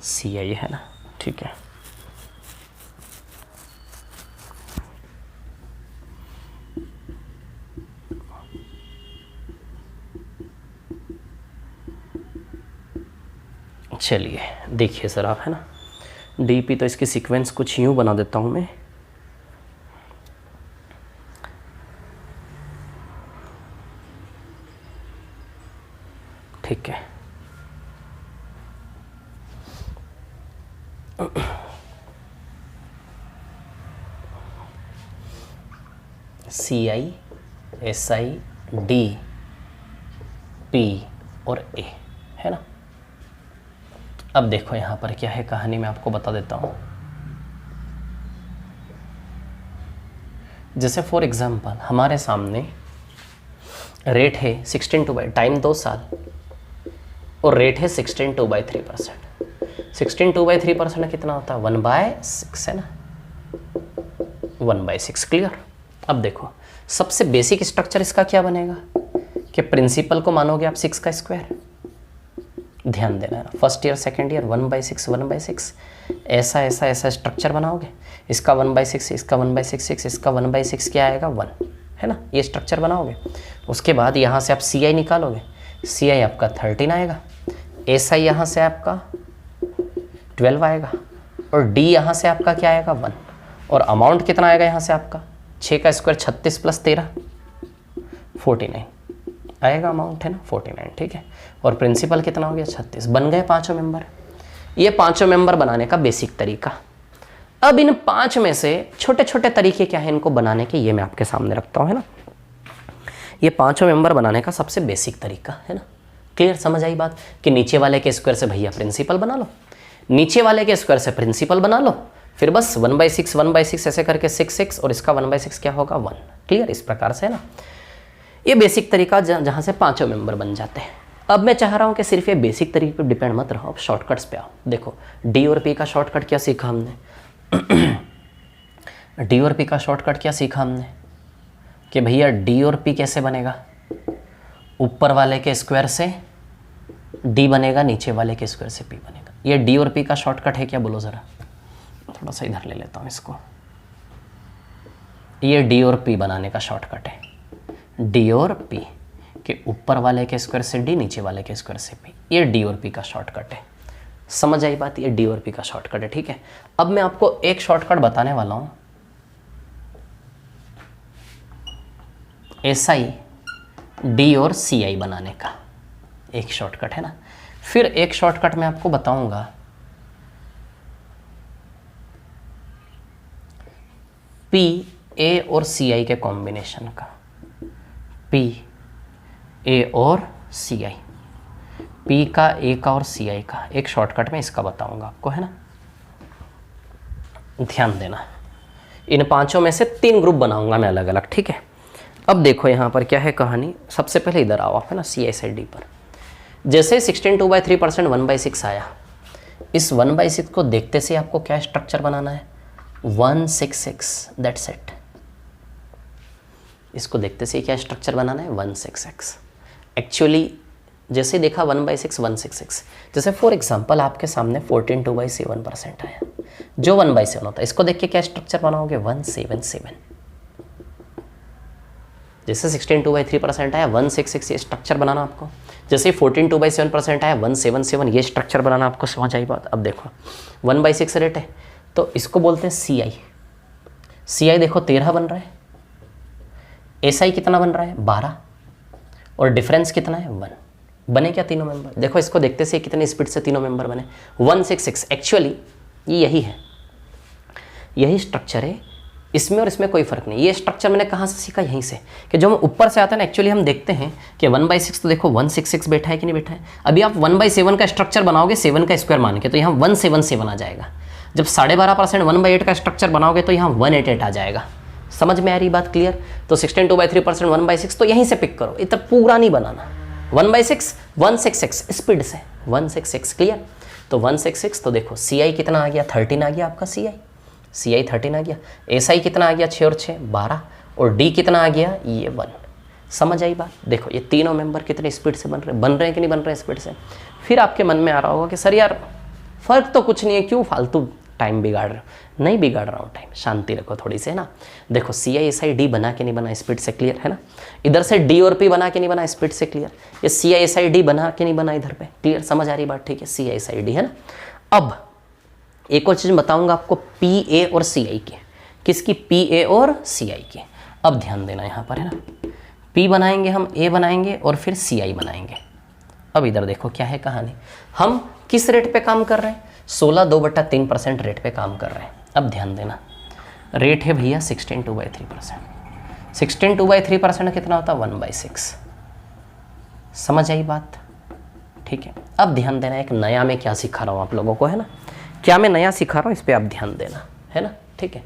सी आई, है ना, ठीक है। चलिए देखिए सर आप, है ना, डी पी तो इसकी सीक्वेंस कुछ यूँ बना देता हूँ मैं। ठीक है, C I S I D P और ए, है ना। अब देखो यहाँ पर क्या है कहानी, मैं आपको बता देता हूँ। जैसे फॉर एग्जांपल हमारे सामने रेट है 16/2, टाइम 2 साल, और रेट है 16/2/3%। 16/2/3% कितना होता है, 1/6, है ना, 1/6। क्लियर? अब देखो सबसे बेसिक स्ट्रक्चर इसका क्या बनेगा कि प्रिंसिपल को मानोगे आप 6 का स्क्वायर। ध्यान देना, फर्स्ट ईयर सेकेंड ईयर 1/6 1/6 ऐसा ऐसा ऐसा स्ट्रक्चर बनाओगे। इसका 1/6, इसका 1/6, इसका 1/6 क्या आएगा 1, है ना। ये स्ट्रक्चर बनाओगे। उसके बाद यहाँ से आप सी आई निकालोगे, सी आई आपका 13 आएगा, एस आई यहाँ से आपका 12 आएगा, और डी यहाँ से आपका क्या आएगा 1, और अमाउंट कितना आएगा यहाँ से आपका 6 का स्क्वायर 36 + 13 49 आएगा अमाउंट, है ना, 49, ठीक है। और प्रिंसिपल कितना हो गया 36। बन गए पांचों मेंबर। ये पांचों मेंबर बनाने का बेसिक तरीका। अब इन 5 में से छोटे छोटे तरीके क्या है इनको बनाने के, ये मैं आपके सामने रखता हूँ, है ना। ये पांचों मेंबर बनाने का सबसे बेसिक तरीका, है ना। क्लियर? समझ आई बात कि नीचे वाले के स्क्वायर से भैया प्रिंसिपल बना लो, नीचे वाले के स्क्वायर से प्रिंसिपल बना लो, फिर बस 1/6 1/6 ऐसे करके 6 और इसका 1/6 क्या होगा 1। क्लियर? इस प्रकार से, है ना। ये बेसिक तरीका जहाँ से पांचों मेंबर बन जाते हैं। अब मैं चाह रहा हूँ कि सिर्फ ये बेसिक तरीके पर डिपेंड मत रहो, अब शॉर्टकट्स पे आओ। देखो डी और पी का शॉर्टकट क्या सीखा हमने डी और पी का शॉर्टकट क्या सीखा हमने कि भैया डी और पी कैसे बनेगा, ऊपर वाले के स्क्वायर से डी बनेगा, नीचे वाले के स्क्वायर से पी बनेगा। ये डी और पी का शॉर्टकट है क्या, बोलो ज़रा। थोड़ा सा इधर ले लेता हूँ इसको। ये डी और पी बनाने का शॉर्टकट है, डी और पी के ऊपर वाले के स्क्वायर से डी, नीचे वाले के स्क्वायर से पी। ये डी और पी का शॉर्टकट है। समझ आई बात, ये डी और पी का शॉर्टकट है। ठीक है, अब मैं आपको एक शॉर्टकट बताने वाला हूं, एस आई डी और सी आई बनाने का एक शॉर्टकट है ना। फिर एक शॉर्टकट मैं आपको बताऊंगा पी ए और सी आई के कॉम्बिनेशन का, पी ए और सी आई, पी का, ए का और सी आई का एक शॉर्टकट में इसका बताऊंगा आपको, है ना। ध्यान देना, इन पांचों में से 3 ग्रुप बनाऊंगा मैं अलग अलग। ठीक है, अब देखो यहाँ पर क्या है कहानी। सबसे पहले इधर आओ आप, है ना, सी आई साइड डी पर। जैसे 16 2/3% 1/6 आया, इस 1/6 को देखते से आपको क्या स्ट्रक्चर बनाना है, 166, दैट्स इट। इसको देखते से क्या स्ट्रक्चर बनाना है, 166। एक्चुअली जैसे देखा 1/6 166, जैसे फॉर एग्जांपल आपके सामने 14 2/7% आया, जो 1/7 होता है, इसको देख के क्या स्ट्रक्चर बनाओगे, 177। जैसे 16 2/3% आया, 166 ये स्ट्रक्चर बनाना आपको। जैसे 14 2/7% आया, 177 ये स्ट्रक्चर बनाना आपको। समझ आई बात। अब देखो 1/6 रेट है तो इसको बोलते हैं सी आई। सी आई देखो 13 बन रहा है, एस आई कितना बन रहा है, 12, और डिफरेंस कितना है, 1। बने क्या तीनों मेंबर, देखो इसको देखते से कितनी स्पीड से तीनों मेंबर बने, 166। एक्चुअली ये यही है, यही स्ट्रक्चर है, इसमें और इसमें कोई फर्क नहीं। ये स्ट्रक्चर मैंने कहाँ से सीखा, यहीं से, कि जो हम ऊपर से आता है ना, एक्चुअली हम देखते हैं कि 1/6 तो देखो 166 बैठा है कि नहीं बैठा है। अभी आप 1/7 का स्ट्रक्चर बनाओगे 7 का स्क्वायर मान के, तो यहाँ 177 आ जाएगा। जब 12.5% 1/8 का स्ट्रक्चर बनाओगे तो यहाँ 188 आ जाएगा। समझ में आ रही बात, क्लियर। तो 16 2/3% 1/6 तो यहीं से पिक करो, इतना पूरा नहीं बनाना। 1/6 166 स्पीड से 166, क्लियर। तो 166 तो देखो सी आई कितना आ गया, 13 आ गया आपका सी आई 13 आ गया। एस आई कितना आ गया, 6 और 6 12, और डी कितना आ गया, ये 1। समझ आई बात। देखो ये तीनों मेंबर कितने स्पीड से बन रहे हैं कि नहीं बन रहे स्पीड से। फिर आपके मन में आ रहा होगा कि सर यार फर्क तो कुछ नहीं है, क्यों फालतू टाइम बिगाड़ रहे हो। नहीं बिगाड़ रहा हूँ टाइम, शांति रखो थोड़ी से, है ना। देखो सी आई एस आई डी बना के नहीं बना स्पीड से, क्लियर है ना। इधर से डी और पी बना के नहीं बना स्पीड से, क्लियर। ये सी आई एस आई डी बना के नहीं बना इधर पे, क्लियर। समझ आ रही बात, ठीक है। C I S I D है ना। अब एक और चीज़ बताऊंगा आपको पी ए और सी आई की, किसकी, पी ए और सी आई की। अब ध्यान देना यहाँ पर, है ना। पी बनाएंगे हम, ए बनाएंगे और फिर सी आई बनाएंगे। अब इधर देखो क्या है कहानी, हम किस रेट पे काम कर रहे हैं, 16 2/3% रेट पे काम कर रहे हैं। अब ध्यान देना, रेट है भैया 16 2/3%। 16 2/3% कितना होता है, 1/6। समझ आई बात, ठीक है। अब ध्यान देना, एक नया मैं क्या सिखा रहा हूँ आप लोगों को, है ना। क्या मैं नया सिखा रहा हूँ, इस पर आप ध्यान देना, है ना, ठीक है।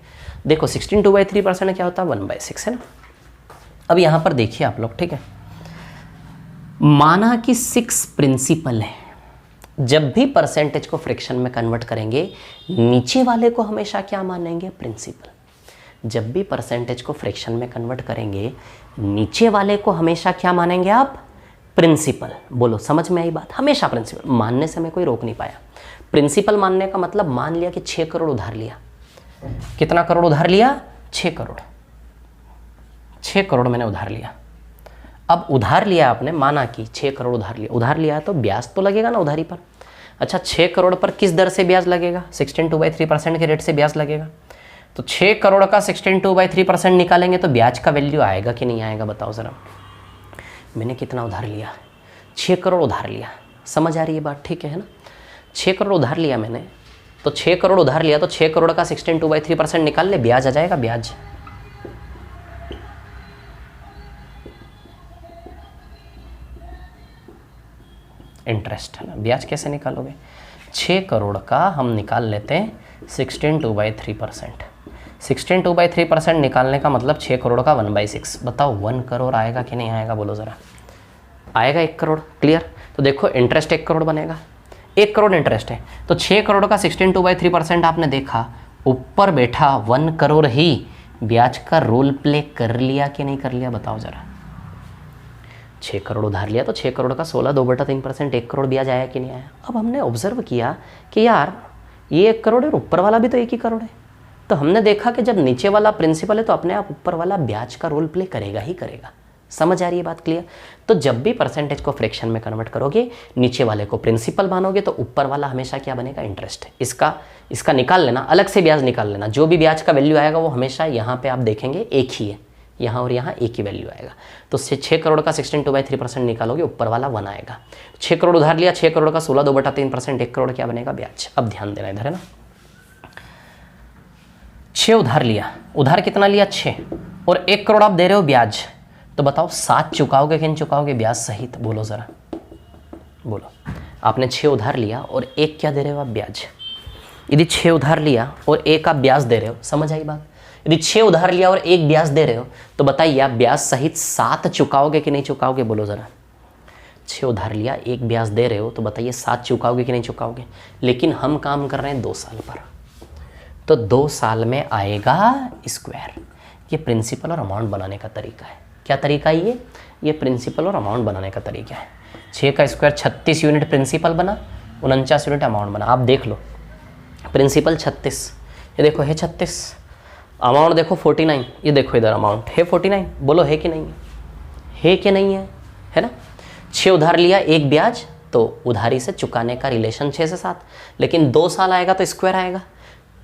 देखो 16 2/3% क्या होता है, 1/6, है ना। अब यहाँ पर देखिए आप लोग, ठीक है। माना कि 6 प्रिंसिपल है, जब भी परसेंटेज को फ्रैक्शन में कन्वर्ट करेंगे नीचे वाले को हमेशा क्या मानेंगे, प्रिंसिपल। जब भी परसेंटेज को फ्रैक्शन में कन्वर्ट करेंगे नीचे वाले को हमेशा क्या मानेंगे आप, प्रिंसिपल। बोलो समझ में आई बात, हमेशा प्रिंसिपल मानने से मैं कोई रोक नहीं पाया। प्रिंसिपल मानने का मतलब, मान लिया कि 6 करोड़ उधार लिया, कितना करोड़ उधार लिया, 6 करोड़, 6 करोड़ मैंने उधार लिया। अब उधार लिया आपने, माना कि 6 करोड़ उधार लिया है तो ब्याज तो लगेगा ना उधारी पर। अच्छा 6 करोड़ पर किस दर से ब्याज लगेगा, 16 2/3% के रेट से ब्याज लगेगा। तो 6 करोड़ का 16 2/3% निकालेंगे तो ब्याज का वैल्यू आएगा कि नहीं आएगा, बताओ ज़रा। मैंने कितना उधार लिया, 6 करोड़ उधार लिया। समझ आ रही है बात, ठीक है ना। 6 करोड़ उधार लिया मैंने, तो 6 करोड़ उधार लिया तो 6 करोड़ का 16 2/3% निकाल ले, ब्याज आ जाएगा, ब्याज। इंटरेस्ट है ना। ब्याज कैसे निकालोगे, 6 करोड़ का हम निकाल लेते हैं 16 2/3%। 16 2/3% निकालने का मतलब 6 करोड़ का 1/6। बताओ 1 करोड़ आएगा कि नहीं आएगा, बोलो ज़रा। आएगा 1 करोड़, क्लियर। तो देखो इंटरेस्ट 1 करोड़ बनेगा, 1 करोड़ इंटरेस्ट है। तो 6 करोड़ का 16 2/3% आपने देखा, ऊपर बैठा 1 करोड़ ही ब्याज का रोल प्ले कर लिया कि नहीं कर लिया, बताओ ज़रा। 6 करोड़ उधार लिया तो 6 करोड़ का 16 2/3%, 1 करोड़ ब्याज आया कि नहीं आया। अब हमने ऑब्जर्व किया कि यार ये 1 करोड़ है और ऊपर वाला भी तो 1 ही करोड़ है। तो हमने देखा कि जब नीचे वाला प्रिंसिपल है तो अपने आप ऊपर वाला ब्याज का रोल प्ले करेगा ही करेगा। समझ आ रही है बात क्लियर? तो जब भी परसेंटेज को फ्रैक्शन में कन्वर्ट करोगे, नीचे वाले को प्रिंसिपल मानोगे तो ऊपर वाला हमेशा क्या बनेगा? इंटरेस्ट। इसका निकाल लेना, अलग से ब्याज निकाल लेना। जो भी ब्याज का वैल्यू आएगा वो हमेशा यहाँ पे आप देखेंगे एक ही है, यहाँ और यहाँ एक ही वैल्यू आएगा। तो 6 करोड़ का 16/3% निकालोगे, ऊपर वाला 1 आएगा। 6 करोड़ उधार लिया, 6 करोड़ का 16/2/3%, 1 करोड़ क्या बनेगा? ब्याज। अब ध्यान देना इधर है ना, 6 उधार लिया, उधार कितना लिया? 6, और 1 करोड़ आप दे रहे हो ब्याज। तो बताओ 7 चुकाओगे कि नहीं चुकाओगे ब्याज सहित? बोलो ज़रा, बोलो। आपने 6 उधार लिया और 1 क्या दे रहे हो आप? ब्याज। यदि 6 उधार लिया और 1 आप ब्याज दे रहे हो, समझ आई बात? यदि 6 उधार लिया और 1 ब्याज दे रहे हो तो बताइए आप ब्याज सहित 7 चुकाओगे कि नहीं चुकाओगे? बोलो ज़रा। 6 उधार लिया, 1 ब्याज दे रहे हो तो बताइए 7 चुकाओगे कि नहीं चुकाओगे? लेकिन हम काम कर रहे हैं 2 साल पर, तो 2 साल में आएगा स्क्वायर। ये प्रिंसिपल और अमाउंट बनाने का तरीका है। क्या तरीका है ये प्रिंसिपल और अमाउंट बनाने का तरीका है। 6 का स्क्वायर 36 यूनिट प्रिंसिपल बना, 49 यूनिट अमाउंट बना। आप देख लो, प्रिंसिपल 36, ये देखो है 36, अमाउंट देखो 49, ये देखो इधर अमाउंट है 49। बोलो है कि नहीं है? है कि नहीं है ना? 6 उधार लिया, 1 ब्याज, तो उधारी से चुकाने का रिलेशन 6 से 7। लेकिन 2 साल आएगा तो स्क्वायर आएगा,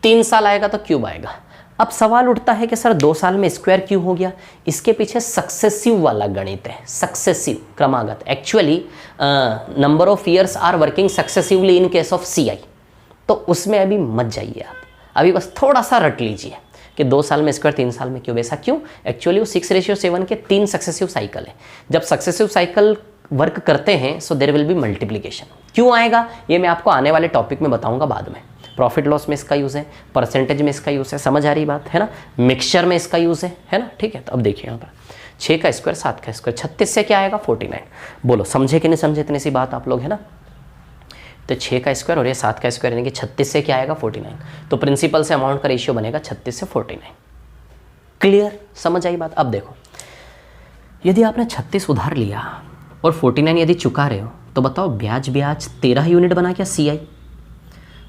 3 साल आएगा तो क्यूब आएगा। अब सवाल उठता है कि सर 2 साल में स्क्वायर क्यों हो गया? इसके पीछे सक्सेसिव वाला गणित है, सक्सेसिव, क्रमागत। Actually number of years are working successively in case of CI। तो उसमें अभी मत जाइए आप, अभी बस थोड़ा सा रट लीजिए कि 2 साल में स्क्वायर 3 साल में क्यूब। ऐसा क्यों? एक्चुअली वो 6:7 के 3 सक्सेसिव साइकिल है। जब सक्सेसिव साइकिल वर्क करते हैं so there will be multiplication. क्यों आएगा ये मैं आपको आने वाले टॉपिक में बताऊंगा बाद में। प्रॉफिट लॉस में इसका यूज़ है, परसेंटेज में इसका यूज़ है, समझ आ रही बात है ना? मिक्सचर में इसका यूज़ है ना? ठीक है, तो अब देखिए यहाँ पर 6 का स्क्वायर 7 का स्क्वायर 36 से क्या आएगा? 49। बोलो समझे कि नहीं समझे? इतनी सी बात आप लोग, है ना? तो 6 का स्क्वायर और ये 7 का स्क्वायर यानी कि 36 से क्या आएगा? 49। तो प्रिंसिपल से अमाउंट का रेशियो बनेगा 36 से 49। क्लियर? समझ आई बात? अब देखो, यदि आपने 36 उधार लिया और 49 यदि चुका रहे हो तो बताओ ब्याज 13 यूनिट बना क्या CI?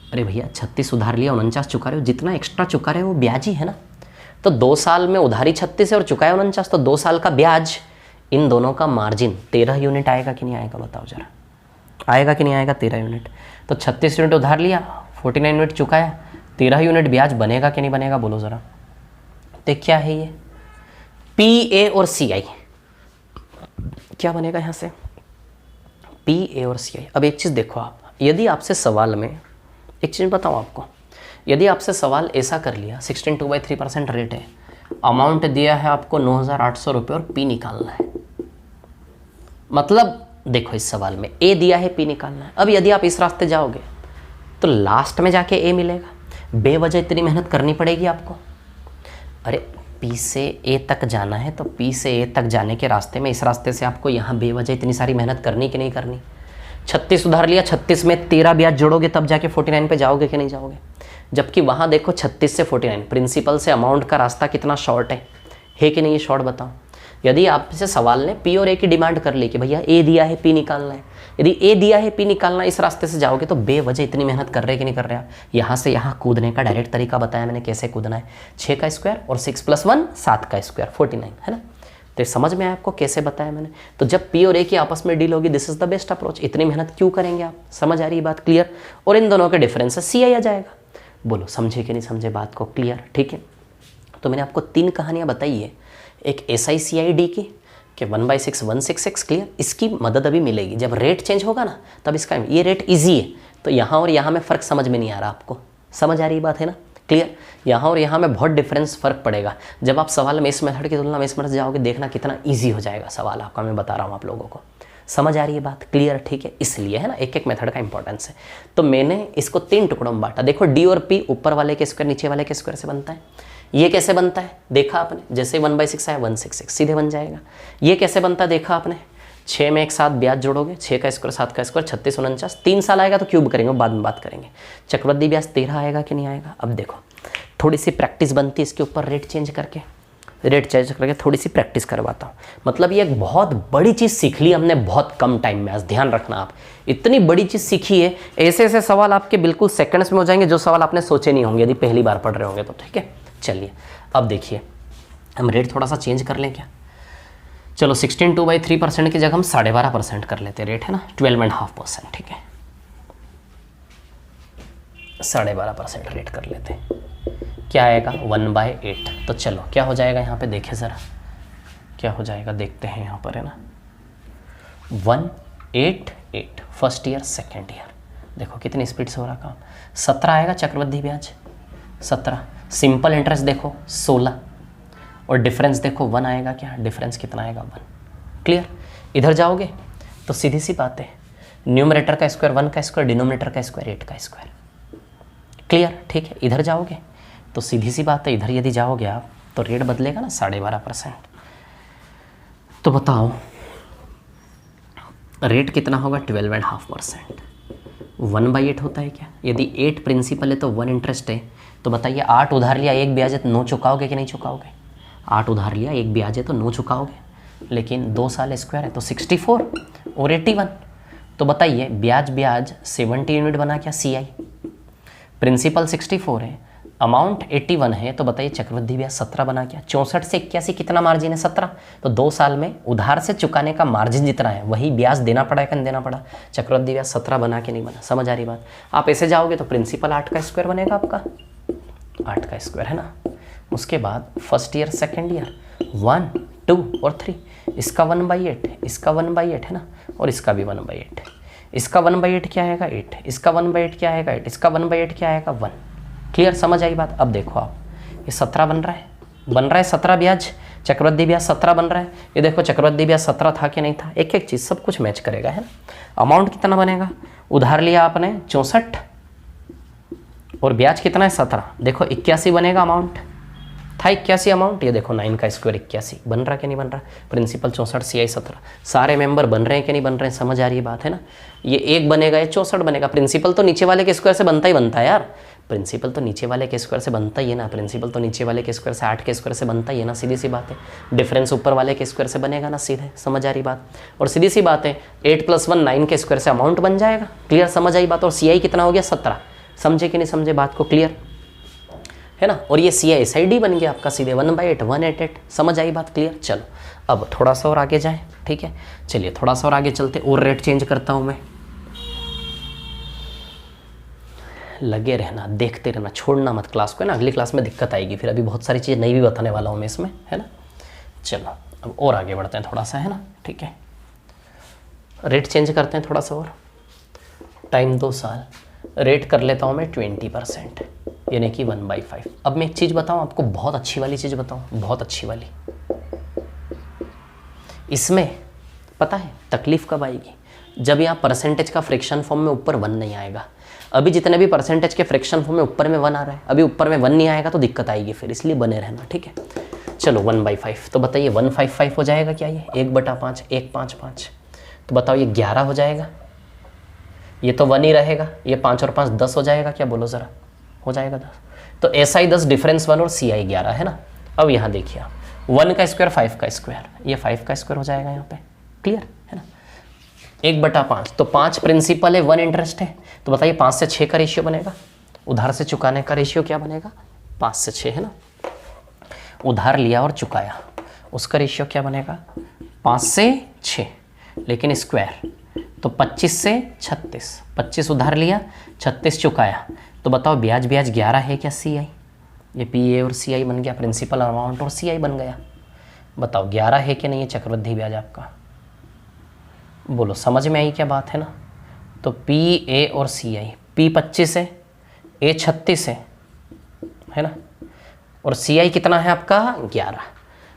अरे भैया 36 उधार लिया, 49 चुका रहे हो, जितना एक्स्ट्रा चुका रहे हो वो ब्याज ही है ना। तो 2 साल में उधारी 36 है और चुकाया 49, तो 2 साल का ब्याज, इन दोनों का मार्जिन 13 यूनिट आएगा कि नहीं आएगा? बताओ जरा, आएगा कि नहीं आएगा? 13 यूनिट। तो 36 यूनिट उधार लिया, 49 यूनिट चुकाया, 13 यूनिट ब्याज बनेगा कि नहीं बनेगा? बोलो ज़रा। तो क्या है ये? PA और CI क्या बनेगा यहाँ से? PA और CI। अब एक चीज़ देखो आप, यदि आपसे सवाल में एक चीज़ बताऊँ आपको, यदि आपसे सवाल ऐसा कर लिया 16/2/3% रेट है, अमाउंट दिया है आपको 9,800 रुपये और P निकालना है, मतलब देखो इस सवाल में A दिया है, P निकालना है। अब यदि आप इस रास्ते जाओगे तो लास्ट में जाके A मिलेगा, बेवजह इतनी मेहनत करनी पड़ेगी आपको। अरे P से A तक जाना है तो P से A तक जाने के रास्ते में इस रास्ते से आपको यहाँ बेवजह इतनी सारी मेहनत करनी कि नहीं करनी? 36 उधार लिया, 36 में 13 ब्याज जोड़ोगे तब जाके 49 पे जाओगे कि नहीं जाओगे? जबकि वहाँ देखो 36 से 49 प्रिंसिपल से अमाउंट का रास्ता कितना शॉर्ट है कि नहीं? ये शॉर्ट बताओ। यदि आपसे सवाल ने P और A की डिमांड कर ली कि भैया A दिया है P निकालना है, यदि A दिया है P निकालना है, इस रास्ते से जाओगे तो बेवजह इतनी मेहनत कर रहे हैं कि नहीं कर रहे आप? यहाँ से यहाँ कूदने का डायरेक्ट तरीका बताया मैंने कैसे कूदना है। 6 का स्क्वायर और 6 + 1 7 का स्क्वायर 49, है ना? तो समझ में आया आपको कैसे बताया मैंने? तो जब P और A की आपस में डील होगी, this is the best approach. इतनी मेहनत क्यों करेंगे आप? समझ आ रही है बात? क्लियर? और इन दोनों के डिफरेंस से CI आ जाएगा। बोलो समझे कि नहीं समझे बात को? क्लियर? ठीक है, तो मैंने आपको 3 कहानियाँ बताई है, एक SI/CID की कि 1/6 166। क्लियर? इसकी मदद अभी मिलेगी जब रेट चेंज होगा ना, तब इसका ये रेट ईजी है तो यहाँ और यहाँ में फ़र्क समझ में नहीं आ रहा आपको। समझ आ रही बात है ना? क्लियर? यहाँ और यहाँ में बहुत डिफरेंस फ़र्क पड़ेगा। जब आप सवाल में इस मेथड की तुलना में इस मेथड से जाओगे, देखना कितना ईजी हो जाएगा सवाल आपका। मैं बता रहा हूँ आप लोगों को। समझ आ रही है बात? क्लियर? ठीक है, इसलिए है ना एक एक मेथड का इंपॉर्टेंस है। तो मैंने इसको 3 टुकड़ों में बांटा। देखो D और P ऊपर वाले के स्क्वायर नीचे वाले के स्क्वायर से बनता है। ये कैसे बनता है देखा आपने? जैसे 1/6 आया 166 सीधे बन जाएगा। ये कैसे बनता है देखा आपने? 6 में एक साथ ब्याज जोड़ोगे, 6 का स्क्वायर 7 का स्क्वायर 36 49, 3 साल आएगा तो क्यूब करेंगे, बाद में बात करेंगे। चक्रवृद्धि ब्याज 13 आएगा कि नहीं आएगा? अब देखो थोड़ी सी प्रैक्टिस बनती है इसके ऊपर, रेट चेंज करके थोड़ी सी प्रैक्टिस करवाता हूँ। मतलब ये एक बहुत बड़ी चीज़ सीख ली हमने बहुत कम टाइम में। आज ध्यान रखना आप, इतनी बड़ी चीज़ सीखी है, ऐसे ऐसे सवाल आपके बिल्कुल सेकंड्स में हो जाएंगे जो सवाल आपने सोचे नहीं होंगे यदि पहली बार पढ़ रहे होंगे तो। ठीक है, चलिए अब देखिए हम रेट थोड़ा सा चेंज कर लें क्या? चलो 16/3% की जगह हम 12.5% कर लेते रेट, है ना, 12.5%, ठीक है, 12.5% रेट कर लेते हैं। क्या आएगा 1/8। तो चलो क्या हो जाएगा यहाँ पे, देखें ज़रा क्या हो जाएगा, देखते हैं यहाँ पर, है ना, 188 फर्स्ट ईयर सेकेंड ईयर। देखो कितनी स्पीड से हो रहा काम। 17 आएगा चक्रवृद्धि ब्याज, 17। सिंपल इंटरेस्ट देखो 16, और डिफरेंस देखो 1 आएगा। क्या डिफरेंस कितना आएगा 1। क्लियर। इधर जाओगे तो सीधी सी बात है, न्यूमरेटर का स्क्वायर 1 का स्क्वायर, डिनोमिनेटर का स्क्वायर 8 का स्क्वायर। क्लियर, ठीक है। इधर जाओगे तो सीधी सी बात है, इधर यदि जाओगे आप तो रेट बदलेगा ना 12.5%। तो बताओ रेट कितना होगा 12.5%। 1/8 होता है क्या? यदि 8 प्रिंसिपल है तो 1 इंटरेस्ट है, तो बताइए 8 उधार लिया 1 ब्याज है तो 9 चुकाओगे कि नहीं चुकाओगे? 8 उधार लिया 1 ब्याज है तो 9 चुकाओगे, लेकिन 2 साल स्क्वायर है तो 64 और 81। तो बताइए ब्याज 70 यूनिट बना क्या CI? प्रिंसिपल 64 है, अमाउंट 81 है, तो बताइए चक्रवृद्धि ब्याज 17 बना क्या? 64 से 81 कितना मार्जिन है? 17। तो 2 साल में उधार से चुकाने का मार्जिन जितना है वही ब्याज देना पड़ा है कि नहीं देना पड़ा? चक्रवृद्धि ब्याज 17 बना के नहीं बना। समझ आ रही बात? आप ऐसे जाओगे तो प्रिंसिपल 8 का स्क्वायर बनेगा आपका, 8 का स्क्वायर, है ना। उसके बाद फर्स्ट ईयर सेकेंड ईयर 1 2 और 3, इसका 1/8, इसका 1/8 है ना, और इसका भी 1/8। इसका 1/8 क्या आएगा 8, इसका 1/8 क्या आएगा 8, इसका 1/8 क्या आएगा 1। क्लियर, समझ आई बात? अब देखो आप, ये 17 बन रहा है 17 ब्याज, चक्रवृद्धि ब्याज 17 बन रहा है। ये देखो चक्रवृद्धि ब्याज 17 था कि नहीं था? एक एक चीज़ सब कुछ मैच करेगा, है ना। अमाउंट कितना बनेगा? उधार लिया आपने 64 और ब्याज कितना है 17। देखो 81 बनेगा, अमाउंट था 81 अमाउंट। ये देखो 9 का स्क्वायर 81 बन रहा कि नहीं बन रहा? प्रिंसिपल 64 CI 17, सारे मेंबर बन रहे हैं कि नहीं बन रहे हैं? समझ आ रही है बात, है ना। ये 1 बनेगा, ये 64 बनेगा। प्रिंसिपल तो नीचे वाले के स्क्वायर से बनता ही बनता है यार, प्रिंसिपल तो नीचे वाले के स्क्वायर से बनता ही है ना। प्रिंसिपल तो नीचे वाले के स्क्वायर से 8 के स्क्वायर से बनता ही है ना, सीधी सी बात है। डिफरेंस ऊपर वाले के स्क्वायर से बनेगा ना, सीधे। समझ आ रही बात? और सीधी सी बात है 8 + 1 9 के स्क्वायर से अमाउंट बन जाएगा। क्लियर, समझ आई बात? और CI कितना हो गया 17। समझे कि नहीं समझे बात को? क्लियर है ना। और ये CI SID बन गया आपका सीधे 1/8 188। समझ आई बात? क्लियर। चलो अब थोड़ा सा और आगे जाएं, ठीक है। चलिए थोड़ा सा और आगे चलते, और रेट चेंज करता हूँ मैं। लगे रहना, देखते रहना, छोड़ना मत क्लास को, है ना। अगली क्लास में दिक्कत आएगी फिर, अभी बहुत सारी चीज़ें नई भी बताने वाला हूँ मैं इसमें, है ना। चलो अब और आगे बढ़ते हैं थोड़ा सा, है ना, ठीक है। रेट चेंज करते हैं थोड़ा सा और, टाइम 2 साल, रेट कर लेता हूँ मैं 20%, यानी कि 1/5। अब मैं एक चीज़ बताऊँ आपको, बहुत अच्छी वाली चीज़ बताऊँ, बहुत अच्छी वाली। इसमें पता है तकलीफ कब आएगी? जब यहाँ परसेंटेज का फ्रैक्शन फॉर्म में ऊपर 1 नहीं आएगा। अभी जितने भी परसेंटेज के फ्रैक्शन फॉर्म में ऊपर में 1 आ रहा है, अभी ऊपर में 1 नहीं आएगा तो दिक्कत आएगी फिर, इसलिए बने रहना, ठीक है। चलो 1/5, तो बताइए 155 हो जाएगा क्या? ये 1/5 155, तो बताओ ये 11 हो जाएगा। ये तो 1 ही रहेगा, ये 5 और 5 10 हो जाएगा क्या? बोलो ज़रा, हो जाएगा 10। तो SI 10, डिफरेंस 1 और CI 11, है ना। अब यहाँ देखिए आप, 1 का स्क्वायर 5 का स्क्वायर, ये 5 का स्क्वायर हो जाएगा यहाँ पे। क्लियर है ना। 1/5, तो 5 प्रिंसिपल है 1 इंटरेस्ट है, तो बताइए 5 से 6 का रेशियो बनेगा। उधार से चुकाने का रेशियो क्या बनेगा? 5 से 6, है ना। उधार लिया और चुकाया, उसका रेशियो क्या बनेगा? 5 से 6, लेकिन स्क्वायर तो 25 से 36। 25 उधार लिया, 36 चुकाया, तो बताओ ब्याज 11 है क्या CI? ये PA और CI बन गया, प्रिंसिपल अमाउंट और CI बन गया। बताओ 11 है कि नहीं है चक्रवृद्धि ब्याज आपका? बोलो समझ में आई क्या बात, है ना। तो PA और CI, P 25 है, A 36 है ना, और CI कितना है आपका? 11।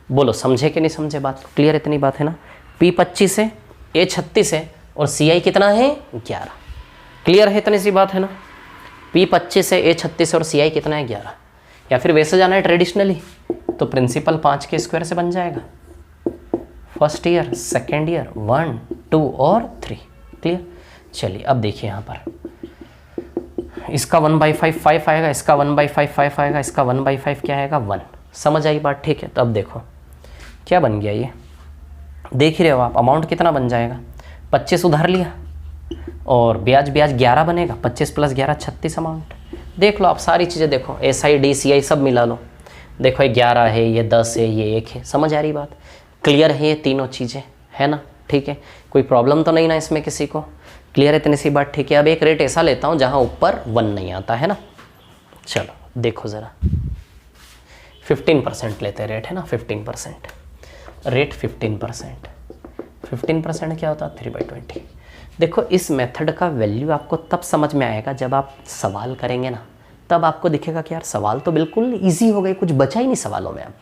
बोलो समझे कि नहीं समझे बात? क्लियर इतनी बात है ना। P 25 है, A 36 है, और CI कितना है? 11। क्लियर है इतनी सी बात है ना। P 25 है, A 36 और CI कितना है? 11। या फिर वैसे जाना है ट्रेडिशनली, तो प्रिंसिपल 5 के स्क्वायर से बन जाएगा। फर्स्ट ईयर सेकेंड ईयर 1 2 और 3। क्लियर। चलिए अब देखिए यहाँ पर, इसका 1/5 5 आएगा, इसका 1/5 5 आएगा, इसका 1/5 क्या आएगा? 1। समझ आई बात? ठीक है। तो अब देखो क्या बन गया, ये देख ही रहे हो आप, अमाउंट कितना बन जाएगा? 25 उधार लिया और ब्याज 11 बनेगा, 25 + 11 36 अमाउंट। देख लो आप सारी चीज़ें, देखो SI D CI सब मिला लो, देखो ये 11 है, ये 10 है, ये 1 है। समझ आ रही बात? क्लियर है ये तीनों चीज़ें, है ना? ठीक है, कोई प्रॉब्लम तो नहीं ना इसमें किसी को? क्लियर है इतनी सी बात, ठीक है। अब एक रेट ऐसा लेता हूँ जहाँ ऊपर 1 नहीं आता, है ना? चलो देखो ज़रा, 15% लेते हैं रेट, है ना? 15% रेट, 15% क्या होता है? 3/20। देखो इस मेथड का वैल्यू आपको तब समझ में आएगा जब आप सवाल करेंगे ना, तब आपको दिखेगा कि यार सवाल तो बिल्कुल इजी हो गए, कुछ बचा ही नहीं सवालों में अब।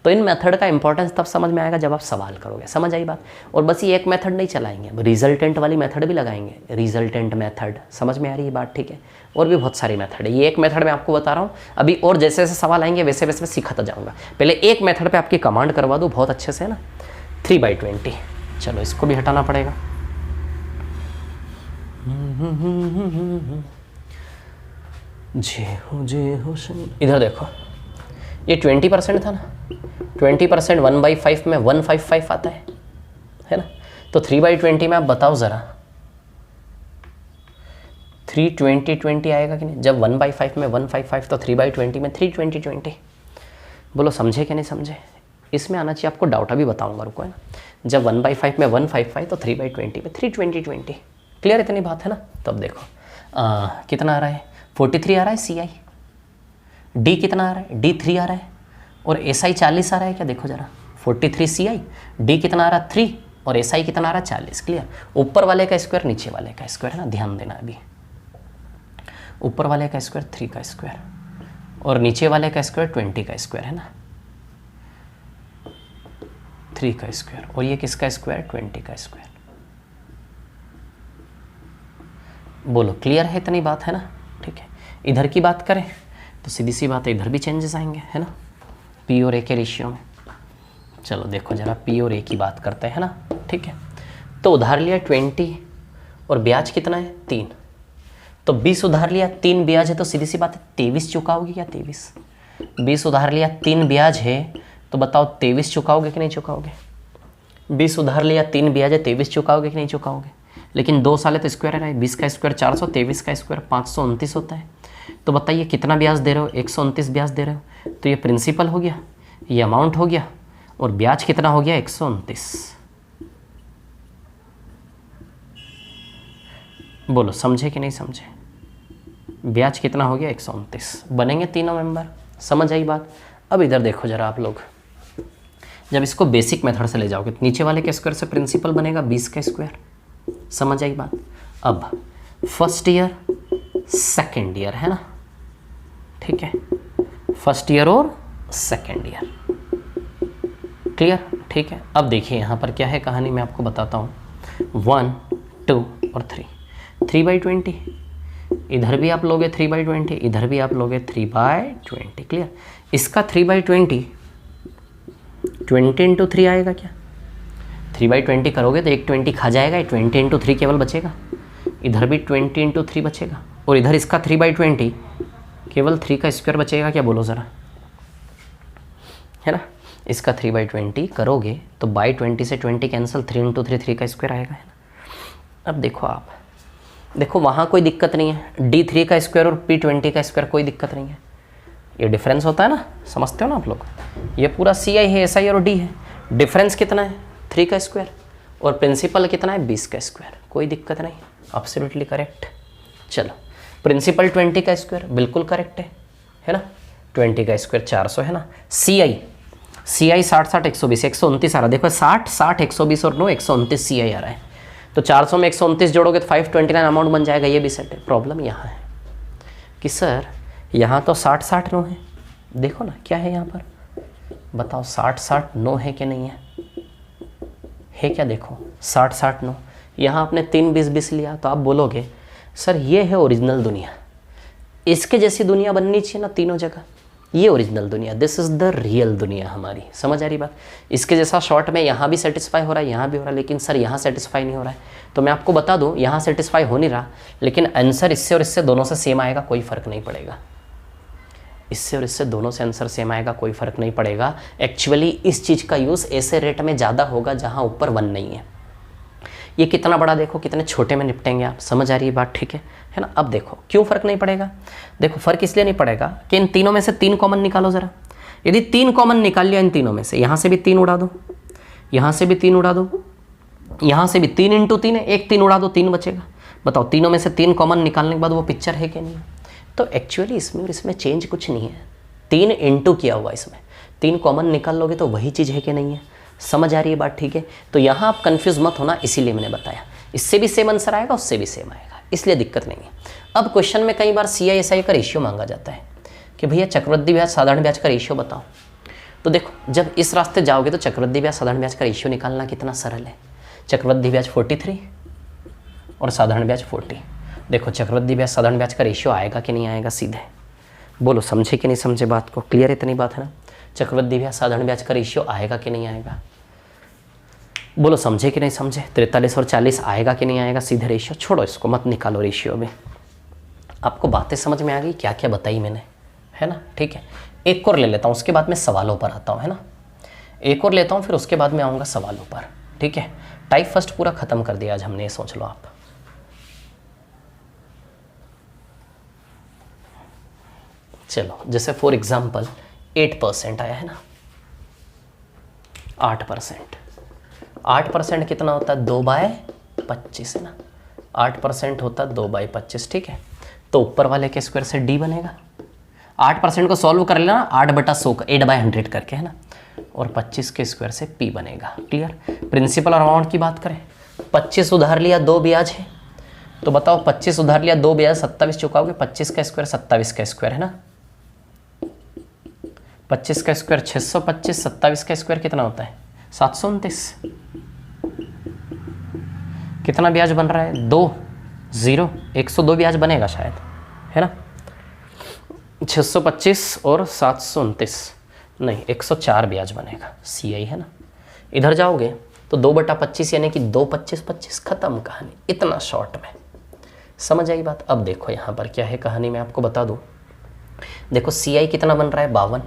तो इन मेथड का इंपॉर्टेंस तब समझ में आएगा जब आप सवाल करोगे, समझ आई बात? और बस ये एक मेथड नहीं चलाएंगे, अब रिजल्टेंट वाली मेथड भी लगाएंगे, रिजल्टेंट मेथड, समझ में आ रही है बात? ठीक है, और भी बहुत सारी मेथड है, ये एक मेथड मैं आपको बता रहा हूँ अभी, और जैसे जैसे सवाल आएंगे वैसे वैसे मैं सिखाता जाऊँगा। पहले एक मेथड पर आपकी कमांड करवा दूँ बहुत अच्छे से, है ना? 3/20। चलो इसको भी हटाना पड़ेगा। जे हो इधर देखो, ये 20% था ना, 20% 1/5 में 155 आता है ना? तो 3/20 में आप बताओ ज़रा, 3/20 आएगा कि नहीं? जब 1/5 में 155 तो 3/20 में 3/20। बोलो समझे कि नहीं समझे? इसमें आना चाहिए आपको डाउट, अभी बताऊंगा, रुको, है ना? जब 1/5 में 155 तो 3/20 में 3/20। क्लियर इतनी बात है ना? तब देखो कितना आ रहा है? 43 आ रहा है CI, D कितना आ रहा है? D 3 आ रहा है, और SI 40 आ रहा है क्या? देखो जरा, 43 CI, D कितना आ रहा है? 3, और SI कितना आ रहा है? 40। क्लियर? ऊपर वाले का स्क्वायर नीचे वाले का स्क्वायर, है ना? ध्यान देना, अभी ऊपर वाले का स्क्वायर 3 का स्क्वायर, और नीचे वाले का स्क्वायर 20 का स्क्वायर, है ना? 3 का स्क्वायर, और ये किसका स्क्वायर? 20 का स्क्वायर। बोलो क्लियर है इतनी बात, है ना? ठीक है, इधर की बात करें तो सीधी सी बात है, इधर भी चेंजेस आएंगे, है ना? P और A के रेशियो में। चलो देखो जरा, P और A की बात करते हैं ना, ठीक है? तो उधार लिया 20 और ब्याज कितना है? 3, तो 20 उधार लिया, 3 ब्याज है, तो सीधी सी बात है 23 चुकाओगे क्या? 23। 20 उधार लिया, 3 ब्याज है, तो बताओ 23 चुकाओगे कि नहीं चुकाओगे? 20 उधार लिया, 3 ब्याज है, 23 चुकाओगे कि नहीं चुकाओगे? लेकिन 2 साल है तो स्क्वायर है ना, 20 का स्क्वायर 400, 23 का स्क्वायर 529 होता है। तो बताइए कितना ब्याज दे रहे हो? 129 ब्याज दे रहे हो। तो ये प्रिंसिपल हो गया, ये अमाउंट हो गया, और ब्याज कितना हो गया? 129। बोलो समझे कि नहीं समझे? ब्याज कितना हो गया? 129। बनेंगे तीनों मेंबर, समझ आई बात? अब इधर देखो जरा आप लोग, जब इसको बेसिक मेथड से ले जाओगे तो नीचे वाले के स्क्वायर से प्रिंसिपल बनेगा 20 का स्क्वायर, समझ आई बात? अब फर्स्ट ईयर सेकेंड ईयर, है ना? ठीक है, फर्स्ट ईयर और सेकेंड ईयर, क्लियर? ठीक है, अब देखिए यहाँ पर क्या है कहानी, मैं आपको बताता हूँ। 1, 2 और 3, 3/20, इधर भी आप लोगे 3/20, इधर भी आप लोगे 3/20। क्लियर? इसका 3/20 20 × 3 आएगा क्या? 3/20 करोगे तो एक 20 खा जाएगा, 20 × 3 केवल बचेगा, इधर भी 20 × 3 बचेगा, और इधर इसका 3/20 केवल 3 का स्क्वायर बचेगा क्या? बोलो ज़रा, है ना? इसका 3/20 करोगे तो बाई 20 से 20 कैंसिल, 3 × 3 3 का स्क्वायर आएगा, है ना? अब देखो आप, देखो वहाँ कोई दिक्कत नहीं है, D3 का स्क्वायर और P20 का स्क्वायर कोई दिक्कत नहीं है, ये डिफरेंस होता है ना, समझते हो ना आप लोग? ये पूरा CI है, SI और D है, डिफरेंस कितना है? 3 का स्क्वायर, और प्रिंसिपल कितना है? 20 का स्क्वायर, कोई दिक्कत नहीं, एब्सोल्युटली करेक्ट। चलो, प्रिंसिपल 20 का स्क्वायर बिल्कुल करेक्ट है ना? 20 का स्क्वायर 400 है ना? CI 60 60 120 129 आ रहा है, देखो 60 60 120 और 9 129 CI आ रहा है, तो 400 में 129 जोड़ोगे तो 529 अमाउंट बन जाएगा। ये भी सेट है। प्रॉब्लम यहाँ है कि सर यहाँ तो 60 60 9 है, देखो ना क्या है यहाँ पर, बताओ 60 60 9 है कि नहीं है क्या? देखो 60 60 9, यहाँ आपने 3 20 20 लिया, तो आप बोलोगे सर ये है ओरिजिनल दुनिया, इसके जैसी दुनिया बननी चाहिए ना तीनों जगह, ये ओरिजिनल दुनिया, दिस इज़ द रियल दुनिया हमारी, समझ आ रही बात? इसके जैसा शॉर्ट में यहाँ भी सेटिस्फाई हो रहा है, यहाँ भी हो रहा है, लेकिन सर यहाँ सेटिस्फाई नहीं हो रहा है, तो मैं आपको बता दूँ यहाँ सेटिस्फाई हो नहीं रहा, लेकिन आंसर इससे और इससे दोनों से सेम आएगा, कोई फ़र्क नहीं पड़ेगा, इससे और इससे दोनों से आंसर सेम आएगा, कोई फ़र्क नहीं पड़ेगा। एक्चुअली इस चीज़ का यूज़ ऐसे रेट में ज़्यादा होगा जहाँ ऊपर 1 नहीं है। ये कितना बड़ा देखो, कितने छोटे में निपटेंगे आप, समझ आ रही है बात? ठीक है ना? अब देखो क्यों फ़र्क नहीं पड़ेगा, देखो फ़र्क इसलिए नहीं पड़ेगा कि इन तीनों में से 3 कॉमन निकालो ज़रा, यदि 3 कॉमन निकाल लिया इन तीनों में से, यहाँ से भी 3 उड़ा दो, यहाँ से भी 3 उड़ा दो, यहाँ से भी 3 इंटू 3 है, एक 3 उड़ा दो 3 बचेगा। बताओ तीनों में से 3 कॉमन निकालने के बाद वो पिक्चर है कि नहीं है? तो एक्चुअली इसमें और इसमें चेंज कुछ नहीं है, 3 इंटू किया हुआ इसमें, 3 कॉमन निकाल लोगे तो वही चीज़ है कि नहीं है? समझ आ रही है बात? ठीक है, तो यहाँ आप कंफ्यूज मत होना, इसीलिए मैंने बताया इससे भी सेम आंसर आएगा, उससे भी सेम आएगा, इसलिए दिक्कत नहीं है। अब क्वेश्चन में कई बार CI/SI का रेशियो मांगा जाता है कि भैया चक्रवृद्धि ब्याज साधारण ब्याज का रेशियो बताओ। तो देखो जब इस रास्ते जाओगे तो चक्रवृद्धि ब्याज साधारण ब्याज का रेशियो निकालना कितना सरल है। चक्रवृद्धि ब्याज 43 और साधारण ब्याज 40। देखो चक्रवृद्धि ब्याज साधारण ब्याज का रेशियो आएगा कि नहीं आएगा? सीधे बोलो, समझे कि नहीं समझे बात को? क्लियर है इतनी बात है ना? चक्रवृद्धि ब्याज साधारण ब्याज का रेशियो आएगा कि नहीं आएगा? बोलो समझे कि नहीं समझे? 43 और 40 आएगा कि नहीं आएगा सीधे रेशियो? छोड़ो इसको, मत निकालो रेशियो में। आपको बातें समझ में आ गई क्या क्या बताई मैंने, है ना? ठीक है, एक और ले लेता हूँ, उसके बाद मैं सवालों पर आता हूँ, है ना? एक और लेता हूँ, फिर उसके बाद मैं आऊँगा सवालों पर। ठीक है, टाइप फर्स्ट पूरा खत्म कर दिया आज हमने, ये सोच लो आप। चलो जैसे फॉर एग्जाम्पल 8% आया है ना, 8%। 8% कितना होता है? 2/25 है ना, 8% होता है 2/25। ठीक है, तो ऊपर वाले के स्क्वायर से d बनेगा। 8% को सॉल्व कर लेना 8/100 का 8/100 करके, है ना, और 25 के स्क्वायर से p बनेगा। क्लियर? प्रिंसिपल और अमाउंट की बात करें, 25 उधार लिया, 2 ब्याज है, तो बताओ 25 उधार लिया, 2 ब्याज, 27 चुकाओगे, 25 का स्क्वायर 27 का स्क्वायर, है ना, 25 का स्क्वायर 625, 27 का स्क्वायर कितना होता है? 729। कितना ब्याज बन रहा है? 2 0 102 ब्याज बनेगा शायद, है ना। 625 और 729 नहीं 104 ब्याज बनेगा, CI है ना। इधर जाओगे तो 2/25 यानी कि 2 25 25, खत्म कहानी, इतना शॉर्ट में। समझ आई बात? अब देखो यहाँ पर क्या है कहानी, मैं आपको बता दूँ। देखो CI कितना बन रहा है? 52।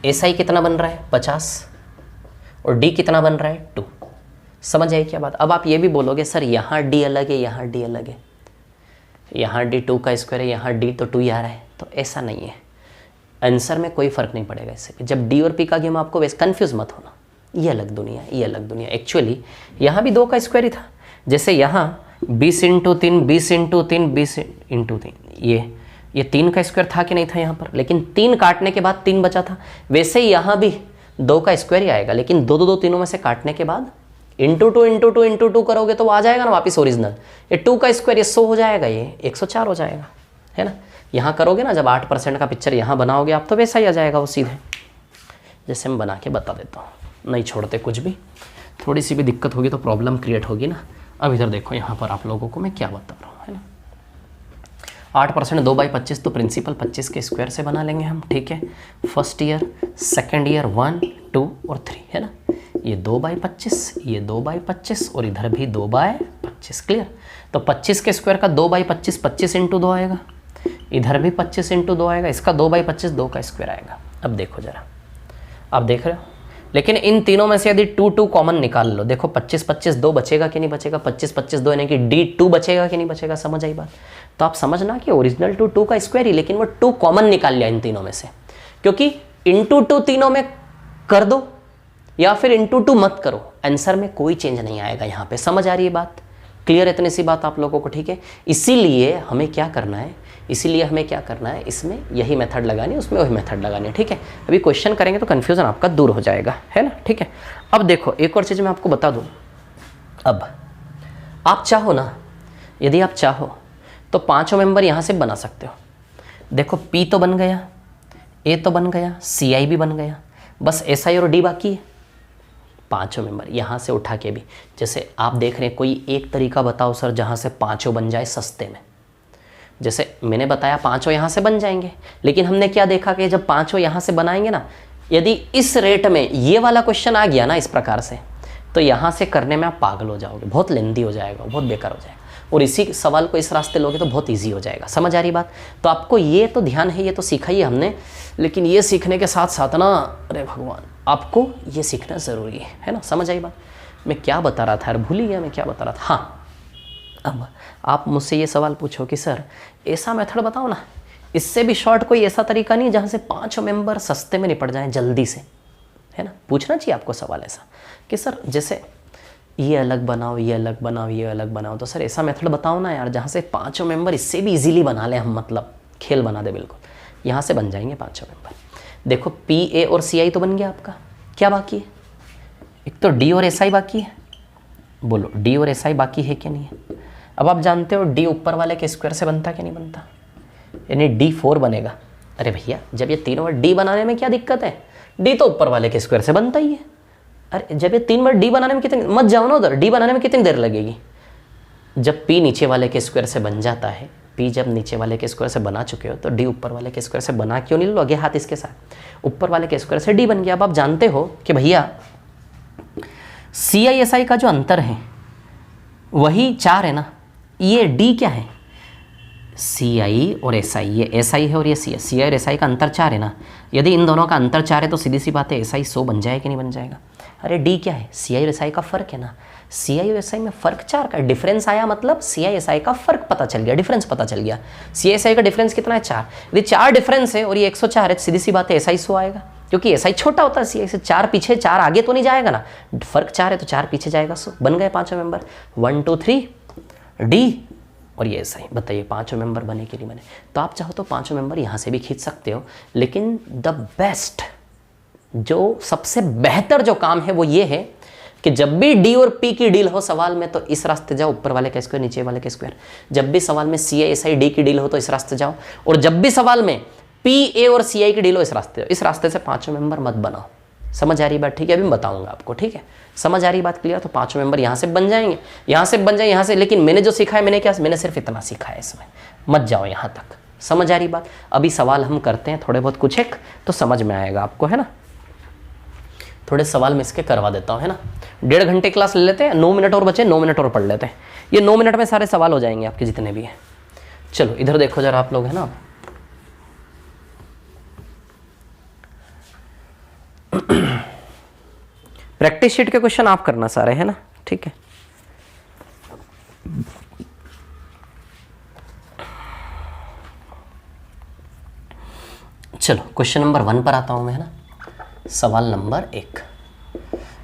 SI कितना बन रहा है? 50। और D कितना बन रहा है? 2। समझ आई क्या बात? अब आप ये भी बोलोगे सर यहाँ D अलग है, यहाँ D अलग है, यहाँ D 2 का स्क्वायर है, यहाँ D तो 2 ही आ रहा है। तो ऐसा नहीं है, आंसर में कोई फर्क नहीं पड़ेगा इससे। जब D और P का गेम आपको वैसे कन्फ्यूज मत होना, ये अलग दुनिया, ये अलग दुनिया। एक्चुअली यहाँ भी 2 का स्क्वायर ही था, जैसे यहाँ 20 × 3 20 × 3 20 × 3, ये 3 का स्क्वायर था कि नहीं था यहाँ पर, लेकिन 3 काटने के बाद 3 बचा था। वैसे ही यहाँ भी 2 का स्क्वायर ही आएगा, लेकिन 2 2 2 तीनों में से काटने के बाद इंटू 2 इंटू 2 इंटू 2 करोगे तो वो आ जाएगा ना वापिस ओरिजिनल। ये 2 का स्क्वायर ये 100 हो जाएगा, ये 104 हो जाएगा, है ना। यहाँ करोगे ना, जब 8% का पिक्चर यहाँ बनाओगे आप, तो वैसा ही आ जाएगा वो सीधे, जैसे मैं बना के बता देता हूँ। नहीं छोड़ते कुछ भी, थोड़ी सी भी दिक्कत होगी तो प्रॉब्लम क्रिएट होगी ना। अब इधर देखो, यहाँ पर आप लोगों को मैं क्या बता रहा हूँ, है ना। 8% 2/25 तो प्रिंसिपल 25 के स्क्वायर से बना लेंगे हम, ठीक है। फर्स्ट ईयर, सेकेंड ईयर 1 2 और 3, है ना। ये 2/25, ये 2/25 और इधर भी 2/25। क्लियर? तो 25 के स्क्वायर का 2/25 25 × 2 आएगा, इधर भी 25 × 2 आएगा, इसका 2/25 2 का स्क्वायर आएगा। अब देखो जरा, आप देख रहे हो, लेकिन इन तीनों में से यदि 2 2 कॉमन निकाल लो, देखो 25 25 2 बचेगा कि नहीं बचेगा? 25 25 2 यानी कि D2 बचेगा कि नहीं बचेगा? समझ आई बात? तो आप समझना कि ओरिजिनल 2 का स्क्वायर ही, लेकिन वो 2 कॉमन निकाल लिया इन तीनों में से, क्योंकि इंटू 2 तीनों में कर दो या फिर इंटू 2 मत करो, आंसर में कोई चेंज नहीं आएगा यहाँ पे। समझ आ रही है बात? क्लियर है इतनी सी बात आप लोगों को? ठीक है, इसीलिए हमें क्या करना है, इसमें यही मेथड लगानी है, उसमें वही मेथड लगानी है, ठीक है। अभी क्वेश्चन करेंगे तो कन्फ्यूजन आपका दूर हो जाएगा, है ना, ठीक है। अब देखो एक और चीज़ मैं आपको बता दूँ। अब आप चाहो ना, यदि आप चाहो तो 5 मेंबर यहाँ से बना सकते हो। देखो P तो बन गया, A तो बन गया, CI भी बन गया, बस SI और D बाकी है। 5 मेंबर यहाँ से उठा के भी, जैसे आप देख रहे हैं, कोई एक तरीका बताओ सर जहाँ से 5 बन जाए सस्ते में। जैसे मैंने बताया 5 यहाँ से बन जाएंगे, लेकिन हमने क्या देखा कि जब 5 यहाँ से बनाएंगे ना, यदि इस रेट में ये वाला क्वेश्चन आ गया ना इस प्रकार से, तो यहाँ से करने में आप पागल हो जाओगे, बहुत लेंदी हो जाएगा, बहुत बेकार हो जाएगा। और इसी सवाल को इस रास्ते लोगे तो बहुत ईजी हो जाएगा। समझ आ रही बात? तो आपको ये तो ध्यान है, ये तो सीखा ही हमने, लेकिन ये सीखने के साथ साथ ना, अरे भगवान, आपको ये सीखना ज़रूरी है ना। समझ आई बात? मैं क्या बता रहा था यार, भूल ही गया मैं क्या बता रहा था। हाँ, अब आप मुझसे ये सवाल पूछो कि सर ऐसा मेथड बताओ ना, इससे भी शॉर्ट कोई ऐसा तरीका नहीं जहाँ से 5 मेंबर सस्ते में निपट जाएं जल्दी से, है ना। पूछना चाहिए आपको सवाल ऐसा कि सर जैसे ये अलग बनाओ, ये अलग बनाओ, ये अलग बनाओ, तो सर ऐसा मेथड बताओ ना यार जहाँ से पाँचों मेंबर इससे भी इजीली बना लें हम, मतलब खेल बना दे बिल्कुल। यहाँ से बन जाएंगे पाँचों मेंबर। देखो पी ए और सी आई तो बन गया आपका, क्या बाकी है? एक तो डी और एस आई बाकी है। बोलो डी और एस आई बाकी है क्या नहीं है? अब आप जानते हो डी ऊपर वाले के स्क्वायर से बनता कि नहीं बनता, यानी डी 4 बनेगा। अरे भैया जब ये तीनों वर्ड डी बनाने में क्या दिक्कत है, डी तो ऊपर वाले के स्क्वायर से बनता ही है। अरे जब ये 3 वर्ड डी बनाने में कितनी, मत जाओ ना उधर, डी बनाने में कितनी देर लगेगी? जब पी नीचे वाले के स्क्वायर से बन जाता है, पी जब नीचे वाले के स्क्वायर से बना चुके हो तो डी ऊपर वाले के स्क्वायर से बना क्यों नहीं लो, आगे हाथ इसके साथ, ऊपर वाले के स्क्वायर से डी बन गया। अब आप जानते हो कि भैया सी आई एस आई का जो अंतर है वही 4 है ना, ये डी क्या है, सी आई और एस आई, ये एस आई है और ये सी आई, सी आई और एस आई का अंतर 4 है ना। यदि इन दोनों का अंतर 4 है तो सीधी सी बात है एस आई 100 बन जाएगा कि नहीं बन जाएगा। अरे डी क्या है, सी आई और एस आई का फ़र्क है ना, सी आई और एस आई में फ़र्क 4 का, डिफरेंस आया मतलब सी आई एस आई का फ़र्क पता चल गया, डिफरेंस पता चल गया। सी आई एस आई का डिफरेंस कितना है 4, यदि 4 डिफरेंस है और ये 104 है, सीधी सी बात है एस आई 100 आएगा, क्योंकि एस आई छोटा होता है सी आई से, 4 पीछे 4 आगे तो नहीं जाएगा ना, फ़र्क 4 है तो 4 पीछे जाएगा 100। बन गए पाँचों मेंबर, 1 2 3 डी और ये एस आई। बताइए पाँचों मेंबर बने कि नहीं बने? तो आप चाहो तो पाँचों मेंबर यहाँ से भी खींच सकते हो, लेकिन द बेस्ट, जो सबसे बेहतर जो काम है वो ये है कि जब भी डी और पी की डील हो सवाल में तो इस रास्ते जाओ, ऊपर वाले का स्क्वायर नीचे वाले का स्क्वायर। जब भी सवाल में सी आई एस आई डी की डील हो तो इस रास्ते जाओ, और जब भी सवाल में पी ए और सी आई की डील हो इस रास्ते से पाँचों मेंबर मत बनाओ। समझ आ रही बात? ठीक है, अभी मैं बताऊंगा आपको, ठीक है। समझ आ रही बात क्लियर? तो पाँचों मेंबर यहाँ से बन जाएंगे, यहाँ से बन जाए, यहाँ से, लेकिन मैंने जो सीखा है मैंने सिर्फ इतना सीखा है इसमें, मत जाओ यहाँ तक। समझ आ रही बात? अभी सवाल हम करते हैं थोड़े बहुत कुछ एक, तो समझ में आएगा आपको, है ना। थोड़े सवाल मैं इसके करवा देता हूँ, है ना। 1.5 घंटे क्लास ले लेते हैं, 9 मिनट और बचे, 9 मिनट और पढ़ लेते हैं। ये 9 मिनट में सारे सवाल हो जाएंगे आपके जितने भी हैं। चलो इधर देखो जरा आप लोग, है ना। प्रैक्टिस शीट के क्वेश्चन आप करना सारे, है ना, ठीक है। चलो क्वेश्चन नंबर 1 पर आता हूं मैं, है ना। सवाल नंबर 1,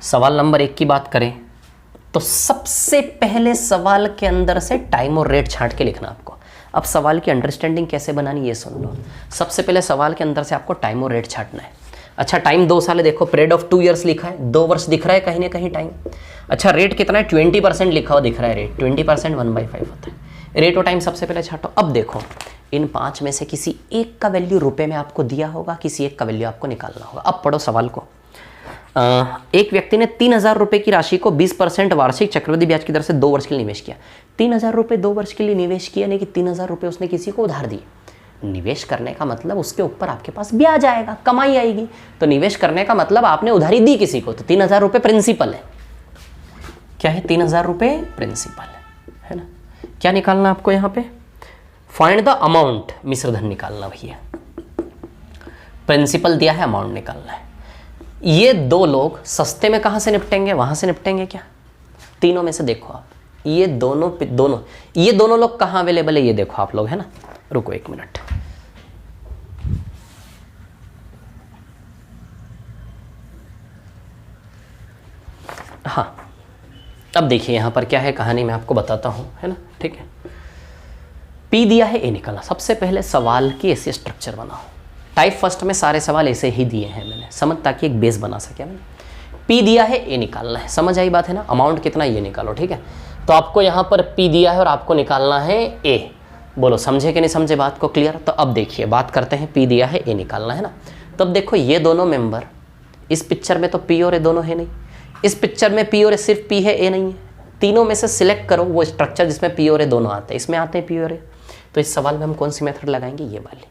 सवाल नंबर 1 की बात करें तो सबसे पहले सवाल के अंदर से टाइम और रेट छांट के लिखना आपको। अब सवाल की अंडरस्टैंडिंग कैसे बनानी ये सुन लो। सबसे पहले सवाल के अंदर से आपको टाइम और रेट छांटना है। अच्छा टाइम 2 साल है, देखो पीरियड ऑफ 2 ईयर्स लिखा है, 2 वर्ष दिख रहा है कहीं ना कहीं टाइम। अच्छा रेट कितना है, 20% लिखा हुआ दिख रहा है रेट, 20% 1/5 होता है। रेट और टाइम सबसे पहले छांटो। अब देखो इन 5 में से किसी एक का वैल्यू रुपए में आपको दिया होगा, किसी एक का वैल्यू आपको निकालना होगा। अब पढ़ो सवाल को। एक व्यक्ति ने 3000 रुपये की राशि को 20% वार्षिक चक्रवृद्धि ब्याज की दर से 2 वर्ष के लिए निवेश किया। 3000 रुपये 2 वर्ष के लिए निवेश किया, यानी कि 3000 रुपये उसने किसी को उधार दिए। निवेश करने का मतलब उसके ऊपर आपके पास ब्याज आएगा, कमाई आएगी। तो निवेश करने का मतलब आपने उधारी दी किसी को, तो 3000 रुपये प्रिंसिपल है। क्या है? 3000 रुपये प्रिंसिपल है ना। क्या निकालना आपको यहाँ पे? फाइंड द अमाउंट, मिश्र धन निकालना भैया। प्रिंसिपल दिया है, अमाउंट निकालना है। ये 2 लोग सस्ते में कहाँ से निपटेंगे? वहां से निपटेंगे क्या? तीनों में से देखो आप, ये दोनों लोग कहाँ अवेलेबल है ये देखो आप लोग, है ना। रुको 1 मिनट। हाँ अब देखिए यहां पर क्या है कहानी, मैं आपको बताता हूं, है ना, ठीक है। पी दिया है, ए निकालना। सबसे पहले सवाल की ऐसे स्ट्रक्चर बनाओ। टाइप फर्स्ट में सारे सवाल ऐसे ही दिए हैं मैंने, समझ, ताकि एक बेस बना सके मैंने। पी दिया है, ए निकालना है, समझ आई बात है ना। अमाउंट कितना ये निकालो, ठीक है। तो आपको यहाँ पर पी दिया है और आपको निकालना है ए। बोलो समझे कि नहीं समझे बात को? क्लियर? तो अब देखिए बात करते हैं। पी दिया है, ए निकालना है ना। तो अब देखो ये दोनों मेंबर, इस पिक्चर में तो पी और ए दोनों है नहीं, इस पिक्चर में पी और ए सिर्फ पी है, ए नहीं है। तीनों में से सिलेक्ट करो वो स्ट्रक्चर जिसमें पी और ए दोनों आते हैं। इसमें आते हैं पी और ए, तो इस सवाल में हम कौन सी मेथड लगाएंगे? ये वाली।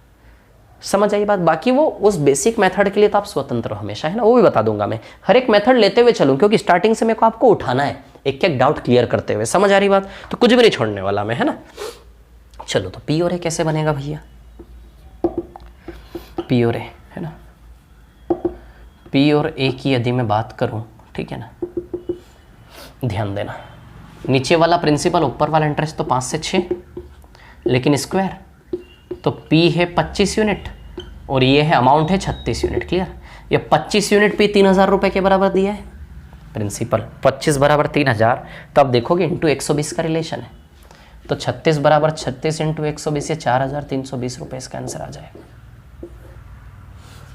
समझ आई बात? बाकी वो उस बेसिक मेथड के लिए तो आप स्वतंत्र हो हमेशा, है ना, वो भी बता दूंगा मैं। हर एक मेथड लेते हुए चलूं, क्योंकि स्टार्टिंग से मेरे को आपको उठाना है, एक एक डाउट क्लियर करते हुए। समझ आ रही बात? तो कुछ भी नहीं छोड़ने वाला मैं, है ना। चलो तो पी और ए कैसे बनेगा भैया? पी और ए, है ना। पी और ए की यदि मैं बात करूं, ठीक है ना, ध्यान देना। नीचे वाला प्रिंसिपल, ऊपर वाला इंटरेस्ट, तो 5 से 6, लेकिन स्क्वायर तो P है 25 यूनिट और ये है अमाउंट है 36 यूनिट। क्लियर? ये 25 यूनिट पे 3,000 रुपये के बराबर दिया है प्रिंसिपल, 25 बराबर 3,000, तो अब देखोगे इंटू 120 का रिलेशन है, तो 36 बराबर 36 इंटू 120, ये 4,320 रुपये इसका आंसर आ जाएगा।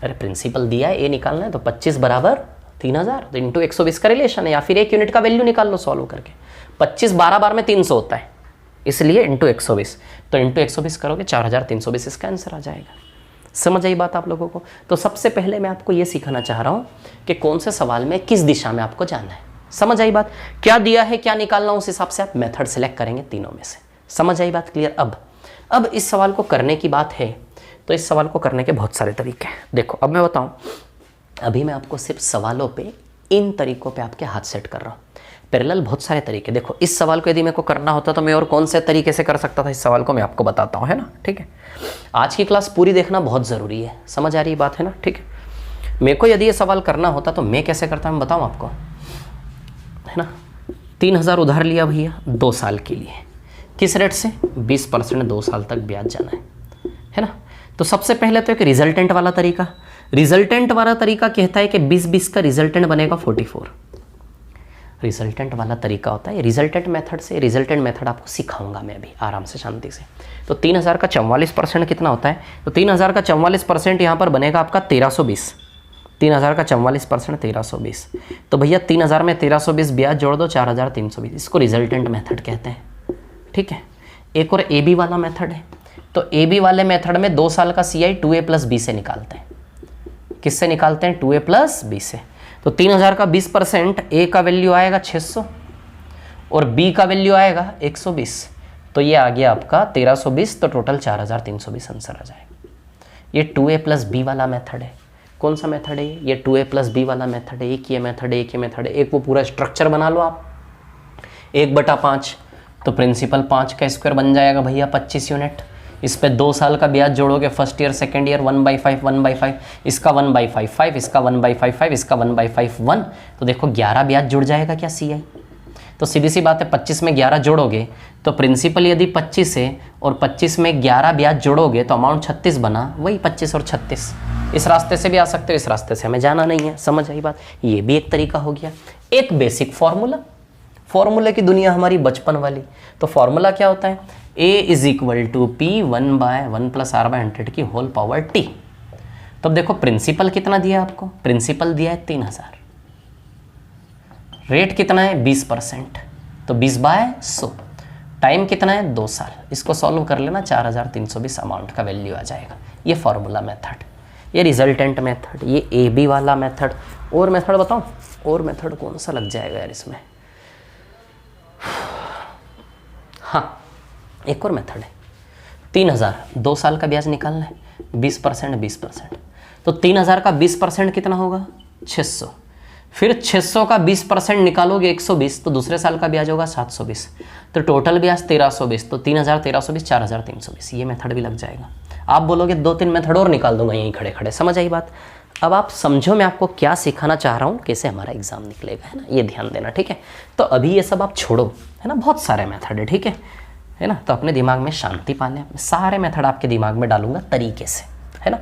अरे प्रिंसिपल दिया है, ए निकालना है, तो 25 बराबर 3,000, तो इंटू 120 का रिलेशन है, या फिर 1 यूनिट का वैल्यू निकाल लो सॉल्व करके। 25 12 बार में 300 होता है, इसलिए इंटू 120, तो इंटू 120 करोगे 4,320 इसका आंसर आ जाएगा। समझ आई बात आप लोगों को? तो सबसे पहले मैं आपको ये सिखाना चाह रहा हूँ कि कौन से सवाल में किस दिशा में आपको जाना है। समझ आई बात? क्या दिया है क्या निकालना, उस हिसाब से आप मेथड सेलेक्ट करेंगे तीनों में से। समझ आई बात? क्लियर? अब इस सवाल को करने की बात है, तो इस सवाल को करने के बहुत सारे तरीके हैं। देखो अब मैं बताऊँ, अभी मैं आपको सिर्फ सवालों पे इन तरीकों पे आपके हाथ सेट कर रहा हूँ। पैरेलल बहुत सारे तरीके, देखो इस सवाल को यदि मेरे को करना होता तो मैं और कौन से तरीके से कर सकता था, इस सवाल को मैं आपको बताता हूँ, है ना? ठीक है, आज की क्लास पूरी देखना बहुत ज़रूरी है। समझ आ रही बात है ना? ठीक है, मेरे को यदि ये सवाल करना होता तो मैं कैसे करता मैं बताऊँ आपको, है ना? 3,000 उधार लिया भैया 2 साल के लिए, किस रेट से? 20% 2 साल तक ब्याज जाना है ना? तो सबसे पहले तो एक रिजल्टेंट वाला तरीका, रिजल्टेंट वाला तरीका कहता है कि 20-20 का रिजल्टेंट बनेगा 44। रिजल्टेंट वाला तरीका होता है रिजल्टेंट मेथड से। रिजल्टेंट मेथड आपको सिखाऊंगा मैं अभी आराम से शांति से। तो 3,000 का 44% कितना होता है? तो 3,000 का 44% यहाँ पर बनेगा आपका 1,320। 3,000 का 44% 1,320। तो भैया 3,000 में 1,320 ब्याज जोड़ दो 4,320, इसको रिजल्टेंट मेथड कहते हैं। ठीक है, एक और ए बी वाला मेथड है। तो ए बी वाले मेथड में 2 साल का CI 2A + B से निकालते हैं। किससे निकालते हैं? 2A + B से। तो 3,000 का 20%, ए का वैल्यू आएगा 600 और बी का वैल्यू आएगा 120। तो ये आ गया आपका 1,320, तो टोटल 4,320 आंसर आ जाएगा। ये 2A + B वाला मेथड है। कौन सा मेथड है ये? 2A + B वाला मेथड है। एक ये मेथड है, एक ये मेथड है। एक वो पूरा स्ट्रक्चर बना लो आप, 1/5, तो प्रिंसिपल 5 का स्क्वायर बन जाएगा भैया 25 यूनिट। इस पे 2 साल का ब्याज जोड़ोगे, फर्स्ट ईयर सेकेंड ईयर 1/5 1/5, इसका 1/5 इसका 1/5 इसका 1/5 1, तो देखो 11 ब्याज जुड़ जाएगा क्या CI? तो सीधी सी बात है, 25 में 11 जोड़ोगे तो प्रिंसिपल यदि 25 है और 25 में 11 ब्याज जोड़ोगे तो अमाउंट 36 बना, वही 25 और 36। इस रास्ते से भी आ सकते हो, इस रास्ते से हमें जाना नहीं है। समझ आई बात? ये भी एक तरीका हो गया। एक बेसिक फॉर्मूला, फॉर्मूले की दुनिया हमारी बचपन वाली। तो फॉर्मूला क्या होता है? A = P 1/1 + R/100 की होल पावर T। तब देखो प्रिंसिपल कितना दिया आपको? प्रिंसिपल दिया है 3,000, रेट कितना है? 20%, तो 20/100, टाइम कितना है? 2 साल। इसको सॉल्व कर लेना, 4,320 अमाउंट का वैल्यू आ जाएगा। ये फॉर्मूला मेथड, ये रिजल्टेंट मेथड, ये AB वाला मेथड। और मेथड बताऊं? और मेथड कौन सा लग जाएगा यार इसमें? हाँ, एक और मेथड है। 3,000 2 साल का ब्याज निकालना है, 20% 20%, तो 3,000 का 20% कितना होगा? 600। फिर 600 का 20% निकालोगे 120, तो दूसरे साल का ब्याज होगा 720, तो टोटल ब्याज 1,320, तो 3,000 1,320 4,320, ये मेथड भी लग जाएगा। आप बोलोगे 2-3 मेथड और निकाल दूंगा यहीं खड़े खड़े। समझ आई बात? अब आप समझो मैं आपको क्या सिखाना चाह रहा हूँ, कैसे हमारा एग्जाम निकलेगा, है ना? ये ध्यान देना, ठीक है? तो अभी ये सब आप छोड़ो, है ना? बहुत सारे मेथड है, ठीक है ना? तो अपने दिमाग में शांति पालें, सारे मेथड आपके दिमाग में डालूंगा तरीके से, है ना?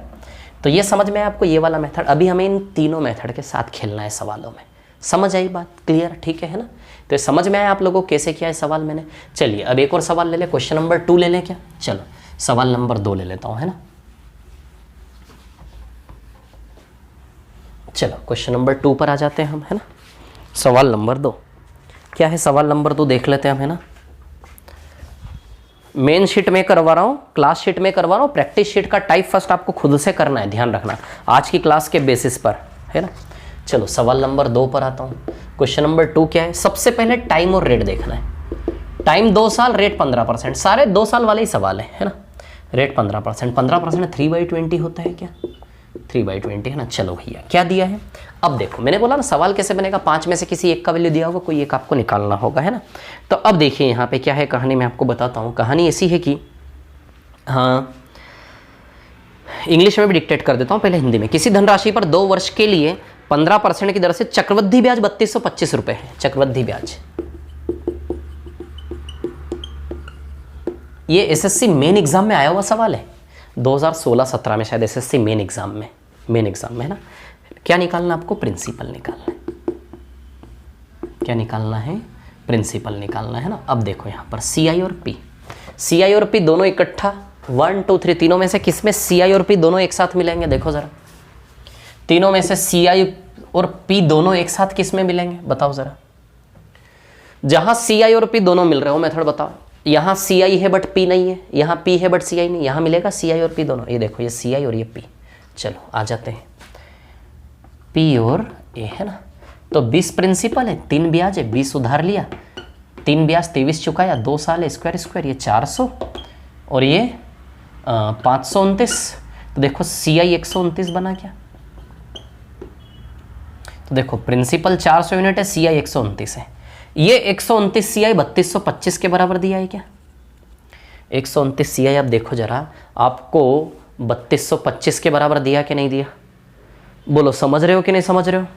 तो ये समझ में आपको ये वाला मेथड। अभी हमें इन तीनों मेथड के साथ खेलना है सवालों में। समझ आई बात? क्लियर? ठीक है ना? तो समझ में आया आप लोगों को कैसे किया है सवाल मैंने? चलिए अब एक और सवाल ले लें, क्वेश्चन नंबर 2 ले लें क्या? चलो सवाल नंबर 2 ले लेता हूँ, है ना? चलो क्वेश्चन नंबर 2 पर आ जाते हैं हम, है ना? सवाल नंबर 2 क्या है? सवाल नंबर 2 देख लेते हैं हम, है ना? मेन शीट में करवा रहा हूँ, क्लास शीट में करवा रहा हूँ। प्रैक्टिस शीट का टाइप फर्स्ट आपको खुद से करना है, ध्यान रखना, आज की क्लास के बेसिस पर, है ना? चलो सवाल नंबर 2 पर आता हूँ। क्वेश्चन नंबर 2 क्या है? सबसे पहले टाइम और रेट देखना है। टाइम 2 साल, रेट 15%, सारे 2 साल वाले ही सवाल है ना? रेट 15%, 15% 3/20 होता है क्या? 3/20 है ना? चलो भैया क्या दिया है? अब देखो मैंने बोला ना सवाल कैसे बनेगा, 5 में से किसी एक का वैल्यू दिया होगा, कोई एक आपको निकालना होगा, है ना? तो अब देखिए यहाँ पे क्या है कहानी, मैं आपको बताता हूँ। कहानी ऐसी है कि हाँ, इंग्लिश में भी डिक्टेट कर देता हूँ, पहले हिंदी में। किसी धनराशि पर 2 वर्ष के लिए 15% की दर से चक्रवृद्धि ब्याज 3,225 रुपये है। चक्रवृद्धि ब्याज ये SSC मेन एग्जाम में आया हुआ सवाल है, 2016-17 में शायद SSC मेन एग्जाम में है ना? क्या निकालना आपको? प्रिंसिपल निकालना है। क्या निकालना है? प्रिंसिपल निकालना है ना। अब देखो यहाँ पर सी आई और पी, सी आई और पी दोनों इकट्ठा 1 2 3 तीनों में से किस में सी आई और पी दोनों एक साथ मिलेंगे? देखो जरा, तीनों में से सी आई और पी दोनों एक साथ किस में मिलेंगे? बताओ जरा। जहां सी आई और पी दोनों मिल रहे हो मेथड बताओ। यहां सी आई है बट पी नहीं है, यहां पी है बट सी आई नहीं, यहां मिलेगा सी आई और पी दोनों। ये देखो, ये सी आई और ये पी। चलो आ जाते हैं, पी और ए है ना। तो 20 प्रिंसिपल है, 3 ब्याज है, 20 उधार लिया, 3 ब्याज 23 चुकाया, 2 साल है, स्क्वायर स्क्वायर ये 400 और ये 529। तो देखो सी आई 129 बना क्या? तो देखो प्रिंसिपल 400 यूनिट है, सी आई 129 है। ये 129 सी आई 3225 के बराबर दिया है क्या? 129 सी आई आप देखो जरा, आपको 3225 के बराबर दिया कि नहीं दिया? बोलो, समझ रहे हो कि नहीं समझ रहे हो?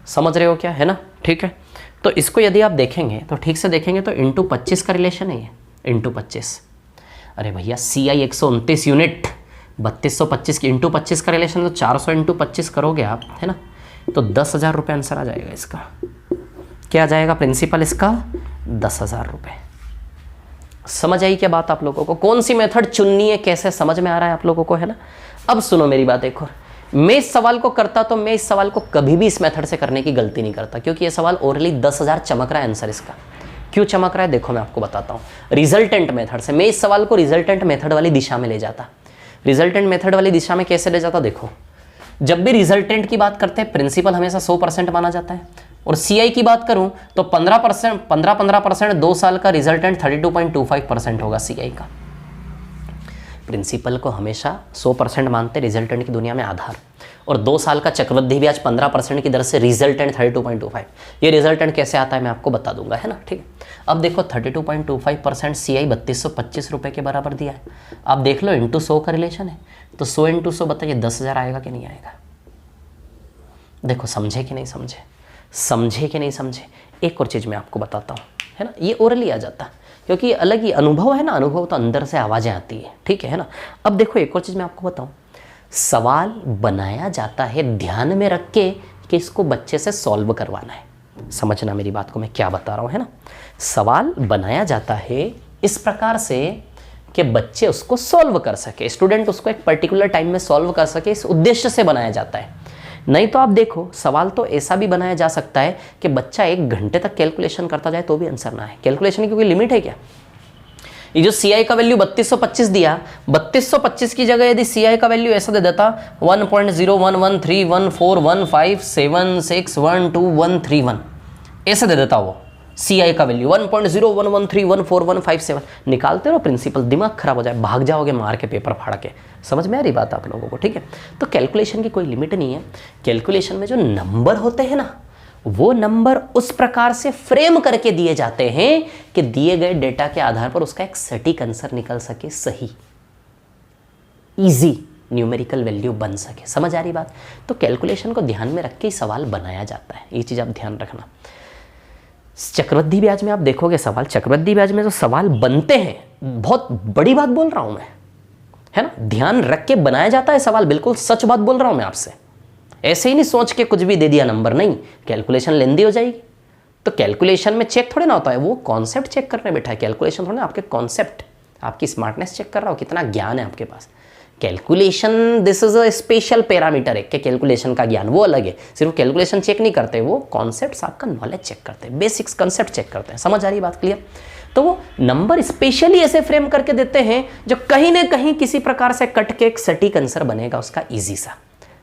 समझ रहे हो क्या, है ना? ठीक है। तो इसको यदि आप देखेंगे तो ठीक से देखेंगे तो इंटू 25 का रिलेशन है ये, इंटू 25। अरे भैया सी आई 129 यूनिट 3225 की इंटू 25 का रिलेशन, तो 400 इंटू 25 करोगे आप, है ना, तो 10,000 रुपये आंसर आ जाएगा इसका। क्या आ जाएगा प्रिंसिपल इसका? 10,000 रुपये। समझ आई क्या बात आप लोगों को? कौन सी मेथड चुननी है, कैसे समझ में आ रहा है आप लोगों को, है ना? अब सुनो मेरी बात एक और, मैं इस सवाल को करता तो मैं इस सवाल को कभी भी इस मेथड से करने की गलती नहीं करता, क्योंकि ये सवाल ओरली 10,000 चमक रहा है आंसर इसका। क्यों चमक रहा है देखो मैं आपको बताता हूँ। रिजल्टेंट मेथड से मैं इस सवाल को रिजल्टेंट मेथड वाली दिशा में ले जाता। रिजल्टेंट मेथड वाली दिशा में कैसे ले जाता? देखो, जब भी रिजल्टेंट की बात करते हैं प्रिंसिपल हमेशा 100% माना जाता है, और सीआई की बात करूं तो 15% 2 साल का रिजल्टेंट 32.25% होगा सीआई का। प्रिंसिपल को हमेशा 100% मानते रिजल्टेंट की दुनिया में आधार, और 2 साल का चक्रवृद्धि ब्याज 15% की दर से रिजल्टेंट 32.25। ये रिजल्टेंट कैसे आता है मैं आपको बता दूंगा, है ना? ठीक है। अब देखो 32.25% सीआई 3225 रुपये के बराबर दिया है। आप देख लो इंटू 100 का रिलेशन है, तो 100 इंटू 100 बताइए 10,000 आएगा कि नहीं आएगा? देखो समझे कि नहीं समझे, समझे कि नहीं समझे? एक और चीज़ मैं आपको बताता हूँ, है ना, ये ओरली आ जाता क्योंकि अलग ही अनुभव है ना, अनुभव तो अंदर से आवाज़ें आती है, ठीक है ना? अब देखो एक और चीज़ मैं आपको बताऊँ, सवाल बनाया जाता है ध्यान में रख के कि इसको बच्चे से सॉल्व करवाना है। समझना मेरी बात को मैं क्या बता रहा हूँ, है ना? सवाल बनाया जाता है इस प्रकार से कि बच्चे उसको सॉल्व कर सके, स्टूडेंट उसको एक पर्टिकुलर टाइम में सॉल्व कर सके, इस उद्देश्य से बनाया जाता है। नहीं तो आप देखो सवाल तो ऐसा भी बनाया जा सकता है कि बच्चा 1 घंटे तक कैलकुलेशन करता जाए तो भी आंसर ना है। कैलकुलेशन की कोई लिमिट है क्या? ये जो सी आई का वैल्यू 3225 दिया, 3225 की जगह यदि सी आई का वैल्यू ऐसा दे देता 1.011314576123131 ऐसे दे देता, वो सी आई का वैल्यू 1.011314157 निकालते रहो प्रिंसिपल, दिमाग खराब हो जाए, भाग जाओगे मार के पेपर फाड़ के। समझ में आ रही बात आप लोगों को? ठीक है। तो कैलकुलेशन की कोई लिमिट नहीं है। कैलकुलेशन में जो नंबर होते हैं ना, वो नंबर उस प्रकार से फ्रेम करके दिए जाते हैं कि दिए गए डेटा के आधार पर उसका एक सटीक आंसर निकल सके, सही इजी न्यूमेरिकल वैल्यू बन सके। समझ आ रही बात? तो कैलकुलेशन को ध्यान में रख के ही सवाल बनाया जाता है, ये चीज़ आप ध्यान रखना। चक्रवृद्धि ब्याज में आप देखोगे सवाल, चक्रवृद्धि ब्याज में जो सवाल बनते हैं, बहुत बड़ी बात बोल रहा हूं मैं, है ना, ध्यान रख के बनाया जाता है सवाल, बिल्कुल सच बात बोल रहा हूं मैं आपसे। ऐसे ही नहीं सोच के कुछ भी दे दिया नंबर, नहीं, कैलकुलेशन लेंदी हो जाएगी। तो कैलकुलेशन में चेक थोड़े ना होता है, वो कॉन्सेप्ट चेक करने बैठा है। कैलकुलेशन थोड़ा ना, आपके कॉन्सेप्ट, आपकी स्मार्टनेस चेक कर रहा हो, कितना ज्ञान है आपके पास। Calculation this is a special parameter है कि कैलकुलेशन का ज्ञान वो अलग है। सिर्फ कैलकुलेशन चेक नहीं करते, वो कॉन्सेप्ट्स आपका नॉलेज चेक करते हैं, बेसिक्स कॉन्सेप्ट चेक करते हैं। समझ आ रही बात? क्लियर? तो वो नंबर स्पेशली ऐसे फ्रेम करके देते हैं जो कहीं ना कहीं किसी प्रकार से कट के एक सटीक आंसर बनेगा उसका ईजी सा।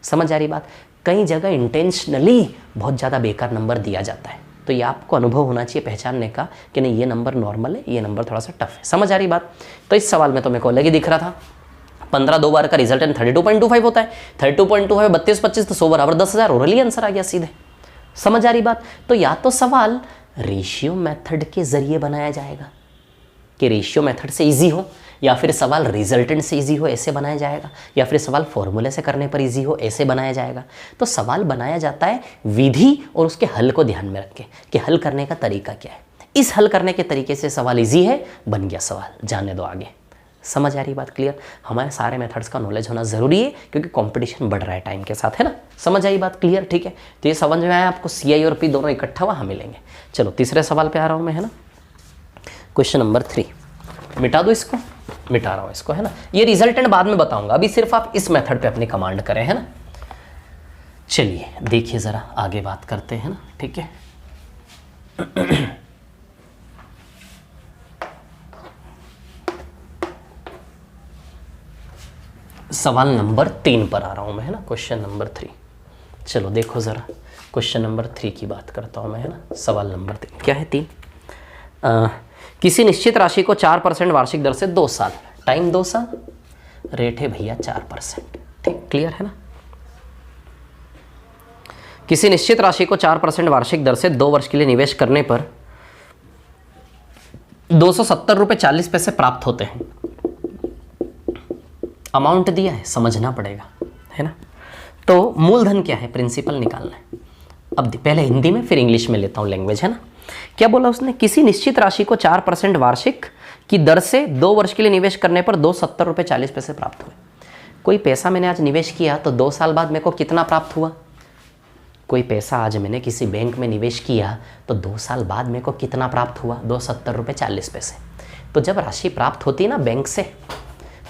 समझ आ रही बात? कई जगह इंटेंशनली बहुत ज़्यादा बेकार नंबर दिया जाता है, तो ये आपको अनुभव होना चाहिए पहचानने का कि नहीं ये नंबर नॉर्मल है, ये नंबर थोड़ा सा टफ है। समझ आ रही बात? तो इस सवाल में तो मेरे को अलग ही दिख रहा था, 15 2 बार का रिजल्टेंट 32.25 होता है, 32.25 3225 तो 100 बराबर 10,000 ओरली आंसर आ गया सीधे। समझ आ रही बात? तो या तो सवाल रेशियो मेथड के जरिए बनाया जाएगा कि रेशियो मेथड से इजी हो, या फिर सवाल रिजल्टेंट से इजी हो ऐसे बनाया जाएगा, या फिर सवाल फॉर्मूले से करने पर इजी हो ऐसे बनाया जाएगा। तो सवाल बनाया जाता है विधि और उसके हल को ध्यान में रख के कि हल करने का तरीका क्या है। इस हल करने के तरीके से सवाल इजी है, बन गया सवाल, जाने दो आगे। समझ आ रही बात क्लियर? हमारे सारे मेथड्स का नॉलेज होना ज़रूरी है क्योंकि कंपटीशन बढ़ रहा है टाइम के साथ, है ना? समझ आई बात क्लियर? ठीक है, तो ये समझ में आया आपको, CI और P दोनों इकट्ठा वहाँ मिलेंगे। चलो तीसरे सवाल पे आ रहा हूँ मैं, है ना? क्वेश्चन नंबर 3, मिटा दो इसको, मिटा रहा हूँ इसको, है ना? ये रिजल्टेंट बाद में बताऊंगा, अभी सिर्फ आप इस मेथड पे अपनी कमांड करें, है ना? चलिए देखिए ज़रा आगे बात करते हैं ना, ठीक है? सवाल नंबर 3 पर आ रहा हूँ मैं, है ना? Question number 3। चलो देखो ज़रा, क्वेश्चन नंबर 3 की बात करता हूँ मैं, है ना? सवाल नंबर 3 क्या है? 3, किसी निश्चित राशि को 4% वार्षिक दर से 2 साल, टाइम 2 साल, रेट है भैया 4%, ठीक, क्लियर है ना? किसी निश्चित राशि को 4% वार्षिक दर से 2 वर्ष के लिए निवेश करने पर 270 रुपये 40 पैसे प्राप्त होते हैं। अमाउंट दिया है, समझना पड़ेगा, है ना? तो मूलधन क्या है, प्रिंसिपल निकालना है। अब पहले हिंदी में फिर इंग्लिश में लेता हूँ लैंग्वेज, है ना? क्या बोला उसने? किसी निश्चित राशि को 4% वार्षिक की दर से 2 वर्ष के लिए निवेश करने पर 270 रुपये 40 पैसे प्राप्त हुए। कोई पैसा मैंने आज निवेश किया तो 2 साल बाद मेरे को कितना प्राप्त हुआ? कोई पैसा आज मैंने किसी बैंक में निवेश किया तो 2 साल बाद मेरे को कितना प्राप्त हुआ? 270 रुपये 40 पैसे। तो जब राशि प्राप्त होती है ना बैंक से,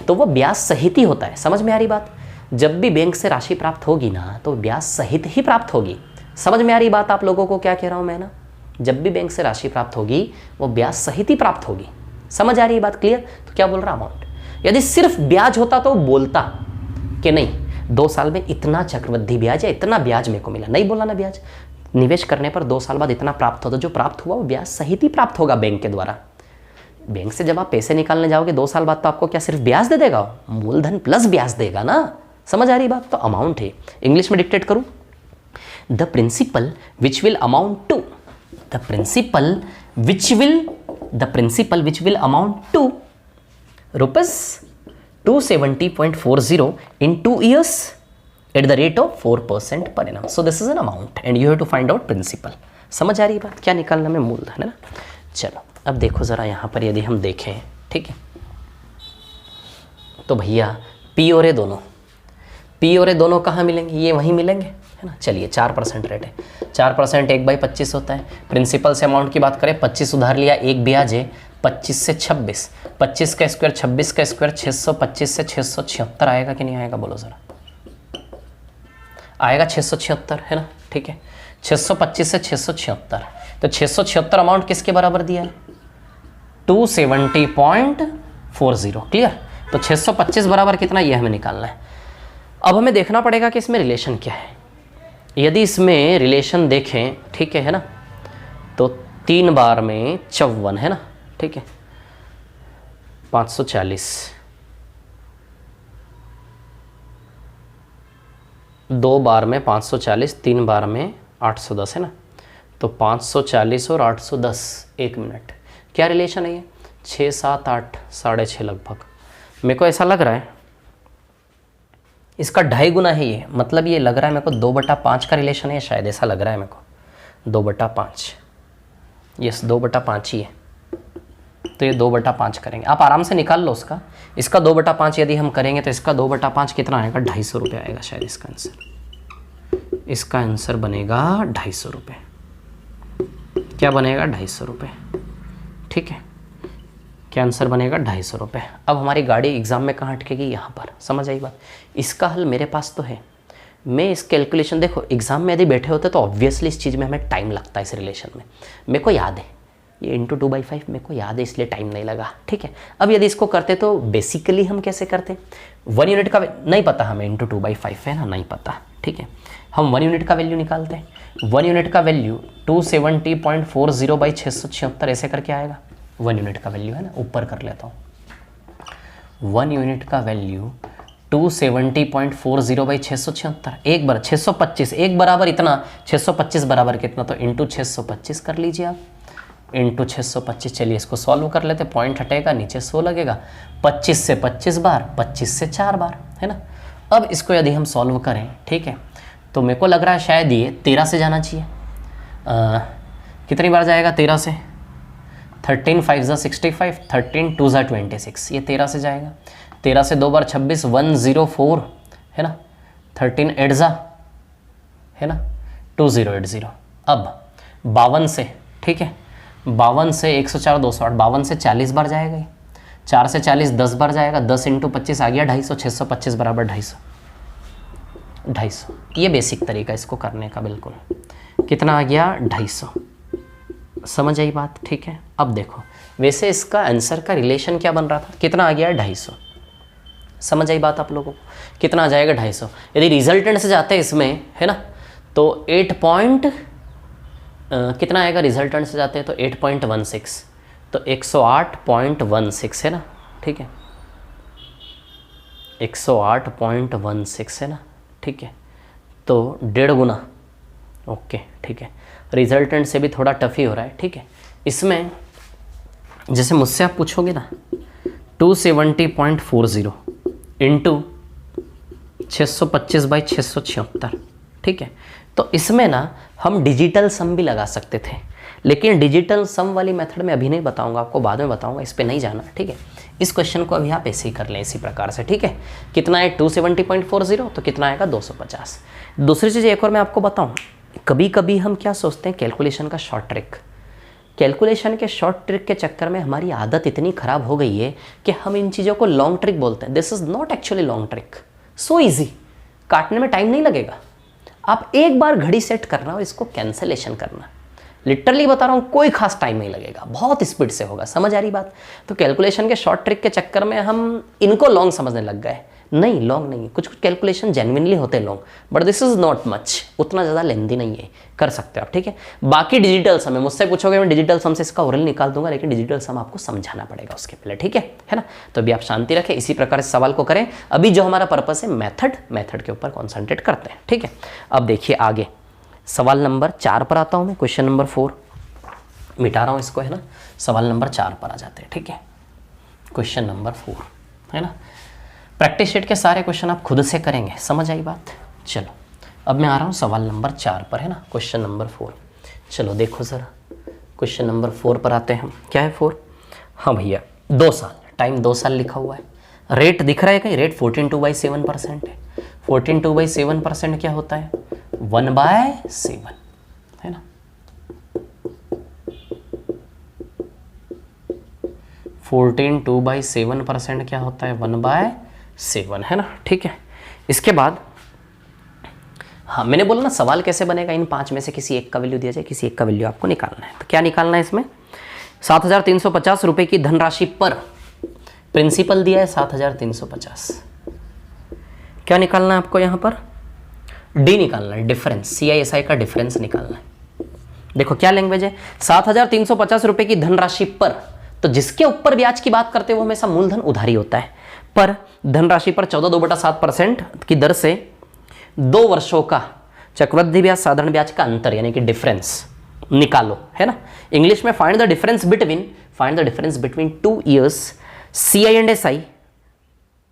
तो वो ब्याज सहित ही होता है। समझ में आ रही बात? जब भी बैंक से राशि प्राप्त होगी ना तो ब्याज सहित ही प्राप्त होगी। समझ में आ रही बात आप लोगों को क्या कह रहा हूँ मैं ना? जब भी बैंक से राशि प्राप्त होगी वो ब्याज सहित ही प्राप्त होगी। समझ आ रही बात क्लियर? तो क्या बोल रहा अमाउंट, यदि सिर्फ ब्याज होता तो बोलता कि नहीं 2 साल में इतना चक्रवृद्धि ब्याज या इतना ब्याज मेरे को मिला, नहीं बोला ना ब्याज। निवेश करने पर 2 साल बाद इतना प्राप्त होता, जो प्राप्त हुआ वो ब्याज सहित ही प्राप्त होगा बैंक के द्वारा। बैंक से जब आप पैसे निकालने जाओगे 2 साल बाद तो आपको क्या सिर्फ ब्याज दे देगा? मूलधन प्लस ब्याज देगा ना। समझ आ रही बात? तो अमाउंट है, इंग्लिश में डिक्टेट करूं, the principal which will amount to, the principal which will amount to ₹270.40 in 2 years at the rate of 4% per annum. So this is an amount and you have to find out principal. समझ आ रही बात? क्या निकालना में? मूलधन, है ना? चलो अब देखो ज़रा यहाँ पर यदि हम देखें, ठीक है, तो भैया P और A दोनों कहाँ मिलेंगे? ये वहीं मिलेंगे, है ना? चलिए 4% रेट है, 4% 1/25 होता है। प्रिंसिपल से अमाउंट की बात करें, 25 उधार लिया, 1 ब्याज है, 25 से 26, 25 का स्क्वायर 26 का स्क्वायर 625 से 676 आएगा कि नहीं आएगा? बोलो ज़रा। आएगा 676, है ना? ठीक है, 625 से 676, तो 676 अमाउंट किसके बराबर दिया है? 270.40, क्लियर? तो 625 बराबर कितना, ये हमें निकालना है। अब हमें देखना पड़ेगा कि इसमें रिलेशन क्या है। यदि इसमें रिलेशन देखें, ठीक है ना, तो 3 बार में 54, है ना? ठीक है, 540, 2 बार में 540, 3 बार में 810, है ना? तो 540 और 810, 1 मिनट, क्या रिलेशन है ये? 6, 7, 8, 6.5 लगभग। मेरे को ऐसा लग रहा है इसका 2.5 गुना है ये, मतलब ये लग रहा है मेरे को 2/5 का रिलेशन है, शायद ऐसा लग रहा है मेरे को, 2/5, यस 2/5 ही है। तो ये 2/5 करेंगे, आप आराम से निकाल लो उसका। इसका 2/5 यदि हम करेंगे तो इसका 2/5 कितना आएगा? 250 रुपये आएगा शायद इसका आंसर। इसका आंसर बनेगा 250 रुपये। क्या बनेगा? 250 रुपये, ठीक है। क्या आंसर बनेगा? 250 रुपये। अब हमारी गाड़ी एग्जाम में कहाँ अटकेगी? यहाँ पर। समझ आई बात? इसका हल मेरे पास तो है, मैं इस कैलकुलेशन, देखो एग्जाम में यदि बैठे होते तो ऑब्वियसली इस चीज़ में हमें टाइम लगता है। इस रिलेशन में मेरे को याद है, ये इंटू 2/5 मेरे को याद है, इसलिए टाइम नहीं लगा, ठीक है। अब यदि इसको करते तो बेसिकली हम कैसे करते? 1 यूनिट का नहीं पता हमें, इंटू 2/5 है ना, नहीं पता, ठीक है। हम 1 यूनिट का वैल्यू निकालते हैं। 1 यूनिट का वैल्यू 270.40/676 ऐसे करके आएगा। 1 यूनिट का वैल्यू है ना, ऊपर कर लेता हूँ। 1 यूनिट का वैल्यू 270.40/676, एक बार 625, एक बराबर इतना, 625 बराबर कितना, तो इंटू 625 कर लीजिए आप, इंटू 625। चलिए इसको सॉल्व कर लेते, पॉइंट हटेगा, नीचे 100 लगेगा, 25 से 25 बार, 25 से 4 बार, है ना। अब इसको यदि हम सॉल्व करें, ठीक है, तो मेरे को लग रहा है शायद ये 13 से जाना चाहिए। कितनी बार जाएगा 13 से? 13 5 ज़ा 65, 13 2 ज़ा 26, ये 13 से जाएगा, 13 से 2 बार 26, 104 है ना, 13 8 ज़ा है ना 2080। अब 52 से, ठीक है, 52 से 104 208, 52 से 40 बार जाएगा ये, 4 से 40 10 बार जाएगा, 10 × 25 आ गया 250, 625 बराबर 250, 250। ये बेसिक तरीका इसको करने का, बिल्कुल कितना आ गया 250, समझ आई बात, ठीक है। अब देखो वैसे इसका आंसर का रिलेशन क्या बन रहा था, कितना आ गया 250, समझ आई बात आप लोगों को, कितना आ जाएगा 250। यदि रिजल्टेंट से जाते हैं इसमें है ना तो 8 पॉइंट कितना आएगा, रिजल्टेंट से जाते हैं तो 8.16, तो 108.16 है ना, ठीक है, 108.16 है ना, ठीक है, तो 1.5 गुना, ओके ठीक है। रिजल्टेंट से भी थोड़ा टफ ही हो रहा है, ठीक है। इसमें जैसे मुझसे आप पूछोगे ना 270.40 इंटू 625/676, ठीक है, तो इसमें ना हम डिजिटल सम भी लगा सकते थे, लेकिन डिजिटल सम वाली मेथड में अभी नहीं बताऊंगा आपको, बाद में बताऊंगा, इस पे नहीं जाना, ठीक है। इस क्वेश्चन को अभी आप ऐसे ही कर लें इसी प्रकार से, ठीक है। कितना है 270.40, तो कितना आएगा 250। दूसरी चीज़ एक और मैं आपको बताऊं, कभी कभी हम क्या सोचते हैं कैलकुलेशन का शॉर्ट ट्रिक, कैलकुलेशन के शॉर्ट ट्रिक के चक्कर में हमारी आदत इतनी ख़राब हो गई है कि हम इन चीज़ों को लॉन्ग ट्रिक बोलते हैं। This is not actually long trick, so easy, काटने में टाइम नहीं लगेगा, आप एक बार घड़ी सेट करना और इसको कैंसलेशन करना, लिटरली बता रहा हूँ, कोई खास टाइम नहीं लगेगा, बहुत स्पीड से होगा, समझ आ रही बात। तो कैलकुलेशन के शॉर्ट ट्रिक के चक्कर में हम इनको लॉन्ग समझने लग गए, नहीं लॉन्ग नहीं, कुछ कुछ कैलकुलेशन जेन्युइनली होते हैं long, but this is not much, उतना ज़्यादा लेंदी नहीं है, कर सकते हो आप, ठीक है। बाकी डिजिटल सम है, मुझसे पूछोगे मैं डिजिटल सम से इसका ओरल निकाल दूंगा, लेकिन डिजिटल सम आपको समझाना पड़ेगा उसके पहले, ठीक है ना। तो अभी आप शांति रखें, इसी प्रकार से सवाल को करें। अभी जो हमारा पर्पस है मेथड के ऊपर कॉन्सेंट्रेट करते हैं, ठीक है। अब देखिए आगे सवाल नंबर 4 पर आता हूँ मैं, क्वेश्चन नंबर 4 मिटा रहा हूँ इसको, है ना, सवाल नंबर 4 पर आ जाते हैं, ठीक है। क्वेश्चन नंबर 4 है ना, प्रैक्टिस शीट के सारे क्वेश्चन आप खुद से करेंगे, समझ आई बात। चलो अब मैं आ रहा हूँ सवाल नंबर 4 पर, है ना, क्वेश्चन नंबर 4। चलो देखो ज़रा क्वेश्चन नंबर 4 पर आते हैं हम, क्या है 4, हाँ भैया 2 साल, टाइम 2 साल लिखा हुआ है, रेट दिख रहा है कहीं, रेट 14/7% है। 14/7% क्या होता है, 1/7 है ना, 14/7% क्या होता है, 1/7 है ना, ठीक है। इसके बाद हाँ मैंने बोला ना सवाल कैसे बनेगा, इन 5 में से किसी एक का वैल्यू दिया जाए, किसी एक का वैल्यू आपको निकालना है। तो क्या निकालना है इसमें, 7,350 रुपये की धनराशि पर प्रिंसिपल दिया है 7,350, क्या निकालना है आपको यहाँ पर, डी निकालना है, डिफरेंस, CISI का डिफरेंस निकालना है। देखो क्या लैंग्वेज है, 7,350 रुपये की धनराशि पर, तो जिसके ऊपर ब्याज की बात करते हैं वो हमेशा मूलधन उधारी होता है, पर धनराशि पर 14.2/7% की दर से 2 वर्षों का चक्रवृद्धि ब्याज साधारण ब्याज का अंतर यानी कि डिफरेंस निकालो, है ना। इंग्लिश में find the difference between 2 years CI&SI,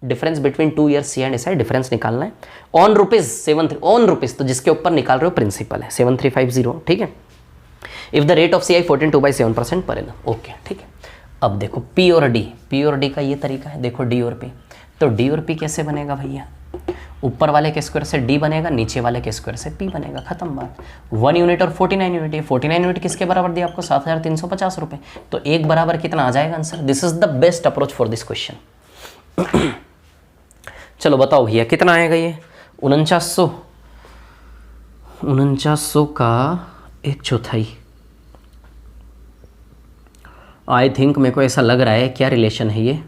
difference between 2 years CI&SI, difference निकालना है ऑन रुपीज, तो जिसके ऊपर निकाल रहे हो प्रिंसिपल है 7350, ठीक है। If the rate of CI 14.2/7% per annum, okay ठीक है। अब देखो P और D का ये तरीका है, देखो D और P, तो D और P कैसे बनेगा भैया, ऊपर वाले के स्क्वायर से D बनेगा, नीचे वाले के स्क्वायर से P बनेगा, खत्म बात। 1 यूनिट और 49 यूनिट, ये 49 यूनिट किसके बराबर दिया आपको, 7,350 रुपये, तो एक बराबर कितना आ जाएगा answer. This is the best approach for this question. चलो बताओ भैया कितना आएगा ये, 4900 का 1/4, आई थिंक मेरे को ऐसा लग रहा है, क्या रिलेशन है ये,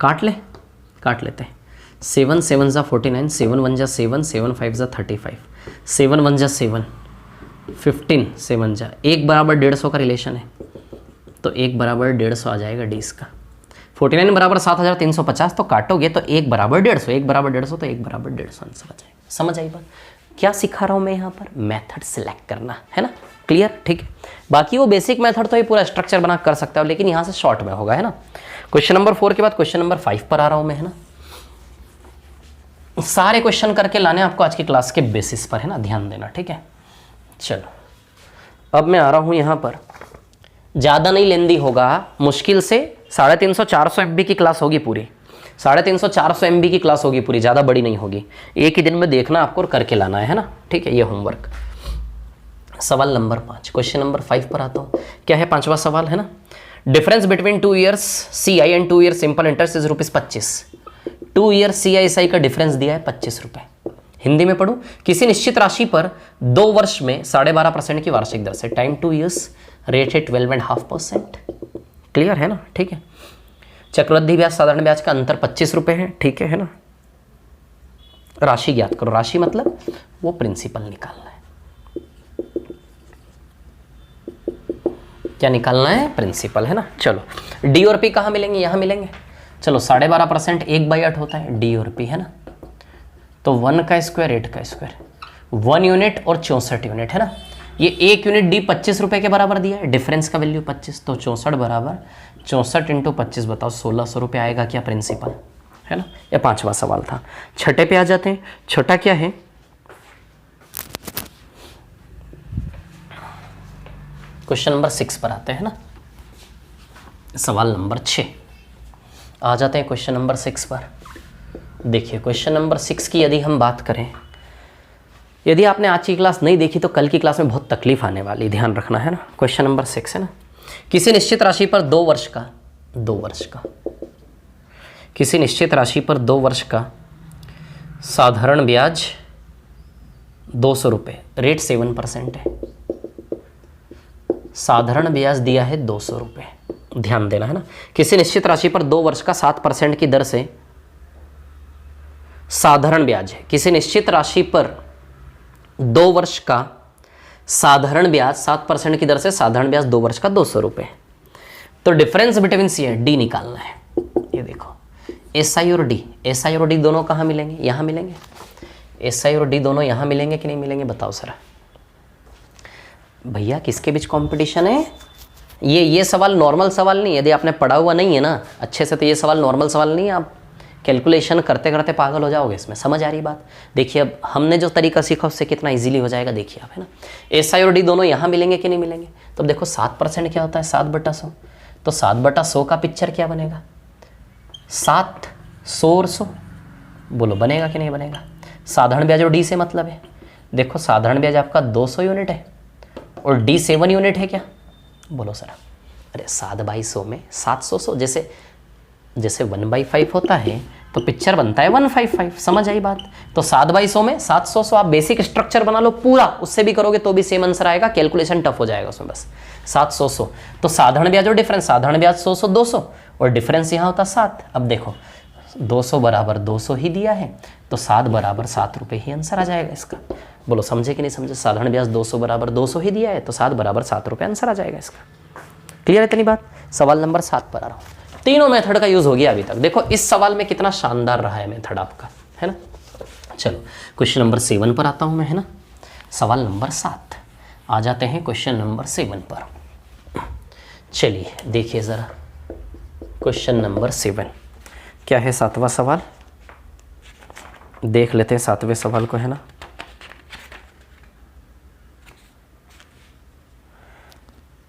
काट लेते हैं। 7 7 ज़ा 49, 7 1 ज़ा 7, 7 5 ज़ा 35, 7 1 ज़ा 7, 15 7 ज़ा 1 बराबर 150 का रिलेशन है, तो 1 बराबर 150 आ जाएगा डी इसका। 49 बराबर 7,350, तो काटोगे तो 1 बराबर 150, 1 बराबर 150, तो 1 बराबर 150 आंसर आ जाएगा। समझ आई बात, क्या सिखा रहा हूँ मैं यहाँ पर, मेथड सिलेक्ट करना, है ना, क्लियर, ठीक है। बाकी वो बेसिक मेथड तो ये पूरा स्ट्रक्चर बना कर सकता है, लेकिन यहाँ से शॉर्ट में होगा, है ना। क्वेश्चन नंबर 4 के बाद क्वेश्चन नंबर 5 पर आ रहा हूँ मैं, है ना। सारे क्वेश्चन करके लाने आपको आज की क्लास के बेसिस पर, है ना, ध्यान देना, ठीक है। चलो अब मैं आ रहा हूँ यहाँ पर ज़्यादा नहीं लेंदी होगा, मुश्किल से 350 400 MB की क्लास होगी पूरी, 350 400 MB की क्लास होगी पूरी, ज़्यादा बड़ी नहीं होगी। एक ही दिन में देखना आपको और करके लाना है ना, ठीक है। ये होमवर्क। सवाल नंबर 5, क्वेश्चन नंबर 5 पर आता हूँ। क्या है 5वां सवाल, है ना। Difference between 2 years CI and 2 years simple interest is ₹25। 2 year CI SI का डिफरेंस दिया है 25 रुपये। हिंदी में पढ़ूं, किसी निश्चित राशि पर 2 वर्ष में 12.5% की वार्षिक दर से, टाइम 2 years, रेट है 12.5%। क्लियर है ना, ठीक है। चक्रवृद्धि ब्याज साधारण ब्याज का अंतर 25 रुपये है, ठीक है ना। राशि ज्ञात करो, राशि मतलब वो प्रिंसिपल निकालना है। क्या निकालना है, प्रिंसिपल, है ना। चलो डी और पी कहाँ मिलेंगे, यहाँ मिलेंगे। चलो 12.5% 1/8 होता है डी और पी, है ना। तो 1 का स्क्वायर 8 का स्क्वायर, 1 यूनिट और 64 यूनिट, है ना। ये 1 यूनिट डी 25 रुपये के बराबर दिया है, डिफरेंस का वैल्यू 25, तो 64 बराबर 64 × 25 बताओ 1600 रुपये आएगा क्या, प्रिंसिपल, है ना। ये 5वां सवाल था। छठे पे आ जाते हैं। छठा क्या है, क्वेश्चन नंबर 6 पर आते हैं ना। सवाल नंबर 6 आ जाते हैं क्वेश्चन नंबर 6 पर। देखिए क्वेश्चन नंबर 6 की यदि हम बात करें, यदि आपने आज की क्लास नहीं देखी तो कल की क्लास में बहुत तकलीफ आने वाली, ध्यान रखना, है ना। क्वेश्चन नंबर 6 है ना। किसी निश्चित राशि पर 2 वर्ष का किसी निश्चित राशि पर 2 वर्ष का साधारण ब्याज 200 रुपये, रेट 7% है। साधारण ब्याज दिया है 200 रुपये, ध्यान देना, है ना। किसी निश्चित राशि पर 2 वर्ष का 7% की दर से साधारण ब्याज है। किसी निश्चित राशि पर 2 वर्ष का साधारण ब्याज 7% की दर से साधारण ब्याज 2 वर्ष का 200 रुपये। तो डिफरेंस बिटवीन सी है डी निकालना है। ये देखो SI और डी दोनों कहाँ मिलेंगे, यहाँ मिलेंगे। SI और डी दोनों यहाँ मिलेंगे कि नहीं मिलेंगे, बताओ सर। भैया किसके बीच कंपटीशन है, ये सवाल नॉर्मल सवाल नहीं है। यदि आपने पढ़ा हुआ नहीं है ना अच्छे से, तो ये सवाल नॉर्मल सवाल नहीं है। आप कैलकुलेशन करते करते पागल हो जाओगे इसमें, समझ आ रही बात। देखिए अब हमने जो तरीका सीखा उससे कितना इजीली हो जाएगा, देखिए आप, है ना। SI और डी दोनों यहाँ मिलेंगे कि नहीं मिलेंगे। तो देखो 7% क्या होता है, 7/100। तो 7/100 का पिक्चर क्या बनेगा, 7 100 और 100, बोलो बनेगा कि नहीं बनेगा। साधारण ब्याज और डी से मतलब है, देखो साधारण ब्याज आपका 200 यूनिट है और डी 7 यूनिट है क्या, बोलो सर। अरे 7/100 में 700, जैसे 1/5 होता है तो पिक्चर बनता है 155, समझ आई बात। तो 7/100 में 700, आप बेसिक स्ट्रक्चर बना लो पूरा, उससे भी करोगे तो भी सेम आंसर आएगा, कैलकुलेशन टफ हो जाएगा उसमें बस। 700 तो साधारण ब्याज और डिफरेंस, साधारण ब्याज 100 200 और डिफरेंस यहाँ होता 7। अब देखो 200 बराबर 200 ही दिया है, तो 7 बराबर 7 रुपये ही आंसर आ जाएगा इसका। बोलो समझे कि नहीं समझे। साधारण ब्याज 200 बराबर 200 ही दिया है, तो 7 बराबर 7 रुपये आंसर आ जाएगा इसका। क्लियर है इतनी बात। सवाल नंबर 7 पर आ रहा हूँ। तीनों मेथड का यूज हो गया अभी तक। देखो इस सवाल में कितना शानदार रहा है मेथड आपका, है ना। चलो क्वेश्चन नंबर 7 पर आता हूँ मैं, है ना। सवाल नंबर 7 आ जाते हैं क्वेश्चन नंबर 7 पर। चलिए देखिए ज़रा क्वेश्चन नंबर 7 क्या है। 7वां सवाल देख लेते हैं, 7वें सवाल को, है ना।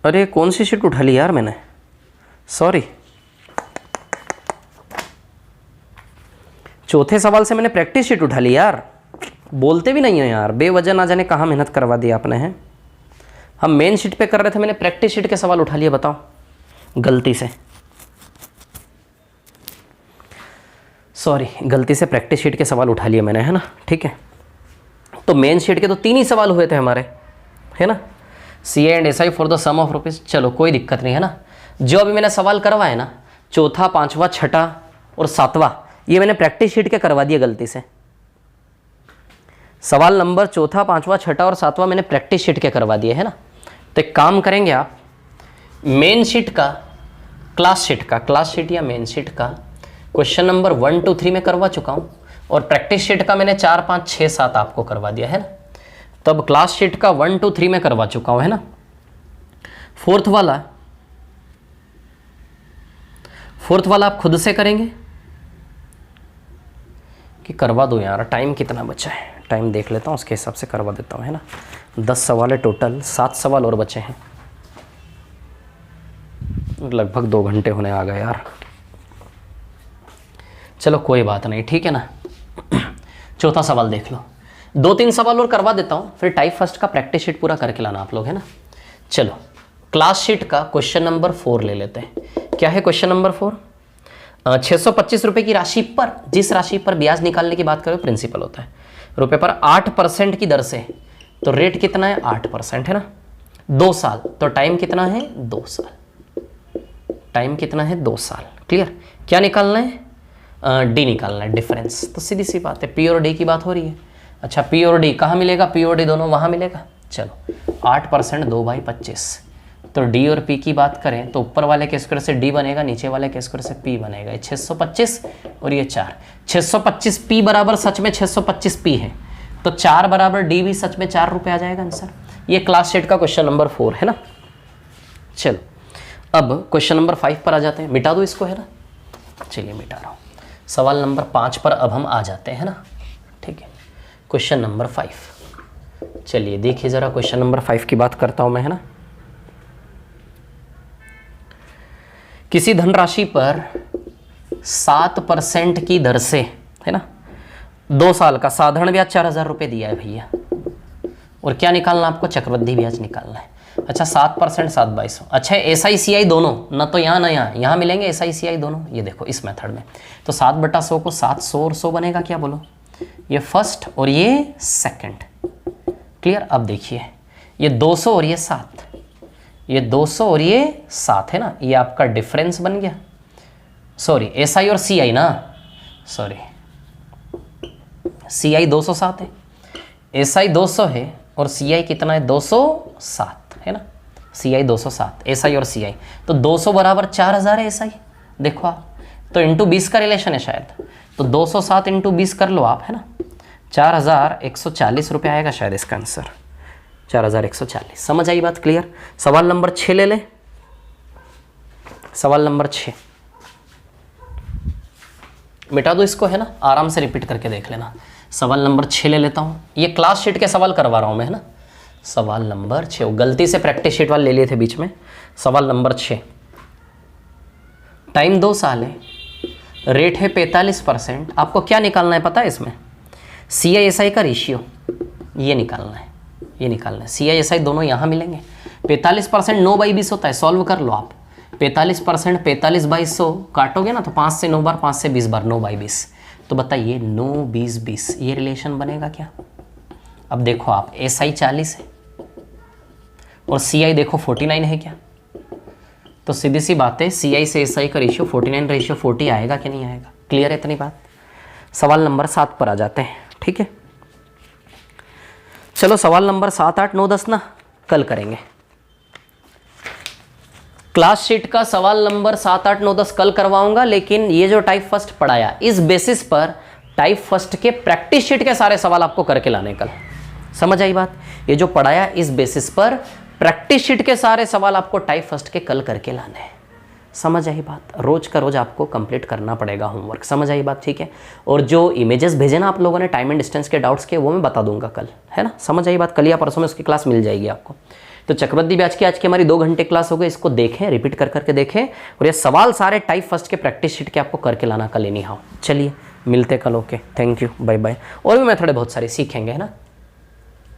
अरे कौन सी शीट उठा ली यार मैंने, सॉरी। चौथे सवाल से मैंने प्रैक्टिस शीट उठा ली यार, बोलते भी नहीं हो यार, बेवजह ना जाने कहाँ मेहनत करवा दी आपने, हैं। हम मेन शीट पे कर रहे थे, मैंने प्रैक्टिस शीट के सवाल उठा लिए, बताओ गलती से, सॉरी गलती से प्रैक्टिस शीट के सवाल उठा लिए मैंने, है ना, ठीक है। तो मेन शीट के तो 3 ही सवाल हुए थे हमारे, है ना। CI and SI for the sum of rupees, चलो कोई दिक्कत नहीं, है ना। जो अभी मैंने सवाल करवाए ना, चौथा 5वां 6ठा और 7वां, ये मैंने प्रैक्टिस शीट के करवा दिए गलती से। सवाल नंबर चौथा 5वां 6ठा और 7वां मैंने प्रैक्टिस शीट के करवा दिए, है ना। तो एक काम करेंगे आप, मेन शीट का, क्लास शीट या मेन शीट का क्वेश्चन नंबर 1 2 3 में करवा चुका हूँ, और प्रैक्टिस शीट का मैंने 4 5 6 7 आपको करवा दिया, है ना। तब क्लास शीट का 1 2 3 में करवा चुका हूँ, है ना। फोर्थ वाला आप खुद से करेंगे कि करवा दो यार, टाइम कितना बचा है, टाइम देख लेता हूँ उसके हिसाब से करवा देता हूँ, है ना। 10 सवाल है टोटल, 7 सवाल और बचे हैं। लगभग 2 घंटे होने आ गए यार। चलो कोई बात नहीं, ठीक है ना। चौथा सवाल देख लो, 2-3 सवाल और करवा देता हूँ, फिर टाइप फर्स्ट का प्रैक्टिस शीट पूरा करके लाना आप लोग, है ना। चलो क्लास शीट का क्वेश्चन नंबर 4 ले लेते हैं। क्या है क्वेश्चन नंबर 4? 625 रुपए की राशि पर, जिस राशि पर ब्याज निकालने की बात करें प्रिंसिपल होता है, रुपए पर 8% की दर से, तो रेट कितना है 8%, है ना। 2 साल, तो टाइम कितना है 2 साल, टाइम कितना है 2 साल। क्लियर? क्या निकालना है? डी निकालना है, डिफरेंस। तो सीधी सी बात है, पी और डी की बात हो रही है। अच्छा पी और डी कहाँ मिलेगा? पी और डी दोनों वहाँ मिलेगा। चलो 8% 2/25, तो डी और पी की बात करें तो ऊपर वाले के स्क्वायर से डी बनेगा, नीचे वाले के स्क्वायर से पी बनेगा। 625 और ये 4, 625 पी बराबर सच में 625 पी है, तो 4 बराबर डी भी सच में 4 रुपये आ जाएगा आंसर। ये क्लास शीट का क्वेश्चन नंबर 4 है ना। चलो अब क्वेश्चन नंबर 5 पर आ जाते हैं। मिटा दो इसको, है ना। चलिए मिटा रहा हूँ। सवाल नंबर 5 पर अब हम आ जाते हैं ना, ठीक है। क्वेश्चन नंबर 5, चलिए देखिए ज़रा, क्वेश्चन नंबर 5 की बात करता हूँ मैं, है ना। किसी धनराशि पर 7% की दर से, है ना, 2 साल का साधारण ब्याज 4000 रुपये दिया है भैया, और क्या निकालना आपको? चक्रवृद्धि ब्याज निकालना है। अच्छा 7% 7/22। अच्छा SICI दोनों, ना तो यहाँ ना यहाँ, यहाँ मिलेंगे SICI दोनों। ये देखो इस मेथड में, तो 7/100 को 700 और 100 बनेगा, क्या बोलो? ये फर्स्ट और ये सेकंड। क्लियर? अब देखिए ये 200 और ये 7, ये 200 और ये 7 है ना, ये आपका डिफरेंस बन गया। सॉरी SI और CI ना, सॉरी CI 207 है, SI 200 है, और CI कितना है? 207 है ना। CI 207, SI और CI, तो 200 बराबर 4000 है SI। देखो आप, तो इंटू 20 का रिलेशन है शायद, तो 207 इंटू 20 कर लो आप, है ना। 4140 रुपये आएगा शायद इसका आंसर, 4140। समझ आई बात? क्लियर? सवाल नंबर 6 ले ले। सवाल नंबर 6 मिटा दो इसको, है ना, आराम से रिपीट करके देख लेना। सवाल नंबर 6 ले लेता हूँ, ये क्लास शीट के सवाल करवा रहा हूँ मैं, है ना। सवाल नंबर 6, गलती से प्रैक्टिस शीट वाले ले लिए थे बीच में। सवाल नंबर 6, टाइम 2 साल है, रेट है 45%। आपको क्या निकालना है पता है इसमें? CI/SI का रेशियो, ये निकालना है, ये निकालना है। CI/SI दोनों यहाँ मिलेंगे। 45% 9/20 होता है, सॉल्व कर लो आप। 45% 45/100 काटोगे ना, तो 5 से 9 बार, 5 से 20 बार, 9/20। तो बताइए 9, 20, 20, ये रिलेशन बनेगा क्या? अब देखो आप, SI 40 है और CI देखो 49 है क्या? तो सीधी सी बात है, CI से SI का रेशियो 49/40 आएगा कि नहीं आएगा? क्लियर है इतनी बात? सवाल नंबर 7 पर आ जाते हैं, ठीक है। चलो सवाल नंबर 7, 8, 9, 10 ना कल करेंगे। क्लास शीट का सवाल नंबर 7, 8, 9, 10 कल करवाऊंगा, लेकिन ये जो टाइप फर्स्ट पढ़ाया, इस बेसिस पर टाइप फर्स्ट के प्रैक्टिस शीट के सारे सवाल आपको करके लाने कल। समझ आई बात? ये जो पढ़ाया इस बेसिस पर प्रैक्टिस शीट के सारे सवाल आपको टाइप फर्स्ट के कल करके लाने हैं। समझ आई बात? रोज का रोज आपको कंप्लीट करना पड़ेगा होमवर्क। समझ आई बात? ठीक है। और जो इमेजेस भेजे ना आप लोगों ने टाइम एंड डिस्टेंस के डाउट्स के, वो मैं बता दूंगा कल, है ना। समझ आई बात? कल या परसों में उसकी क्लास मिल जाएगी आपको। तो चक्रवृद्धि ब्याज की आज की हमारी 2 घंटे क्लास हो गई, इसको देखें, रिपीट कर करके देखें, और ये सवाल सारे टाइप फर्स्ट के प्रैक्टिस शीट के आपको करके लाना कल एनी हाउ। चलिए मिलते कल, okay, thank you, bye bye. और भी मेथड बहुत सारे सीखेंगे, है ना।